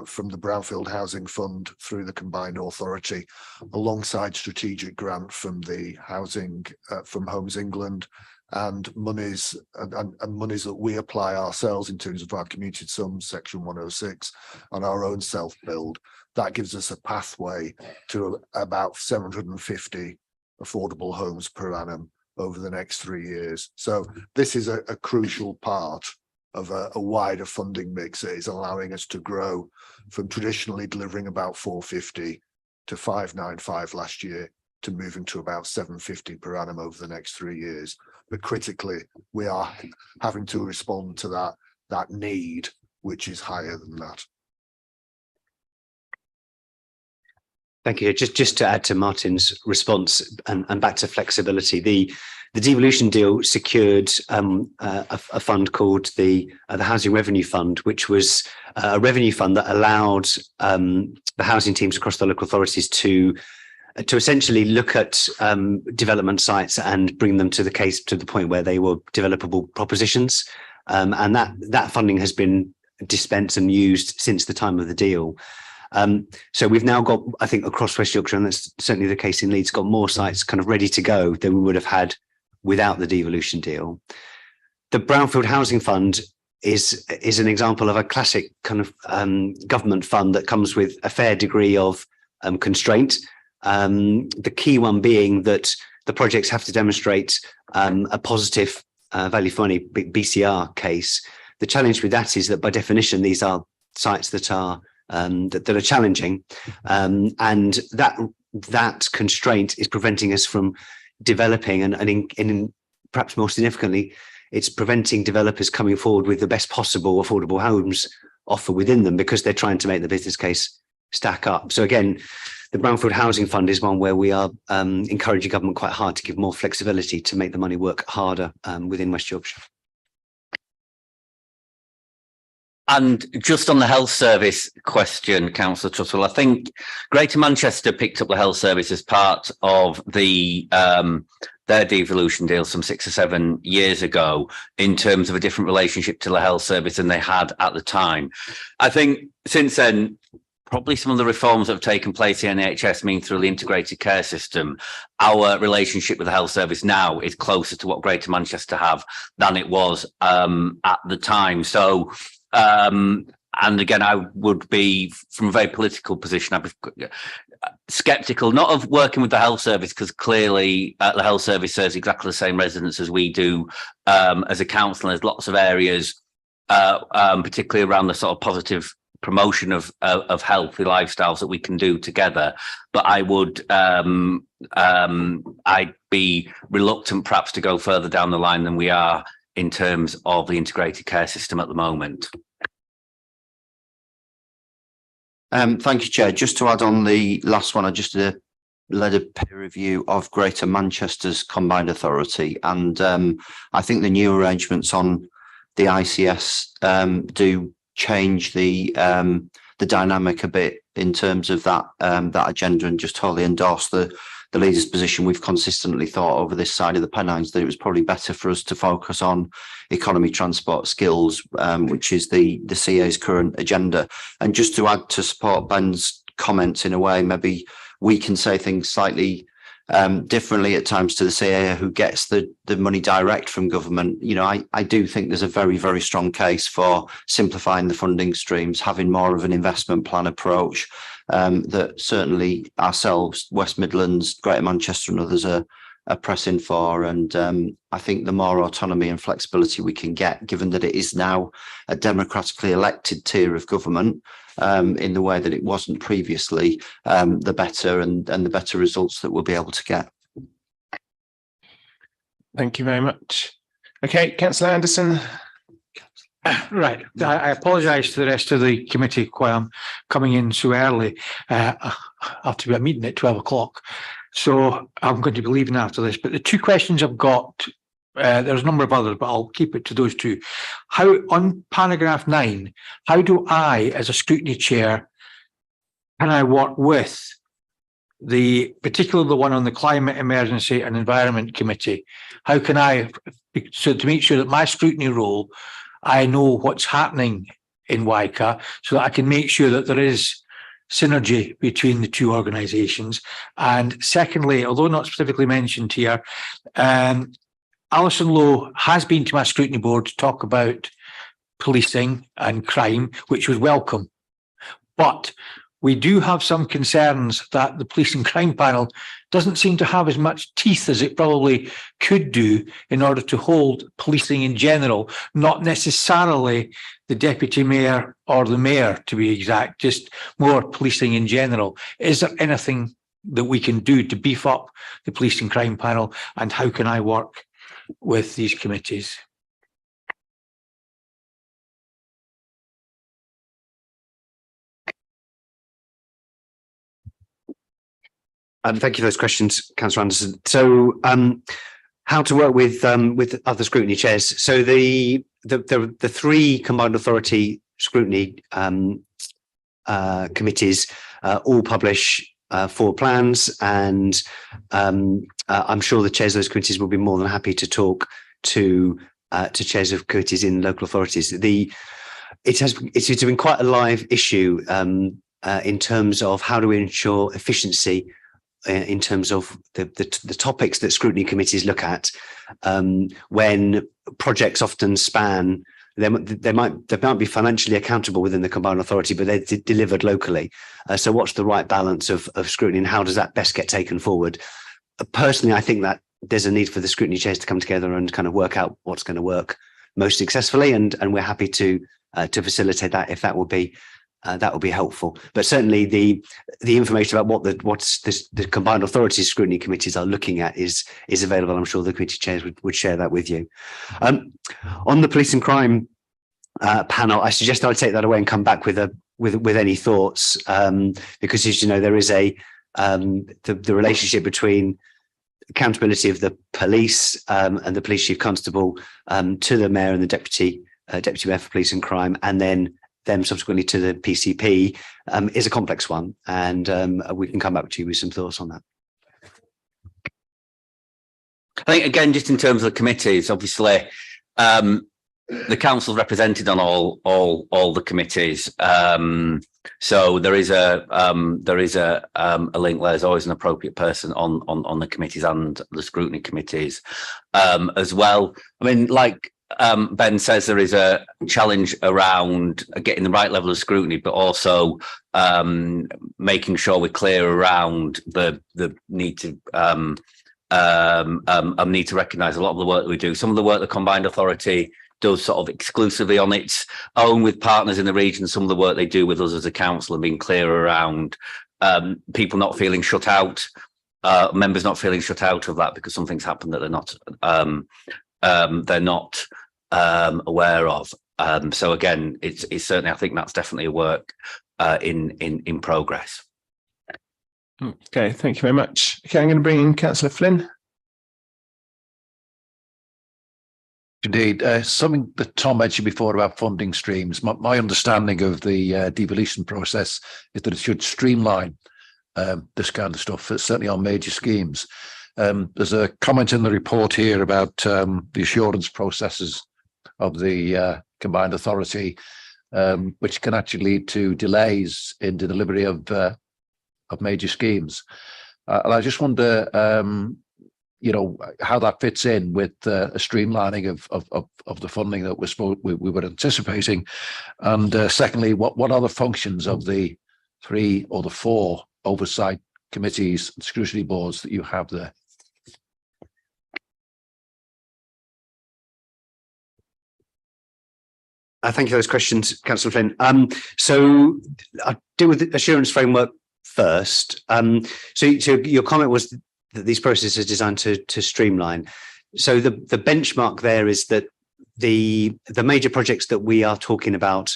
from the Brownfield Housing Fund through the Combined Authority, alongside strategic grant from the housing from Homes England, and monies that we apply ourselves in terms of our commuted sums, section 106, and our own self-build, that gives us a pathway to about 750 affordable homes per annum over the next 3 years. So this is a crucial part of a wider funding mix that is allowing us to grow from traditionally delivering about 450 to 595 last year to moving to about 750 per annum over the next 3 years. But critically, we are having to respond to that need, which is higher than that. Thank you. Just to add to Martin's response and back to flexibility, the devolution deal secured a fund called the Housing Revenue Fund, which was a revenue fund that allowed the housing teams across the local authorities to essentially look at development sites and bring them to the point where they were developable propositions. And that funding has been dispensed and used since the time of the deal. So we've now got, I think, across West Yorkshire, and that's certainly the case in Leeds, got more sites kind of ready to go than we would have had without the devolution deal. The Brownfield Housing Fund is an example of a classic kind of government fund that comes with a fair degree of constraint. The key one being that the projects have to demonstrate a positive value for money BCR case. The challenge with that is that by definition, these are sites that are that are challenging, and that constraint is preventing us from developing, and in perhaps more significantly, it's preventing developers coming forward with the best possible affordable homes offer within them, because they're trying to make the business case stack up. So again, the Brownfield Housing Fund is one where we are encouraging government quite hard to give more flexibility to make the money work harder within West Yorkshire. And just on the health service question, Councillor Tuttle, I think Greater Manchester picked up the health service as part of the their devolution deal some 6 or 7 years ago, in terms of a different relationship to the health service than they had at the time. I think since then, probably some of the reforms that have taken place in NHS mean through the integrated care system, our relationship with the health service now is closer to what Greater Manchester have than it was at the time. So, and again, I would be, from a very political position, I'd be sceptical, not of working with the health service, because clearly the health service serves exactly the same residents as we do as a council. There's lots of areas, particularly around the sort of positive promotion of healthy lifestyles that we can do together. But I would, I'd be reluctant perhaps to go further down the line than we are in terms of the integrated care system at the moment. Thank you, Chair. Just to add on the last one, I just led a peer review of Greater Manchester's combined authority, and I think the new arrangements on the ICS do change the dynamic a bit in terms of that agenda, and just totally endorse the leader's position. We've consistently thought over this side of the Pennines that it was probably better for us to focus on economy, transport, skills, which is the CA's current agenda. And just to add to support Ben's comments in a way, maybe we can say things slightly differently at times to the CA, who gets the money direct from government. You know, I do think there's a very, very strong case for simplifying the funding streams, having more of an investment plan approach that certainly ourselves, West Midlands, Greater Manchester and others are pressing for. And I think the more autonomy and flexibility we can get, given that it is now a democratically elected tier of government, in the way that it wasn't previously, the better, and the better results that we'll be able to get. Thank you very much. Okay, Councillor Anderson. Right. I apologise to the rest of the committee why I'm coming in so early. I have to be at a meeting at 12 o'clock. So I'm going to be leaving after this. But the two questions I've got, there's a number of others, but I'll keep it to those two. How, on paragraph 9, how do I, as a scrutiny chair, can I work with particularly the one on the Climate Emergency and Environment Committee? How can I, so to make sure that my scrutiny role, I know what's happening in WICA, so that I can make sure that there is synergy between the two organisations. And secondly, although not specifically mentioned here, Alison Lowe has been to my scrutiny board to talk about policing and crime, which was welcome. But we do have some concerns that the Police and Crime Panel doesn't seem to have as much teeth as it probably could do in order to hold policing in general, not necessarily the Deputy Mayor or the Mayor, to be exact, just more policing in general. Is there anything that we can do to beef up the Police and Crime Panel, and how can I work with these committees? Thank you for those questions, Councillor Anderson. So, how to work with other scrutiny chairs? So the three combined authority scrutiny committees all publish 4 plans, and I'm sure the chairs of those committees will be more than happy to talk to chairs of committees in local authorities. It's been quite a live issue in terms of how do we ensure efficiency in terms of the topics that scrutiny committees look at, when projects often span, they might be financially accountable within the combined authority, but they're delivered locally. So what's the right balance of scrutiny, and how does that best get taken forward? Personally, I think that there's a need for the scrutiny chairs to come together and kind of work out what's going to work most successfully, and we're happy to facilitate that if that will be that would be helpful. But certainly the information about what the combined authorities scrutiny committees are looking at is available. I'm sure the committee chairs would share that with you. On the police and crime panel, I suggest I would take that away and come back with any thoughts, because as you know, there is the relationship between accountability of the police and the police chief constable to the mayor and the deputy mayor for police and crime, and then them subsequently to the PCP is a complex one, and we can come back to you with some thoughts on that. I think again, just in terms of the committees, obviously, the council is represented on all the committees. So there is a link where there's always an appropriate person on the committees and the scrutiny committees as well. I mean, like Ben says, there is a challenge around getting the right level of scrutiny, but also making sure we're clear around the need to recognise a lot of the work that we do. Some of the work the combined authority does sort of exclusively on its own with partners in the region. Some of the work they do with us as a council and being clear around people not feeling shut out, members not feeling shut out of that because something's happened that they're not aware of. So again, it's certainly, I think that's definitely a work in progress. Okay, thank you very much. Okay, I'm going to bring in Councillor Flynn. Indeed, something that Tom mentioned before about funding streams. My understanding of the devolution process is that it should streamline this kind of stuff, certainly on major schemes. There's a comment in the report here about the assurance processes of the combined authority, which can actually lead to delays in the delivery of major schemes. And I just wonder, how that fits in with a streamlining of the funding that we were anticipating. And secondly, what are the functions of the 3 or the 4 oversight committees and scrutiny boards that you have there? Thank you for those questions, Councillor Flynn. So I'll deal with the assurance framework first. So your comment was that these processes are designed to streamline. So the benchmark there is that the major projects that we are talking about,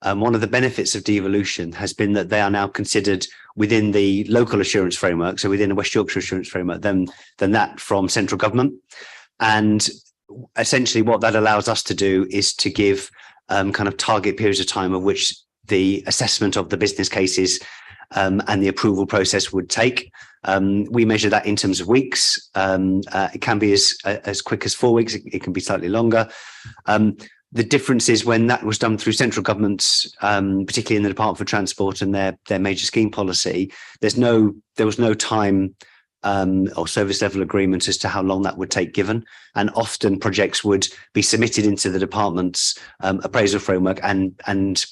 one of the benefits of devolution has been that they are now considered within the local assurance framework, so within the West Yorkshire assurance framework, than that from central government. And essentially what that allows us to do is to give kind of target periods of time of which the assessment of the business cases and the approval process would take. We measure that in terms of weeks. It can be as quick as 4 weeks. It can be slightly longer. The difference is when that was done through central governments, particularly in the Department for Transport and their major scheme policy, there was no time or service level agreement as to how long that would take given. And often projects would be submitted into the department's appraisal framework and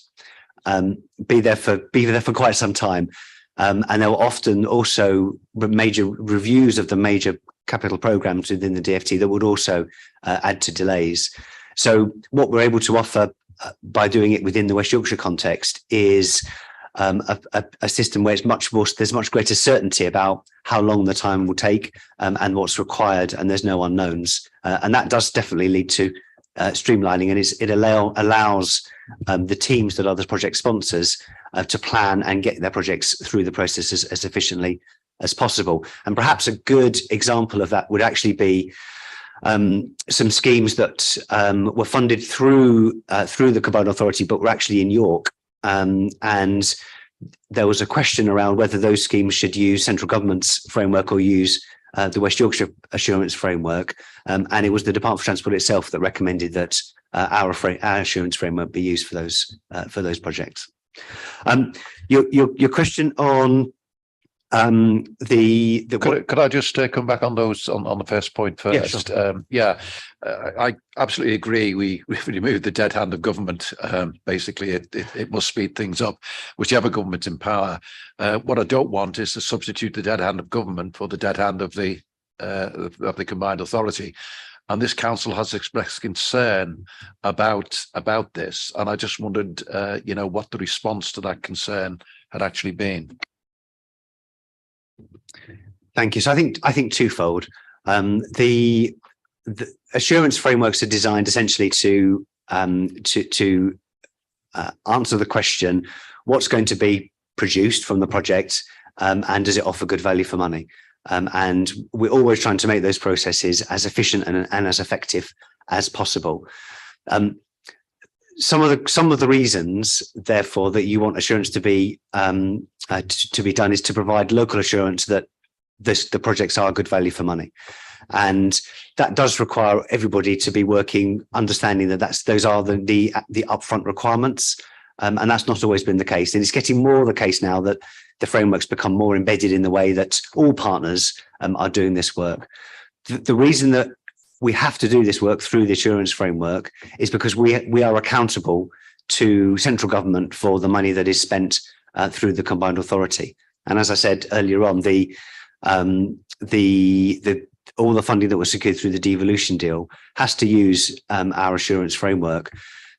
be there for quite some time. And there were often also major reviews of the major capital programs within the DFT that would also add to delays. So what we're able to offer by doing it within the West Yorkshire context is a system where there's much greater certainty about how long the time will take and what's required, and there's no unknowns. And that does definitely lead to streamlining, and it allows the teams that are the project sponsors to plan and get their projects through the process as efficiently as possible. And perhaps a good example of that would actually be some schemes that were funded through the combined authority, but were actually in York. And there was a question around whether those schemes should use central government's framework or use the West Yorkshire assurance framework. And it was the Department for Transport itself that recommended that our assurance framework be used for those projects. Your question on Could I just come back on those on the first point first? Yeah, sure. I absolutely agree. We've removed the dead hand of government. Basically, it must speed things up, whichever government's in power. What I don't want is to substitute the dead hand of government for the dead hand of the combined authority. And this council has expressed concern about this. And I just wondered, you know, what the response to that concern had actually been. Thank you. So I think twofold. The assurance frameworks are designed essentially to answer the question: what's going to be produced from the project, and does it offer good value for money? And we're always trying to make those processes as efficient and as effective as possible. Some of the reasons, therefore, that you want assurance to be done is to provide local assurance that the projects are good value for money, and that does require everybody to be working, understanding that those are the upfront requirements, and that's not always been the case. And it's getting more the case now that the frameworks become more embedded in the way that all partners are doing this work. The reason that we have to do this work through the assurance framework is because we are accountable to central government for the money that is spent through the combined authority. And as I said earlier on, all the funding that was secured through the devolution deal has to use our assurance framework.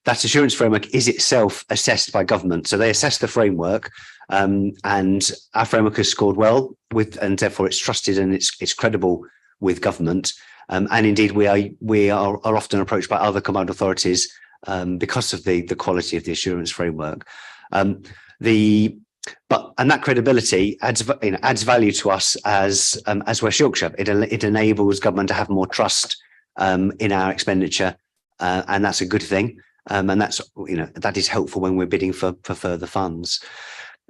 That assurance framework is itself assessed by government. So they assess the framework, and our framework has scored well and therefore it's trusted and it's credible with government. And indeed, we are often approached by other combined authorities because of the quality of the assurance framework. And that credibility adds value to us as West Yorkshire. It enables government to have more trust in our expenditure, and that's a good thing. And that is helpful when we're bidding for further funds.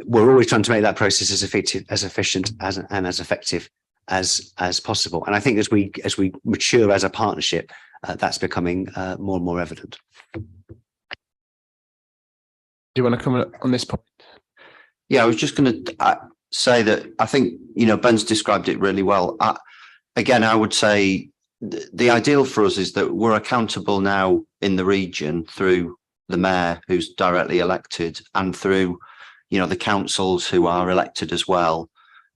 We're always trying to make that process as efficient and as effective as possible. And I think as we mature as a partnership, that's becoming more and more evident. Do you want to comment on this point? Yeah, I was just going to say that I think, you know, Ben's described it really well. Again, I would say the ideal for us is that we're accountable now in the region through the mayor, who's directly elected, and through, you know, the councils who are elected as well,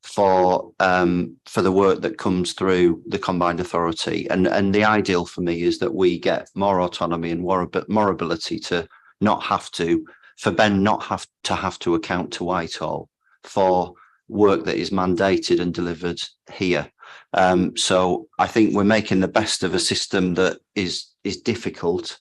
for the work that comes through the combined authority. And the ideal for me is that we get more autonomy and more ability to not have to, for Ben not have to account to Whitehall for work that is mandated and delivered here. So I think we're making the best of a system that is difficult,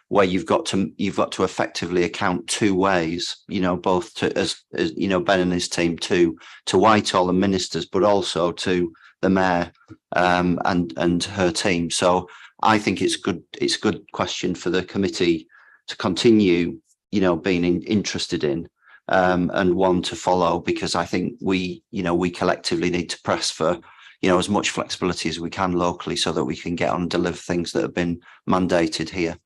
where you've got to effectively account two ways, you know, both to, as you know, Ben and his team, to Whitehall and ministers, but also to the mayor and her team. So I think it's a good question for the committee to continue, you know, being interested in, and one to follow, because I think we collectively need to press for, you know, as much flexibility as we can locally so that we can get on and deliver things that have been mandated here.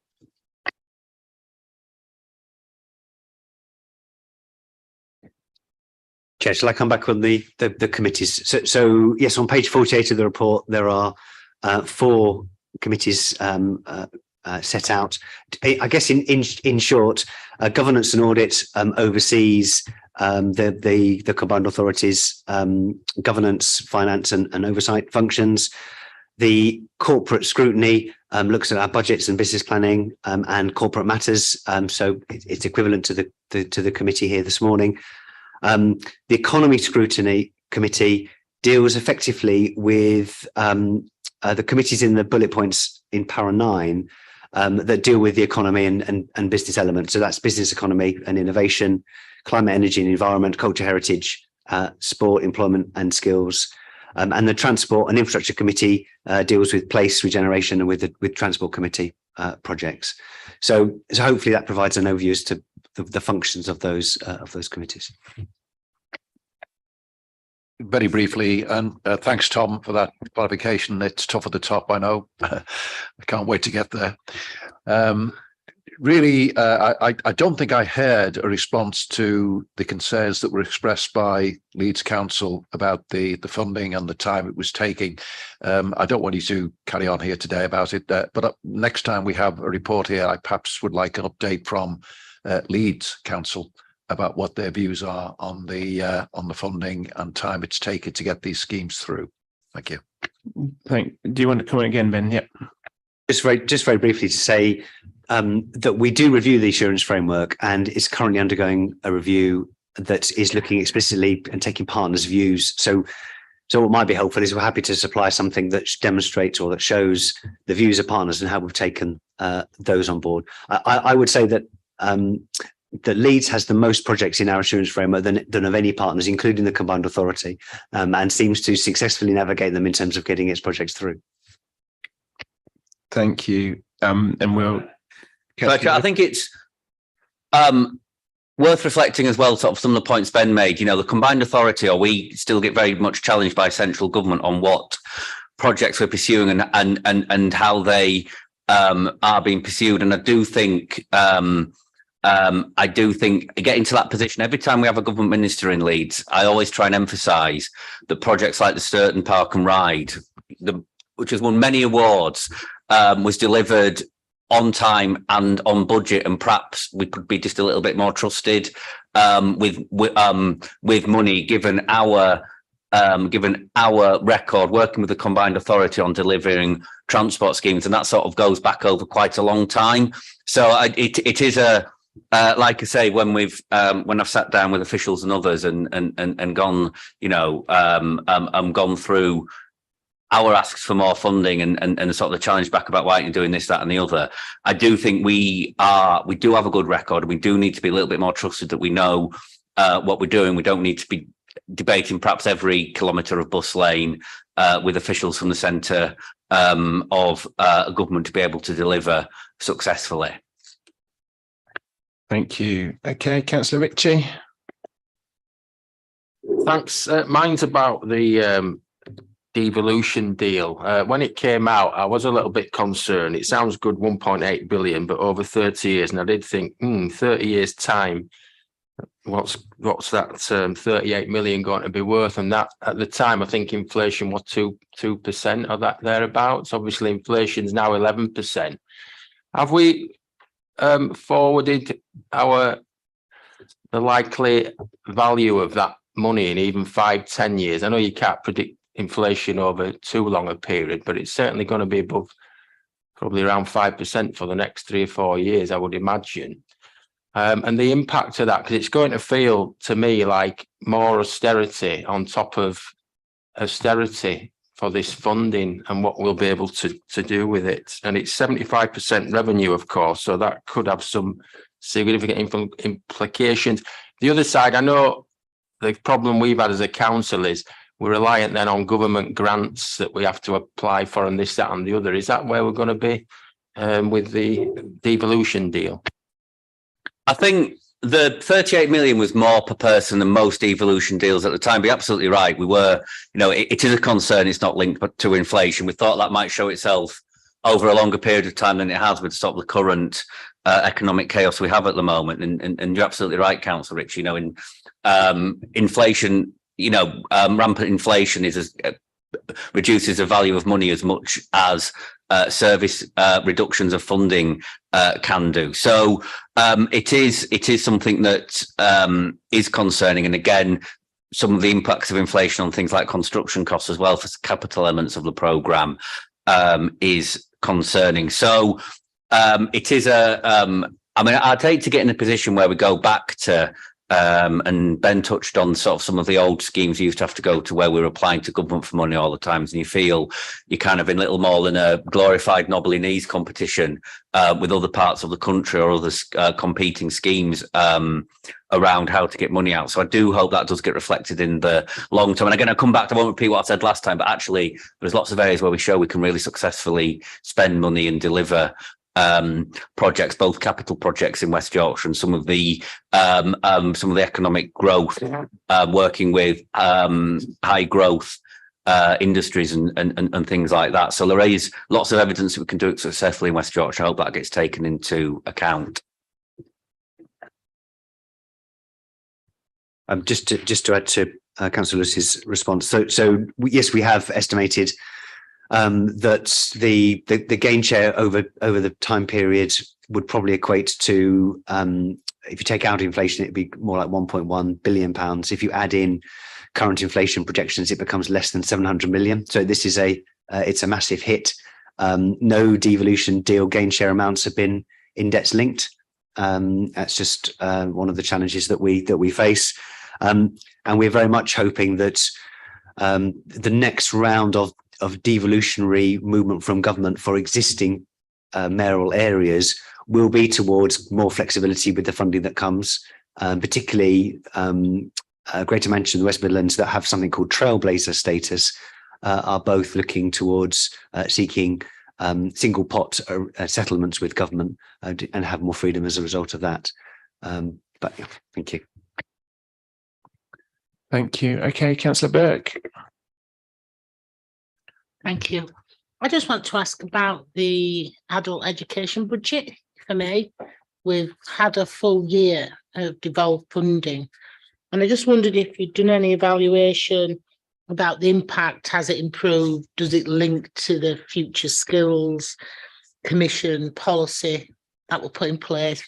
Chair, shall I come back on the committees? So yes, on page 48 of the report, there are 4 committees set out. I guess in short, governance and audit oversees the combined authorities, governance, finance and oversight functions. The corporate scrutiny looks at our budgets and business planning and corporate matters. So it's equivalent to the committee here this morning. The economy scrutiny committee deals effectively with the committees in the bullet points in para 9 that deal with the economy and business elements. So that's business, economy and innovation, climate, energy and environment, culture, heritage, sport, employment and skills. And the transport and infrastructure committee deals with place regeneration and with transport committee projects. So hopefully that provides an overview as to the functions of those committees. Very briefly, and thanks, Tom, for that clarification. It's tough at the top, I know. I can't wait to get there. Really, I don't think I heard a response to the concerns that were expressed by Leeds Council about the funding and the time it was taking. I don't want you to carry on here today about it, but next time we have a report here, I perhaps would like an update from Leeds Council about what their views are on the funding and time it's taken to get these schemes through. Thank you. Do you want to comment again, Ben? Yep. Just very briefly to say that we do review the assurance framework, and it's currently undergoing a review that is looking explicitly and taking partners' views. So what might be helpful is we're happy to supply something that demonstrates or that shows the views of partners and how we've taken those on board. I would say that that Leeds has the most projects in our assurance framework than of any partners, including the combined authority, and seems to successfully navigate them in terms of getting its projects through. Thank you. And we'll. I think it's worth reflecting as well, sort of some of the points Ben made. You know, the combined authority, or we still get very much challenged by central government on what projects we're pursuing and how they are being pursued. And I do think getting to that position, every time we have a government minister in Leeds, I always try and emphasise that projects like the Sturton Park and Ride, which has won many awards, was delivered on time and on budget, and perhaps we could be just a little bit more trusted with money, given our record working with the combined authority on delivering transport schemes, and that sort of goes back over quite a long time. So it is a like I say, when I've sat down with officials and others and gone, gone through our asks for more funding and sort of the challenge back about why aren't you doing this, that and the other, I do think we do have a good record. We do need to be a little bit more trusted that we know what we're doing. We don't need to be debating perhaps every kilometre of bus lane with officials from the centre of government to be able to deliver successfully. Thank you. Okay, Councillor Ritchie. Thanks. Mine's about the devolution deal. When it came out, I was a little bit concerned. It sounds good, 1.8 billion, but over 30 years. And I did think, 30 years time, what's that 38 million going to be worth? And that at the time, I think inflation was 2% or that thereabouts. Obviously, inflation is now 11%. Have we forwarded the likely value of that money in even 5-10 years? I know you can't predict inflation over too long a period, but it's certainly going to be above probably around 5% for the next 3 or 4 years, I would imagine. And the impact of that, because it's going to feel to me like more austerity on top of austerity for this funding and what we'll be able to do with it. And it's 75% revenue, of course, so that could have some significant implications. The other side, I know the problem we've had as a council is we're reliant then on government grants that we have to apply for and this, that and the other. Is that where we're going to be with the devolution deal? I think the 38 million was more per person than most devolution deals at the time. But you're absolutely right. We were, it is a concern. It's not linked to inflation. We thought that might show itself over a longer period of time than it has with sort of the current economic chaos we have at the moment. And you're absolutely right, Councillor Rich. In inflation, rampant inflation reduces the value of money as much as service reductions of funding can do. So it is something that is concerning. And again, some of the impacts of inflation on things like construction costs as well for capital elements of the programme is concerning. So it is I'd hate to get in a position where we go back to and Ben touched on sort of some of the old schemes you used to have to go to where we were applying to government for money all the time, and you feel you're kind of in little more than a glorified knobbly knees competition with other parts of the country or other competing schemes around how to get money out. So I do hope that does get reflected in the long term. And again, I come back, I won't repeat what I said last time, but actually there's lots of areas where we show we can really successfully spend money and deliver projects, both capital projects in West Yorkshire and some of the economic growth, working with high growth industries and things like that. So there is lots of evidence that we can do it successfully in West Yorkshire. I hope that gets taken into account. Just to add to Councillor Lewis's response, so yes, we have estimated that the gain share over the time period would probably equate to, if you take out inflation, it'd be more like £1.1 billion. If you add in current inflation projections, it becomes less than 700 million. So this is it's a massive hit. No devolution deal gain share amounts have been index linked. That's just one of the challenges that we face. And we're very much hoping that the next round of devolutionary movement from government for existing mayoral areas will be towards more flexibility with the funding that comes, particularly Greater Manchester and the West Midlands that have something called trailblazer status are both looking towards seeking single pot settlements with government and have more freedom as a result of that. But yeah, thank you. Thank you. Okay, Councillor Burke. Thank you. I just want to ask about the adult education budget. For me, we've had a full year of devolved funding, and I just wondered if you'd done any evaluation about the impact. Has it improved? Does it link to the future skills commission policy that we'll put in place,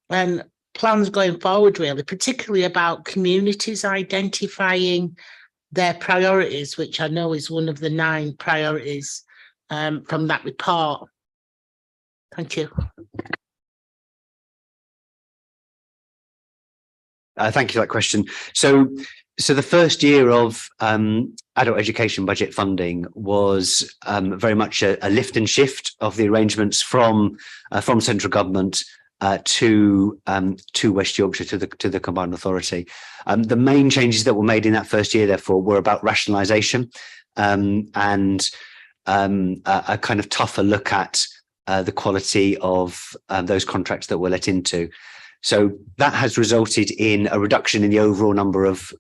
and plans going forward, really, particularly about communities identifying their priorities, which I know is one of the 9 priorities from that report. Thank you. Thank you for that question. So the first year of adult education budget funding was very much a lift and shift of the arrangements from central government to West Yorkshire, to the combined authority. The main changes that were made in that first year, therefore, were about rationalisation and a kind of tougher look at the quality of those contracts that were let into. So that has resulted in a reduction in the overall number of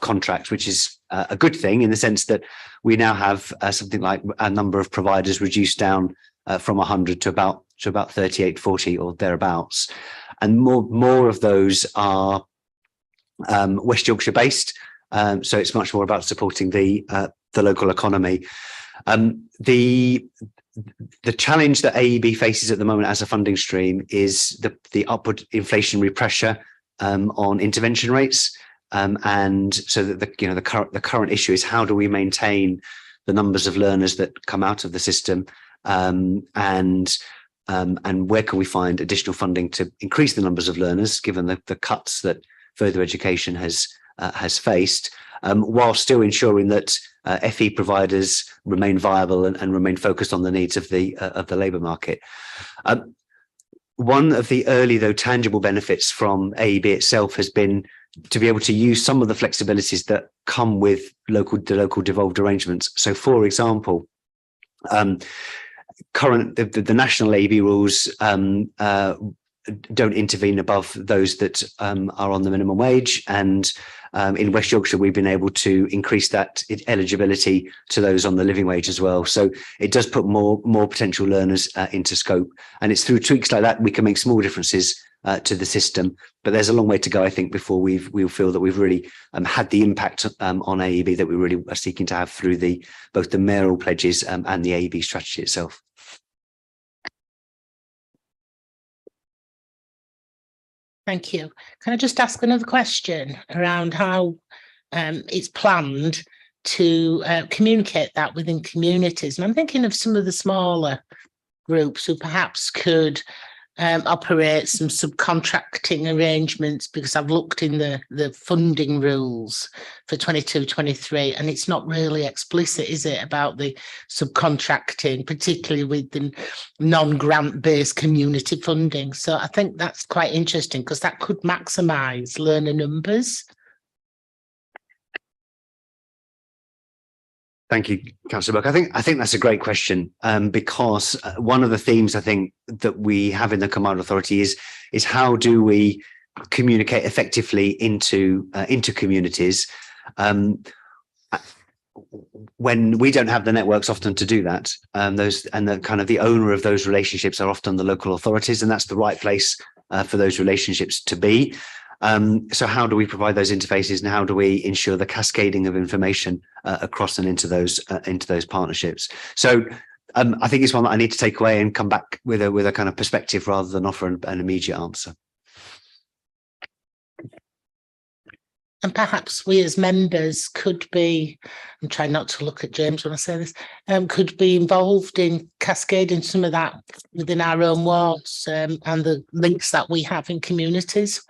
contracts, which is a good thing in the sense that we now have something like a number of providers reduced down from 100 to about 38, 40 or thereabouts, and more of those are West Yorkshire based. So it's much more about supporting the local economy. The challenge that AEB faces at the moment as a funding stream is the upward inflationary pressure on intervention rates, and so that the current issue is how do we maintain the numbers of learners that come out of the system, and where can we find additional funding to increase the numbers of learners given the cuts that further education has faced, while still ensuring that FE providers remain viable and remain focused on the needs of the labour market. One of the early, though tangible, benefits from AEB itself has been to be able to use some of the flexibilities that come with the local devolved arrangements. So, for example, the national AEB rules don't intervene above those that are on the minimum wage, and in West Yorkshire we've been able to increase that eligibility to those on the living wage as well. So it does put more potential learners into scope, and it's through tweaks like that we can make small differences to the system. But there's a long way to go, I think, before we'll feel that we've really had the impact on AEB that we really are seeking to have through both the mayoral pledges and the AEB strategy itself. Thank you. Can I just ask another question around how it's planned to communicate that within communities? And I'm thinking of some of the smaller groups who perhaps could operate some subcontracting arrangements, because I've looked in the funding rules for 22-23 and it's not really explicit, is it, about the subcontracting, particularly with the non-grant based community funding. So I think that's quite interesting because that could maximise learner numbers. Thank you, Councillor Buck. I think that's a great question, because one of the themes I think that we have in the Combined Authority is how do we communicate effectively into communities when we don't have the networks often to do that. The owner of those relationships are often the local authorities, and that's the right place for those relationships to be. So how do we provide those interfaces, and how do we ensure the cascading of information across and into those partnerships? So I think it's one that I need to take away and come back with a kind of perspective rather than offer an immediate answer. And perhaps we as members could be, I'm trying not to look at James when I say this, could be involved in cascading some of that within our own wards and the links that we have in communities.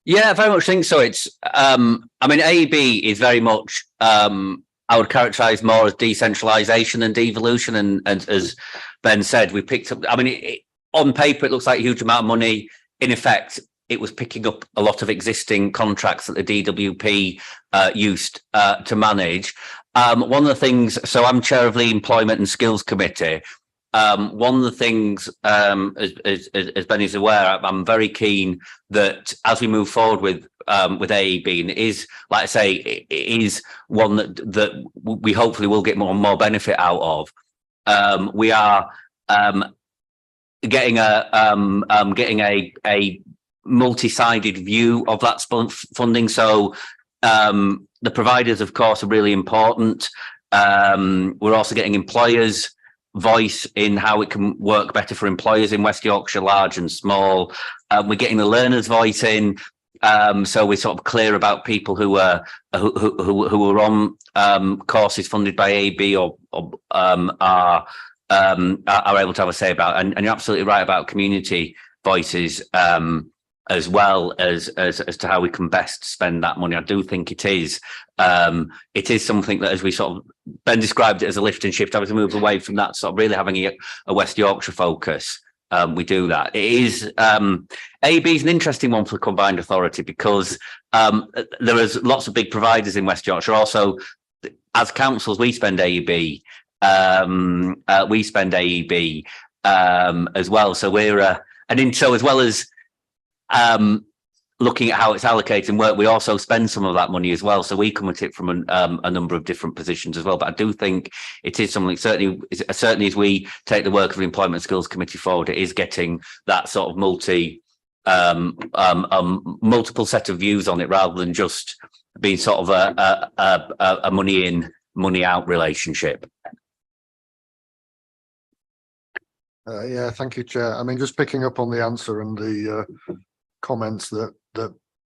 Yeah, I very much think so. It's, I mean, AEB is very much, I would characterise more as decentralisation than devolution. And as Ben said, we picked up, I mean, on paper, it looks like a huge amount of money. In effect, it was picking up a lot of existing contracts that the DWP used to manage. One of the things, so I'm chair of the Employment and Skills Committee. One of the things, as Ben is aware, I'm very keen that as we move forward with AEB, and it is, like I say, it is one that we hopefully will get more and more benefit out of. We are getting a multi-sided view of that funding. So the providers, of course, are really important. We're also getting employers' voice in how it can work better for employers in West Yorkshire, large and small. We're getting the learners' voice in, so we're sort of clear about people who are on courses funded by AEB or are able to have a say about. And you're absolutely right about community voices, as well as to how we can best spend that money. I do think it is something that, as we sort of, Ben described it as a lift and shift, as we move away from that sort of really having a West Yorkshire focus, we do that. It is, AEB is an interesting one for the combined authority because there is lots of big providers in West Yorkshire. Also, as councils, we spend AEB, as well. So we're, so as well as looking at how it's allocated and work, we also spend some of that money as well. So we come at it from a number of different positions as well. But I do think it is something, certainly as we take the work of the Employment and Skills Committee forward, it is getting that sort of multiple set of views on it, rather than just being sort of a money in, money out relationship. Yeah, thank you, Chair. I mean, just picking up on the answer and the comments that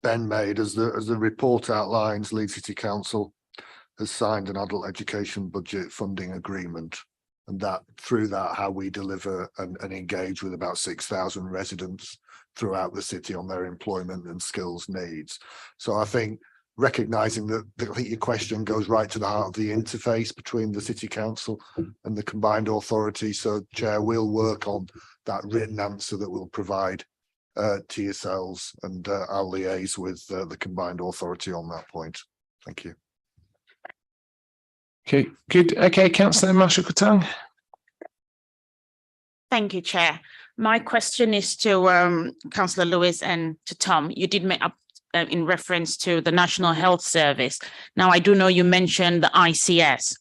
Ben made, as the report outlines, Leeds City Council has signed an adult education budget funding agreement, and that through that, how we deliver and engage with about 6,000 residents throughout the city on their employment and skills needs. So I think recognising that, I think your question goes right to the heart of the interface between the City Council and the combined authority. So, Chair, we'll work on that written answer that we'll provide to yourselves, and I'll liaise with the combined authority on that point. Thank you. Okay, good. Okay, Councillor Marshall-Kutang. Thank you, Chair. My question is to Councillor Lewis and to Tom. You did make up in reference to the National Health Service. Now, I do know you mentioned the ICS.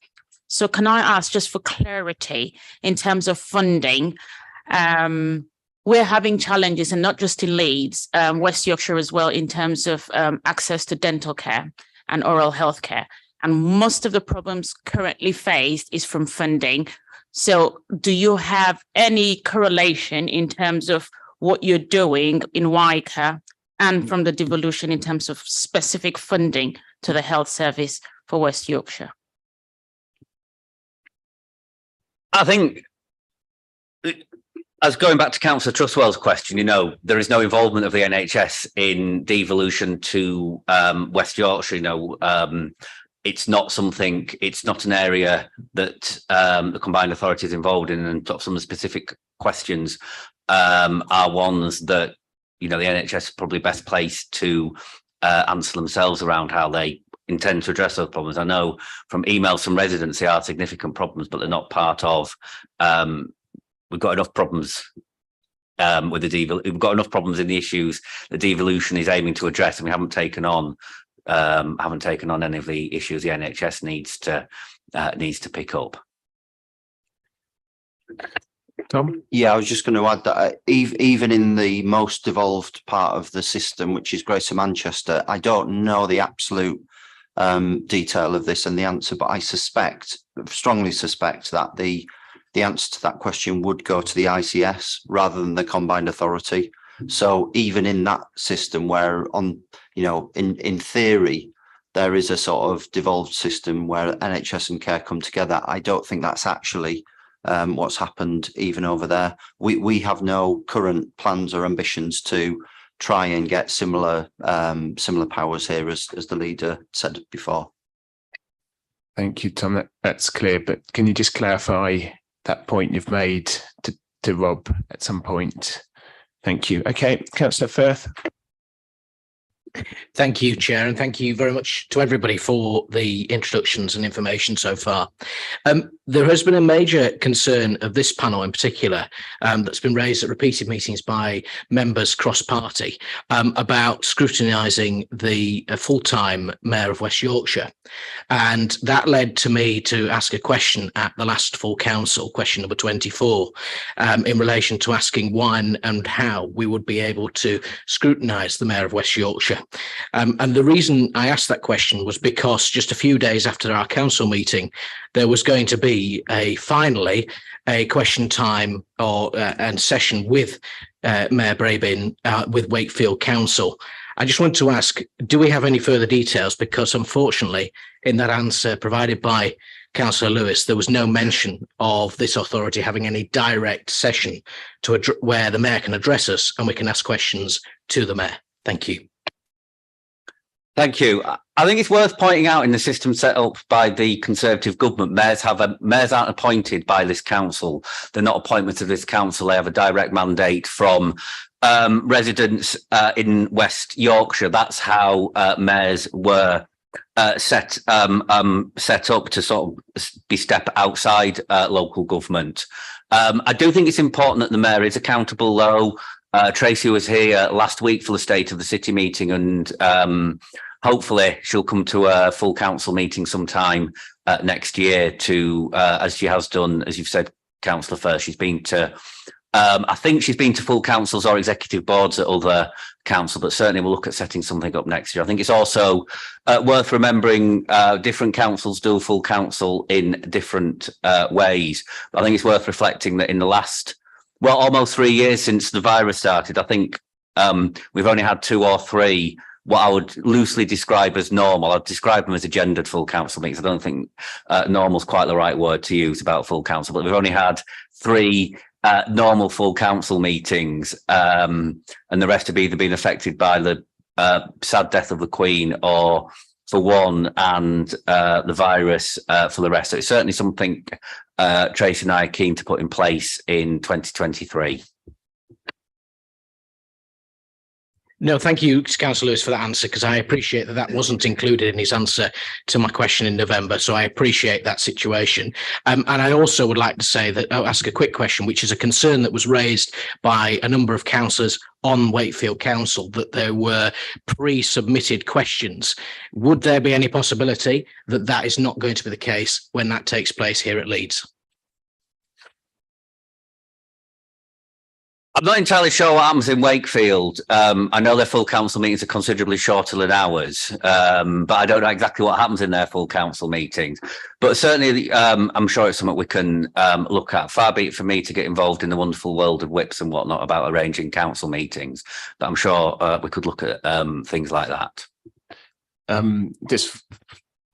So can I ask, just for clarity, in terms of funding, we're having challenges, and not just in Leeds, West Yorkshire as well, in terms of access to dental care and oral health care. And most of the problems currently faced is from funding. So do you have any correlation in terms of what you're doing in WICA and from the devolution in terms of specific funding to the health service for West Yorkshire? I think, as going back to Councillor Trustwell's question, there is no involvement of the NHS in devolution to West Yorkshire. It's not something, it's not an area that the combined authority is involved in, and some of the specific questions are ones that the NHS is probably best placed to answer themselves around how they intend to address those problems. I know from emails from residents they are significant problems, but they're not part of. We've got enough problems with the we've got enough problems in the issues the devolution is aiming to address, and we haven't taken on any of the issues the NHS needs to pick up. Tom? Yeah, I was just going to add that even in the most evolved part of the system, which is Greater Manchester, I don't know the absolute detail of this and the answer, but I strongly suspect that the answer to that question would go to the ICS rather than the combined authority. So even in that system where in theory, there is a sort of devolved system where NHS and care come together, I don't think that's actually what's happened even over there. We have no current plans or ambitions to try and get similar powers here as the leader said before. Thank you, Tom. That's clear. But can you just clarify that point you've made to Rob at some point? Thank you. Okay, Councillor Firth. Thank you, Chair, and thank you very much to everybody for the introductions and information so far. There has been a major concern of this panel in particular that's been raised at repeated meetings by members cross-party about scrutinising the full-time Mayor of West Yorkshire. And that led to me to ask a question at the last full council, question number 24, in relation to asking when and how we would be able to scrutinise the Mayor of West Yorkshire. And the reason I asked that question was because just a few days after our council meeting, there was going to be finally a question time and session with Mayor Brabin with Wakefield Council. I just want to ask, do we have any further details? Because unfortunately, in that answer provided by Councillor Lewis, there was no mention of this authority having any direct session where the Mayor can address us and we can ask questions to the Mayor. Thank you. Thank you. I think it's worth pointing out in the system set up by the Conservative government, mayors aren't appointed by this council. They're not appointments of this council. They have a direct mandate from residents in West Yorkshire. That's how mayors were set up to sort of be step outside local government. I do think it's important that the mayor is accountable, though. Tracy was here last week for the State of the City meeting, and hopefully she'll come to a full council meeting sometime next year to, as she has done, as you've said, Councillor Firth, she's been to, I think she's been to full councils or executive boards at other council, but certainly we'll look at setting something up next year. I think it's also worth remembering different councils do full council in different ways. But I think it's worth reflecting that in the last, well, almost 3 years since the virus started, I think we've only had 2 or 3 what I would loosely describe as normal. I'd describe them as agendaed full council meetings. I don't think normal is quite the right word to use about full council, but we've only had 3 normal full council meetings, and the rest have either been affected by the sad death of the Queen or for one, and the virus for the rest. So it's certainly something Tracy and I are keen to put in place in 2023. No, thank you, Councillor Lewis, for that answer, because I appreciate that wasn't included in his answer to my question in November. So I appreciate that situation. And I also would like to say that I'll ask a quick question, which is a concern that was raised by a number of councillors on Wakefield Council, that there were pre-submitted questions. Would there be any possibility that that is not going to be the case when that takes place here at Leeds? I'm not entirely sure what happens in Wakefield. I know their full council meetings are considerably shorter than ours, but I don't know exactly what happens in their full council meetings. But certainly, I'm sure it's something we can look at. Far be it for me to get involved in the wonderful world of whips and whatnot about arranging council meetings, but I'm sure we could look at things like that. Just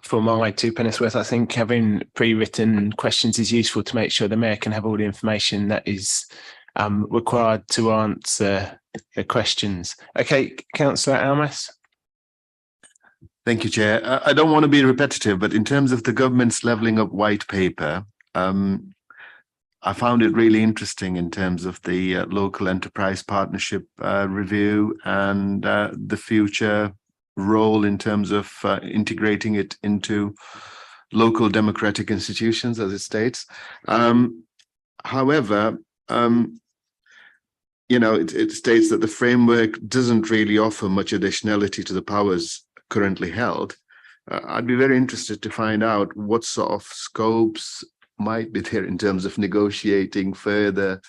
for my 2 pennies worth, I think having pre-written questions is useful to make sure the mayor can have all the information that is required to answer the questions. Okay, Councillor Almas. Thank you, Chair. I don't want to be repetitive, but in terms of the government's levelling up white paper, I found it really interesting in terms of the local enterprise partnership review and the future role in terms of integrating it into local democratic institutions, as it states. However, it states that the framework doesn't really offer much additionality to the powers currently held. I'd be very interested to find out what sort of scopes might be there in terms of negotiating further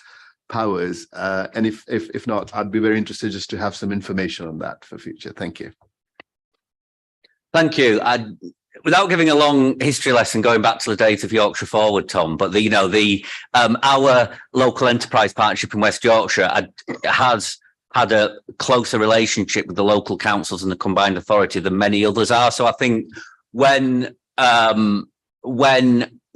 powers. And if not, I'd be very interested just to have some information on that for future. Thank you. Thank you. Without giving a long history lesson going back to the days of Yorkshire Forward, Tom, but our local enterprise partnership in West Yorkshire has had a closer relationship with the local councils and the combined authority than many others are. So I think when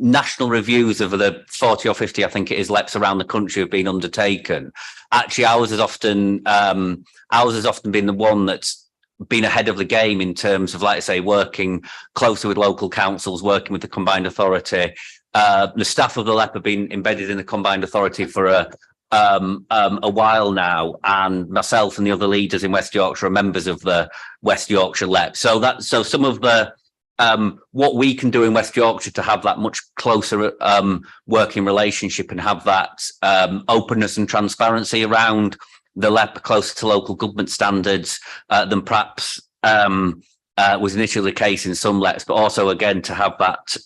national reviews of the 40 or 50, I think it is, LEPs around the country have been undertaken, actually ours has often been the one that's been ahead of the game in terms of, like I say, working closer with local councils, working with the combined authority. The staff of the LEP have been embedded in the combined authority for a while now, and myself and the other leaders in West Yorkshire are members of the West Yorkshire LEP. So some of the what we can do in West Yorkshire to have that much closer working relationship and have that openness and transparency around the LEP closer to local government standards than perhaps was initially the case in some LEPs, but also again to have that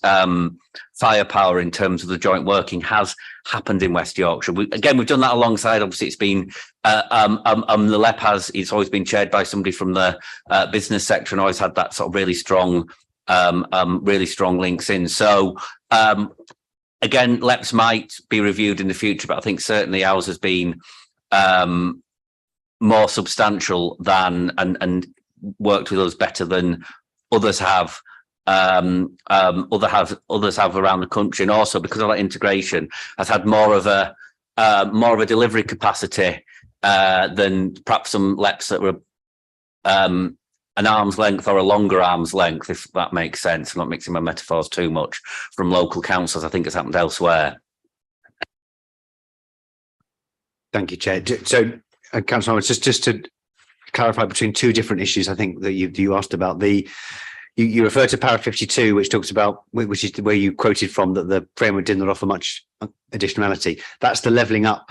firepower in terms of the joint working has happened in West Yorkshire. We've done that alongside, obviously it's been the LEP it's always been chaired by somebody from the business sector and always had that sort of really strong links in. So again, LEPs might be reviewed in the future, but I think certainly ours has been more substantial than and worked with us better than others have around the country, and also because of that integration has had more of a delivery capacity than perhaps some LEPs that were an arm's length or a longer arm's length, if that makes sense. I'm not mixing my metaphors too much, from local councils. I think it's happened elsewhere. Thank you, Chair. So, Councillor, just to clarify between two different issues, I think that you asked about you refer to paragraph 52, which talks about, which is where you quoted from, that the framework did not offer much additionality. That's the levelling up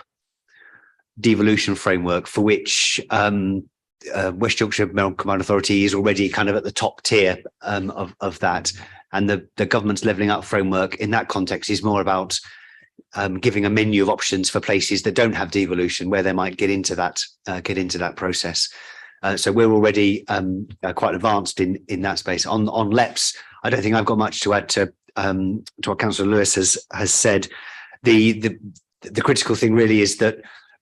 devolution framework, for which West Yorkshire Combined Authority is already kind of at the top tier of that. And the government's levelling up framework in that context is more about giving a menu of options for places that don't have devolution, where they might get into that process. So we're already quite advanced in that space. On LEPs, I don't think I've got much to add to what Councillor Lewis has said. The critical thing really is that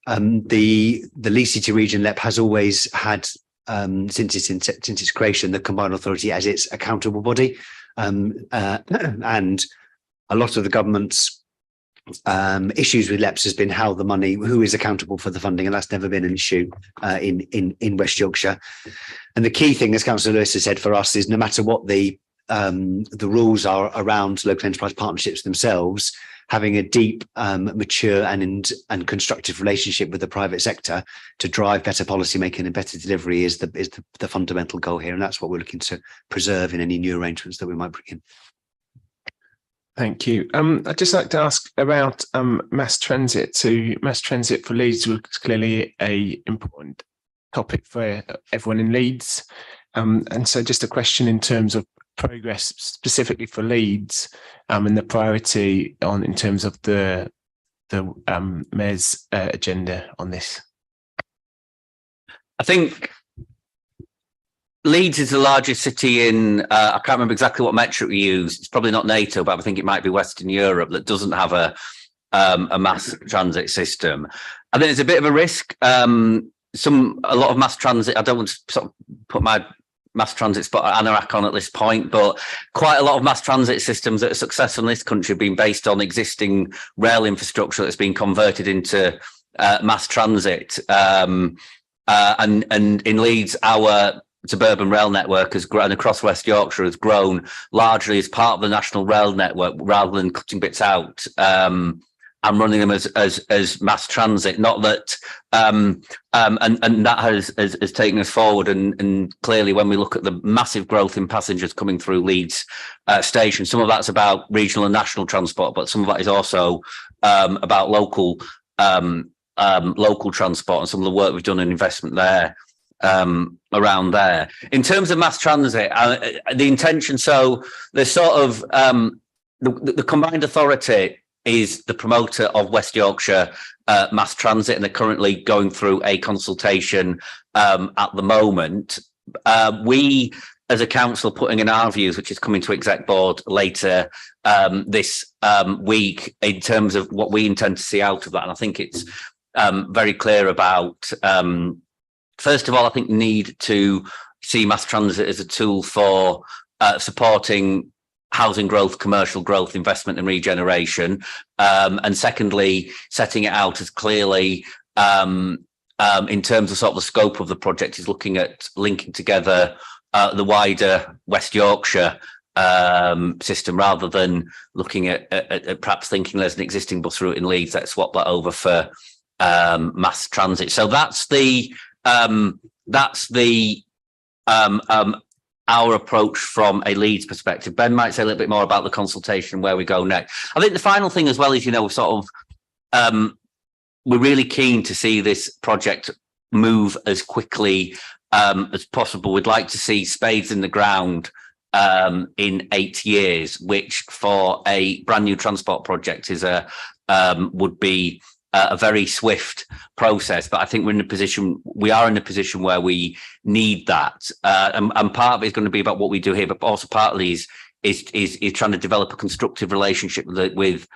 the Leeds City Region LEP has always had, since its creation, the Combined Authority as its accountable body, and a lot of the government's issues with LEPs has been who is accountable for the funding, and that's never been an issue in West Yorkshire. And the key thing, as Councillor Lewis has said, for us is no matter what the rules are around local enterprise partnerships themselves, having a deep, mature and constructive relationship with the private sector to drive better policy making and better delivery is the fundamental goal here, and that's what we're looking to preserve in any new arrangements that we might bring in. Thank you. I'd just like to ask about mass transit. So mass transit for Leeds was clearly an important topic for everyone in Leeds. And so just a question in terms of progress specifically for Leeds and the priority in terms of the Mayor's agenda on this. I think Leeds is the largest city in, I can't remember exactly what metric we use. It's probably not NATO, but I think it might be Western Europe that doesn't have a mass transit system. I think it's a bit of a risk. A lot of mass transit, I don't want to sort of put my mass transit spot anorak on at this point, but quite a lot of mass transit systems that are successful in this country have been based on existing rail infrastructure that's been converted into mass transit. And in Leeds, our suburban rail network has grown across West Yorkshire, has grown largely as part of the national rail network rather than cutting bits out and running them as mass transit. Not that and that has taken us forward, and clearly when we look at the massive growth in passengers coming through Leeds station, some of that's about regional and national transport, but some of that is also about local transport and some of the work we've done in investment there. Around there in terms of mass transit, the intention, so there's sort of the combined authority is the promoter of West Yorkshire mass transit, and they're currently going through a consultation at the moment. We as a council putting in our views, which is coming to exec board later this week, in terms of what we intend to see out of that, and I think it's very clear about first of all, I think need to see mass transit as a tool for supporting housing growth, commercial growth, investment and regeneration. And secondly, setting it out as clearly in terms of sort of the scope of the project is looking at linking together the wider West Yorkshire system rather than looking at perhaps thinking there's an existing bus route in Leeds, let's swap that over for mass transit. So that's the our approach from a Leeds perspective. Ben might say a little bit more about the consultation and where we go next. I think the final thing as well is, sort of we're really keen to see this project move as quickly as possible. We'd like to see spades in the ground in 8 years, which for a brand new transport project is would be a very swift process. But I think we are in a position where we need that, and part of it is going to be about what we do here, but also partly is trying to develop a constructive relationship with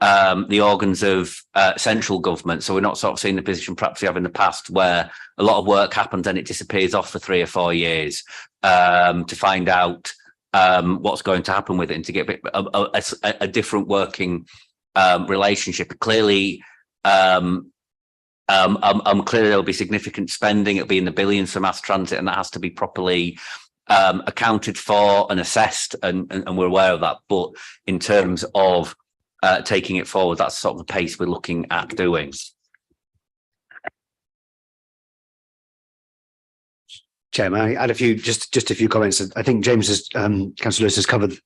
the organs of central government. So we're not sort of seeing the position perhaps we have in the past where a lot of work happens and it disappears off for 3 or 4 years to find out what's going to happen with it and to get a different working relationship. Clearly, clearly there'll be significant spending. It'll be in the billions for mass transit, and that has to be properly accounted for and assessed, and we're aware of that. But in terms of taking it forward, that's sort of the pace we're looking at doing. Chairman, I had just a few comments. I think James has, Councillor Lewis has covered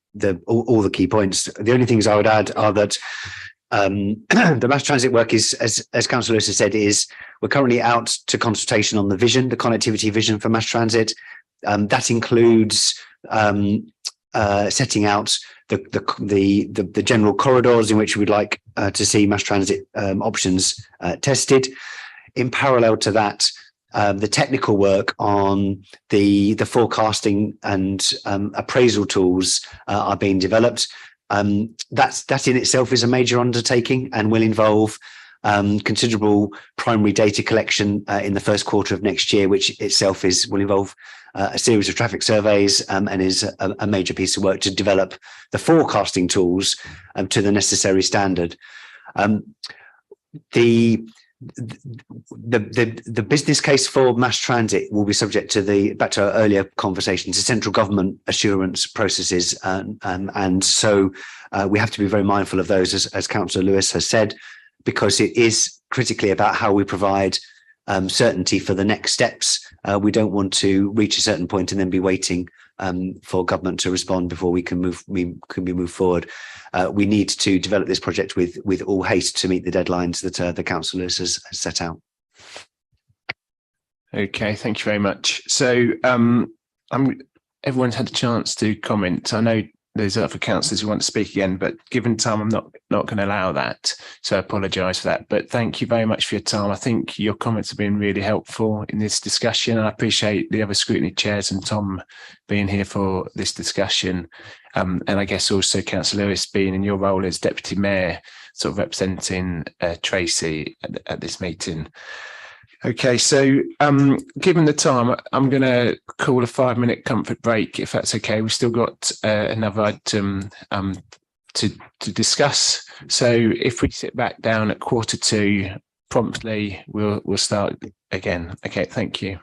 all the key points. The only things I would add are that the mass transit work is, as Councillor Lewis has said, we're currently out to consultation on the connectivity vision for mass transit. That includes setting out the general corridors in which we'd like to see mass transit options tested. In parallel to that, the technical work on the forecasting and appraisal tools are being developed. That in itself is a major undertaking and will involve considerable primary data collection in the first quarter of next year, which itself will involve a series of traffic surveys and is a major piece of work to develop the forecasting tools to the necessary standard. The business case for mass transit will be subject to back to our earlier conversation, to central government assurance processes, and so we have to be very mindful of those, as Councillor Lewis has said, because it is critically about how we provide certainty for the next steps. We don't want to reach a certain point and then be waiting for government to respond before we can move forward. We need to develop this project with all haste to meet the deadlines that the Council has set out. Okay, thank you very much. So everyone's had a chance to comment. I know there's other councillors who want to speak again, but given time, I'm not going to allow that. So I apologise for that. But thank you very much for your time. I think your comments have been really helpful in this discussion. I appreciate the other scrutiny chairs and Tom being here for this discussion. And I guess also Councillor Lewis being in your role as Deputy Mayor, sort of representing Tracy at this meeting. Okay, so given the time, I'm going to call a 5-minute comfort break, if that's okay. We've still got another item to discuss. So if we sit back down at 1:45 promptly, we'll start again. Okay, thank you.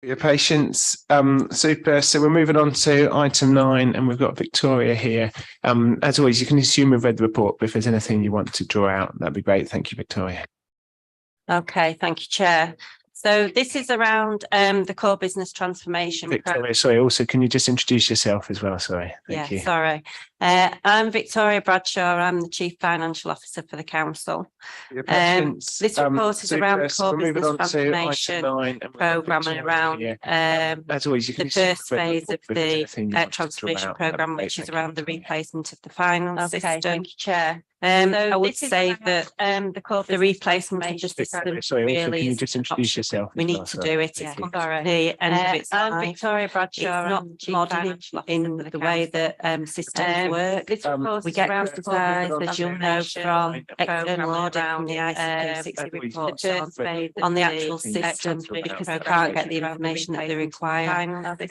For your patience. Super. So we're moving on to item 9, and we've got Victoria here. As always, you can assume we've read the report, but if there's anything you want to draw out, that'd be great. Thank you, Victoria. Okay, thank you, Chair. So this is around the core business transformation. Victoria, sorry, also, can you just introduce yourself as well? Sorry. Thank you. Sorry. I'm Victoria Bradshaw. I'm the Chief Financial Officer for the Council. This report is around the core business transformation programme and around the first phase of the transformation programme, which is around the replacement of the finance system. Thank you, Chair. I would say that the replacement of the system really is just introduce yourself? we need to do it. It's the end of its life. I'm Victoria Bradshaw. It's not modern in the way that systems work. We get criticised, as you'll know, from external audit from the ICP 60 reports on the actual system because they can't get the information that they require.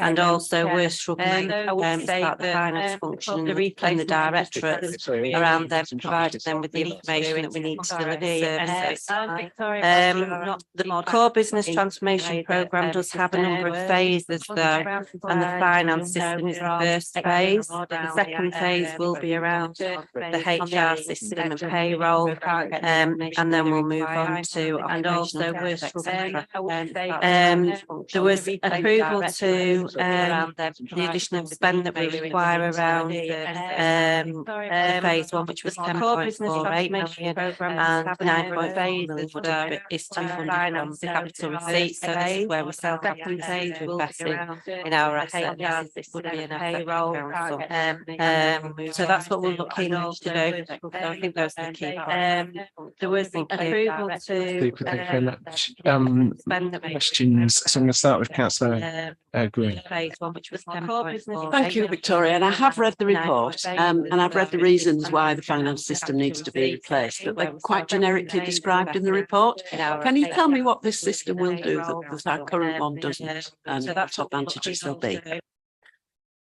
And also we're struggling as part of the finance function and the directorates around them providing them with the information that we need to deliver services. The core business transformation programme does have a number of phases though, and the finance system is the first phase. The second phase will be around the HR system and payroll, and then we'll move on to etc. There was approval to the additional spend that we require around phase 1, which was 10.48 million, and 9.4 million would have is to fund capital receipts. So this is where we sell capital receipts to invest in our assets. This would be an payroll. So that's what we're looking to do. So I think those are the key. There was approval to Super, thank you very much. Questions. So I'm going to start with Councillor Green. Phase 1, which was Thank you, Victoria. And I have read the report and I've read the reasons why the finance system needs to be replaced, but they're quite generically described in the report. Can you tell me what this system will do that our current one doesn't, and what advantages there'll be?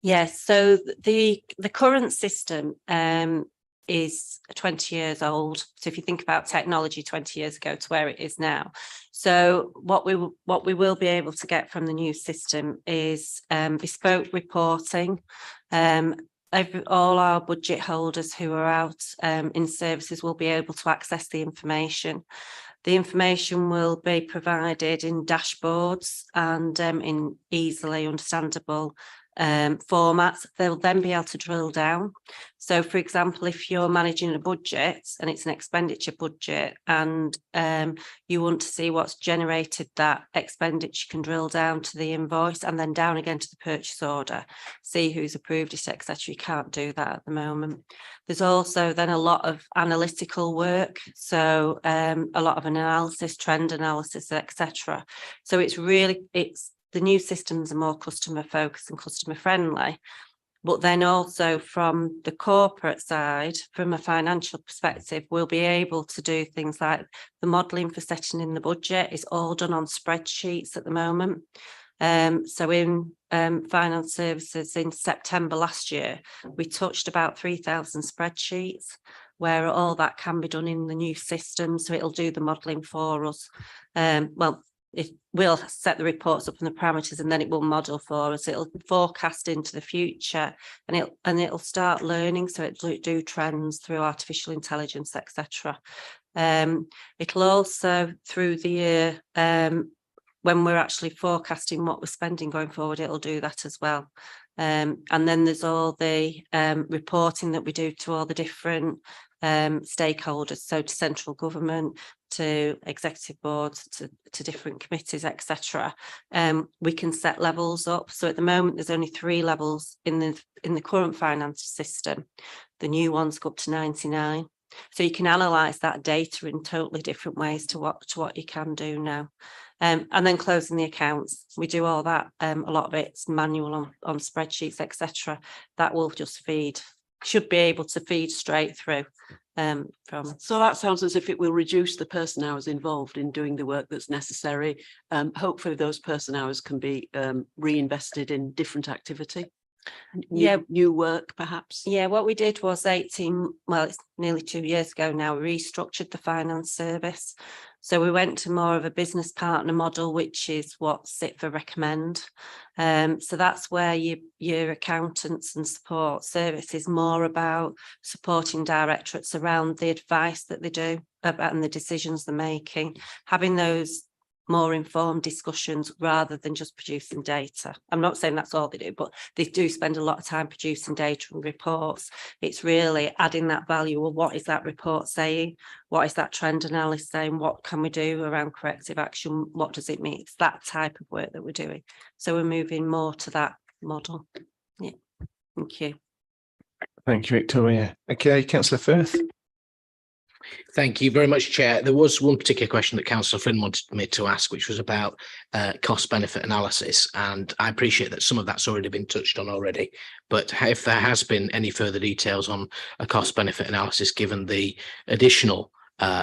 Yes, so the current system is 20 years old. So if you think about technology 20 years ago to where it is now. So what we will be able to get from the new system is bespoke reporting. All our budget holders who are out in services will be able to access the information. The information will be provided in dashboards and in easily understandable formats. They'll then be able to drill down. So for example, if you're managing a budget and it's an expenditure budget and you want to see what's generated that expenditure, you can drill down to the invoice and then down again to the purchase order, see who's approved it, etc. You can't do that at the moment. There's also then a lot of analytical work, so a lot of analysis, trend analysis, etc. So it's the new systems are more customer focused and customer friendly, but then also from the corporate side, from a financial perspective, we'll be able to do things like the modelling for setting in the budget is all done on spreadsheets at the moment. So in finance services in September last year, we touched about 3,000 spreadsheets where all that can be done in the new system. So it'll do the modelling for us. It will set the reports up and the parameters, and then it will model for us. It'll forecast into the future, and it'll start learning. So it'll do trends through artificial intelligence, etc. It'll also through the year, when we're actually forecasting what we're spending going forward, it'll do that as well. And then there's all the reporting that we do to all the different stakeholders, so to central government, to executive boards, to different committees, etc. We can set levels up. So at the moment, there's only 3 levels in the current finance system. The new ones go up to 99. So you can analyse that data in totally different ways to what you can do now. And then closing the accounts, we do all that. A lot of it's manual on spreadsheets, etc. That will just should be able to feed straight through. So that sounds as if it will reduce the person hours involved in doing the work that's necessary. Hopefully those person hours can be reinvested in different activity. New work, perhaps. Yeah, what we did was it's nearly 2 years ago now, we restructured the finance service. So we went to more of a business partner model, which is what SIT for recommend. So that's where your accountants and support service is more about supporting directorates around the advice that they do about and the decisions they're making, having those more informed discussions rather than just producing data. I'm not saying that's all they do, but they do spend a lot of time producing data and reports. It's really adding that value. Well, what is that report saying? What is that trend analysis saying? What can we do around corrective action? What does it mean? It's that type of work that we're doing. So we're moving more to that model. Yeah. Thank you. Thank you, Victoria. Okay, Councillor Firth. Thank you very much, Chair. There was one particular question that Councillor Flynn wanted me to ask, which was about cost benefit analysis. And I appreciate that some of that's already been touched on already. But if there has been any further details on a cost benefit analysis, given the additional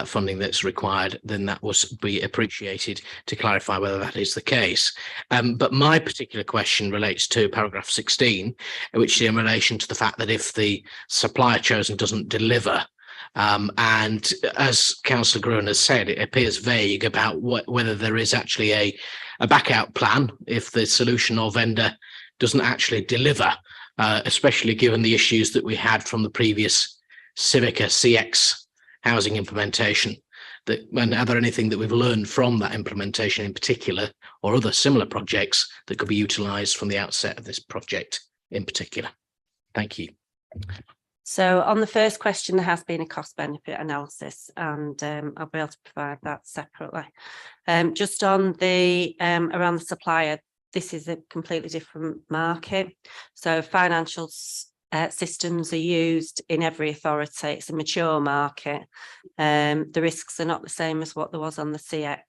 funding that's required, then that was be appreciated to clarify whether that is the case. But my particular question relates to paragraph 16, which is in relation to the fact that if the supplier chosen doesn't deliver, and as Councillor Gruen has said, it appears vague about whether there is actually a back out plan if the solution or vendor doesn't actually deliver, especially given the issues that we had from the previous Civica CX housing implementation. And are there anything that we've learned from that implementation in particular, or other similar projects that could be utilised from the outset of this project in particular? Thank you. So on the first question, there has been a cost benefit analysis, and I'll be able to provide that separately. Just on the around the supplier, this is a completely different market. So financial systems are used in every authority. It's a mature market. The risks are not the same as what there was on the CX.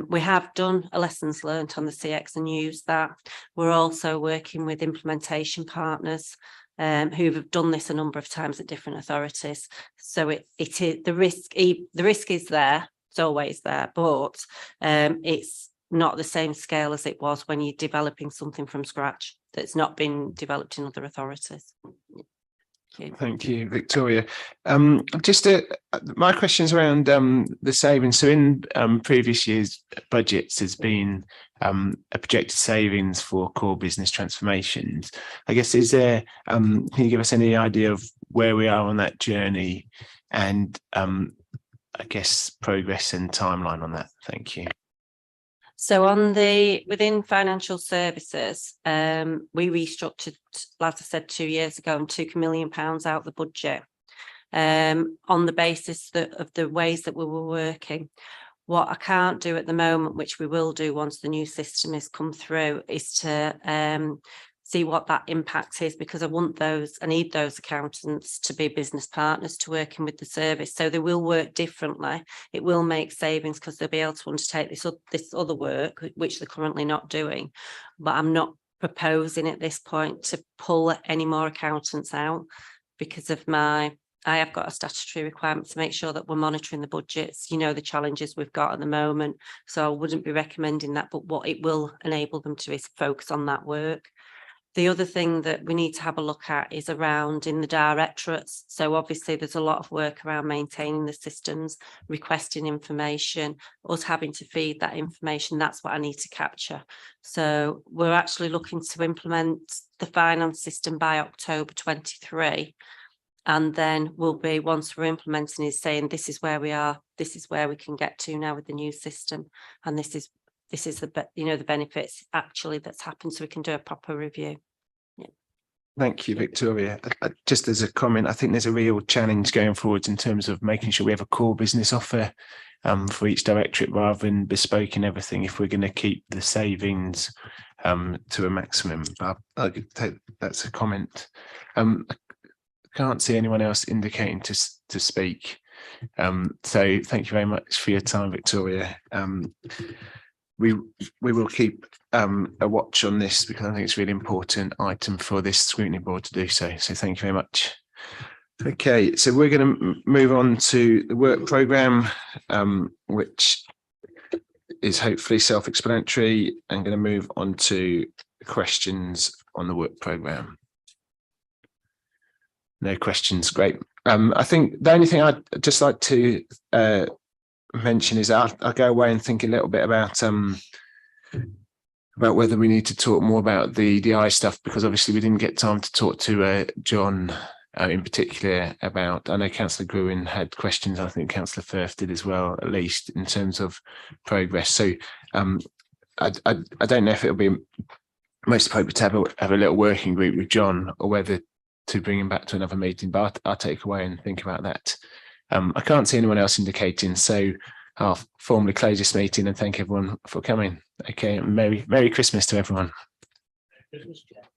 We have done a lessons learned on the CX and used that. We're also working with implementation partners who have done this a number of times at different authorities. So it is the risk is there, it's always there, but it's not the same scale as it was when you're developing something from scratch that's not been developed in other authorities. Thank you, Victoria. Just my questions around the savings. So in previous years' budgets, there's been a projected savings for core business transformations. I guess, is there, can you give us any idea of where we are on that journey and I guess progress and timeline on that? Thank you. So within financial services, we restructured, like I said, 2 years ago and took £1 million out of the budget on the basis of the ways that we were working. What I can't do at the moment, which we will do once the new system has come through, is to see what that impact is, because I need those accountants to be business partners to working with the service. So they will work differently. It will make savings because they'll be able to undertake this other work, which they're currently not doing. But I'm not proposing at this point to pull any more accountants out because of I have got a statutory requirement to make sure that we're monitoring the budgets, the challenges we've got at the moment. So I wouldn't be recommending that, but what it will enable them to is focus on that work. The other thing that we need to have a look at is around in the directorates. So obviously there's a lot of work around maintaining the systems, requesting information, us having to feed that information. That's what I need to capture. So we're actually looking to implement the finance system by October 23. And then we'll be, once we're implementing, is saying this is where we are, this is where we can get to now with the new system. And this is the the benefits actually that's happened, so we can do a proper review. Yeah. Thank you, Victoria. Just as a comment, I think there's a real challenge going forwards in terms of making sure we have a core business offer for each directorate rather than bespoke in everything, if we're going to keep the savings to a maximum. I'll take that's a comment. I can't see anyone else indicating to speak. So thank you very much for your time, Victoria. We will keep a watch on this because I think it's a really important item for this scrutiny board to do so. So thank you very much. Okay, so we're going to move on to the work programme, which is hopefully self-explanatory. I'm going to move on to questions the work programme. No questions, great. I think the only thing I'd just like to mention is I'll go away and think a little bit about whether we need to talk more about the DI stuff, because obviously we didn't get time to talk to John in particular about, I know Councillor Gruen had questions, I think Councillor Firth did as well, at least in terms of progress. So I don't know if it'll be most appropriate to have a little working group with John, or whether to bring him back to another meeting, but I'll take away and think about that. I can't see anyone else indicating, so I'll formally close this meeting and thank everyone for coming. Okay, Merry Christmas to everyone. Christmas, Jeff.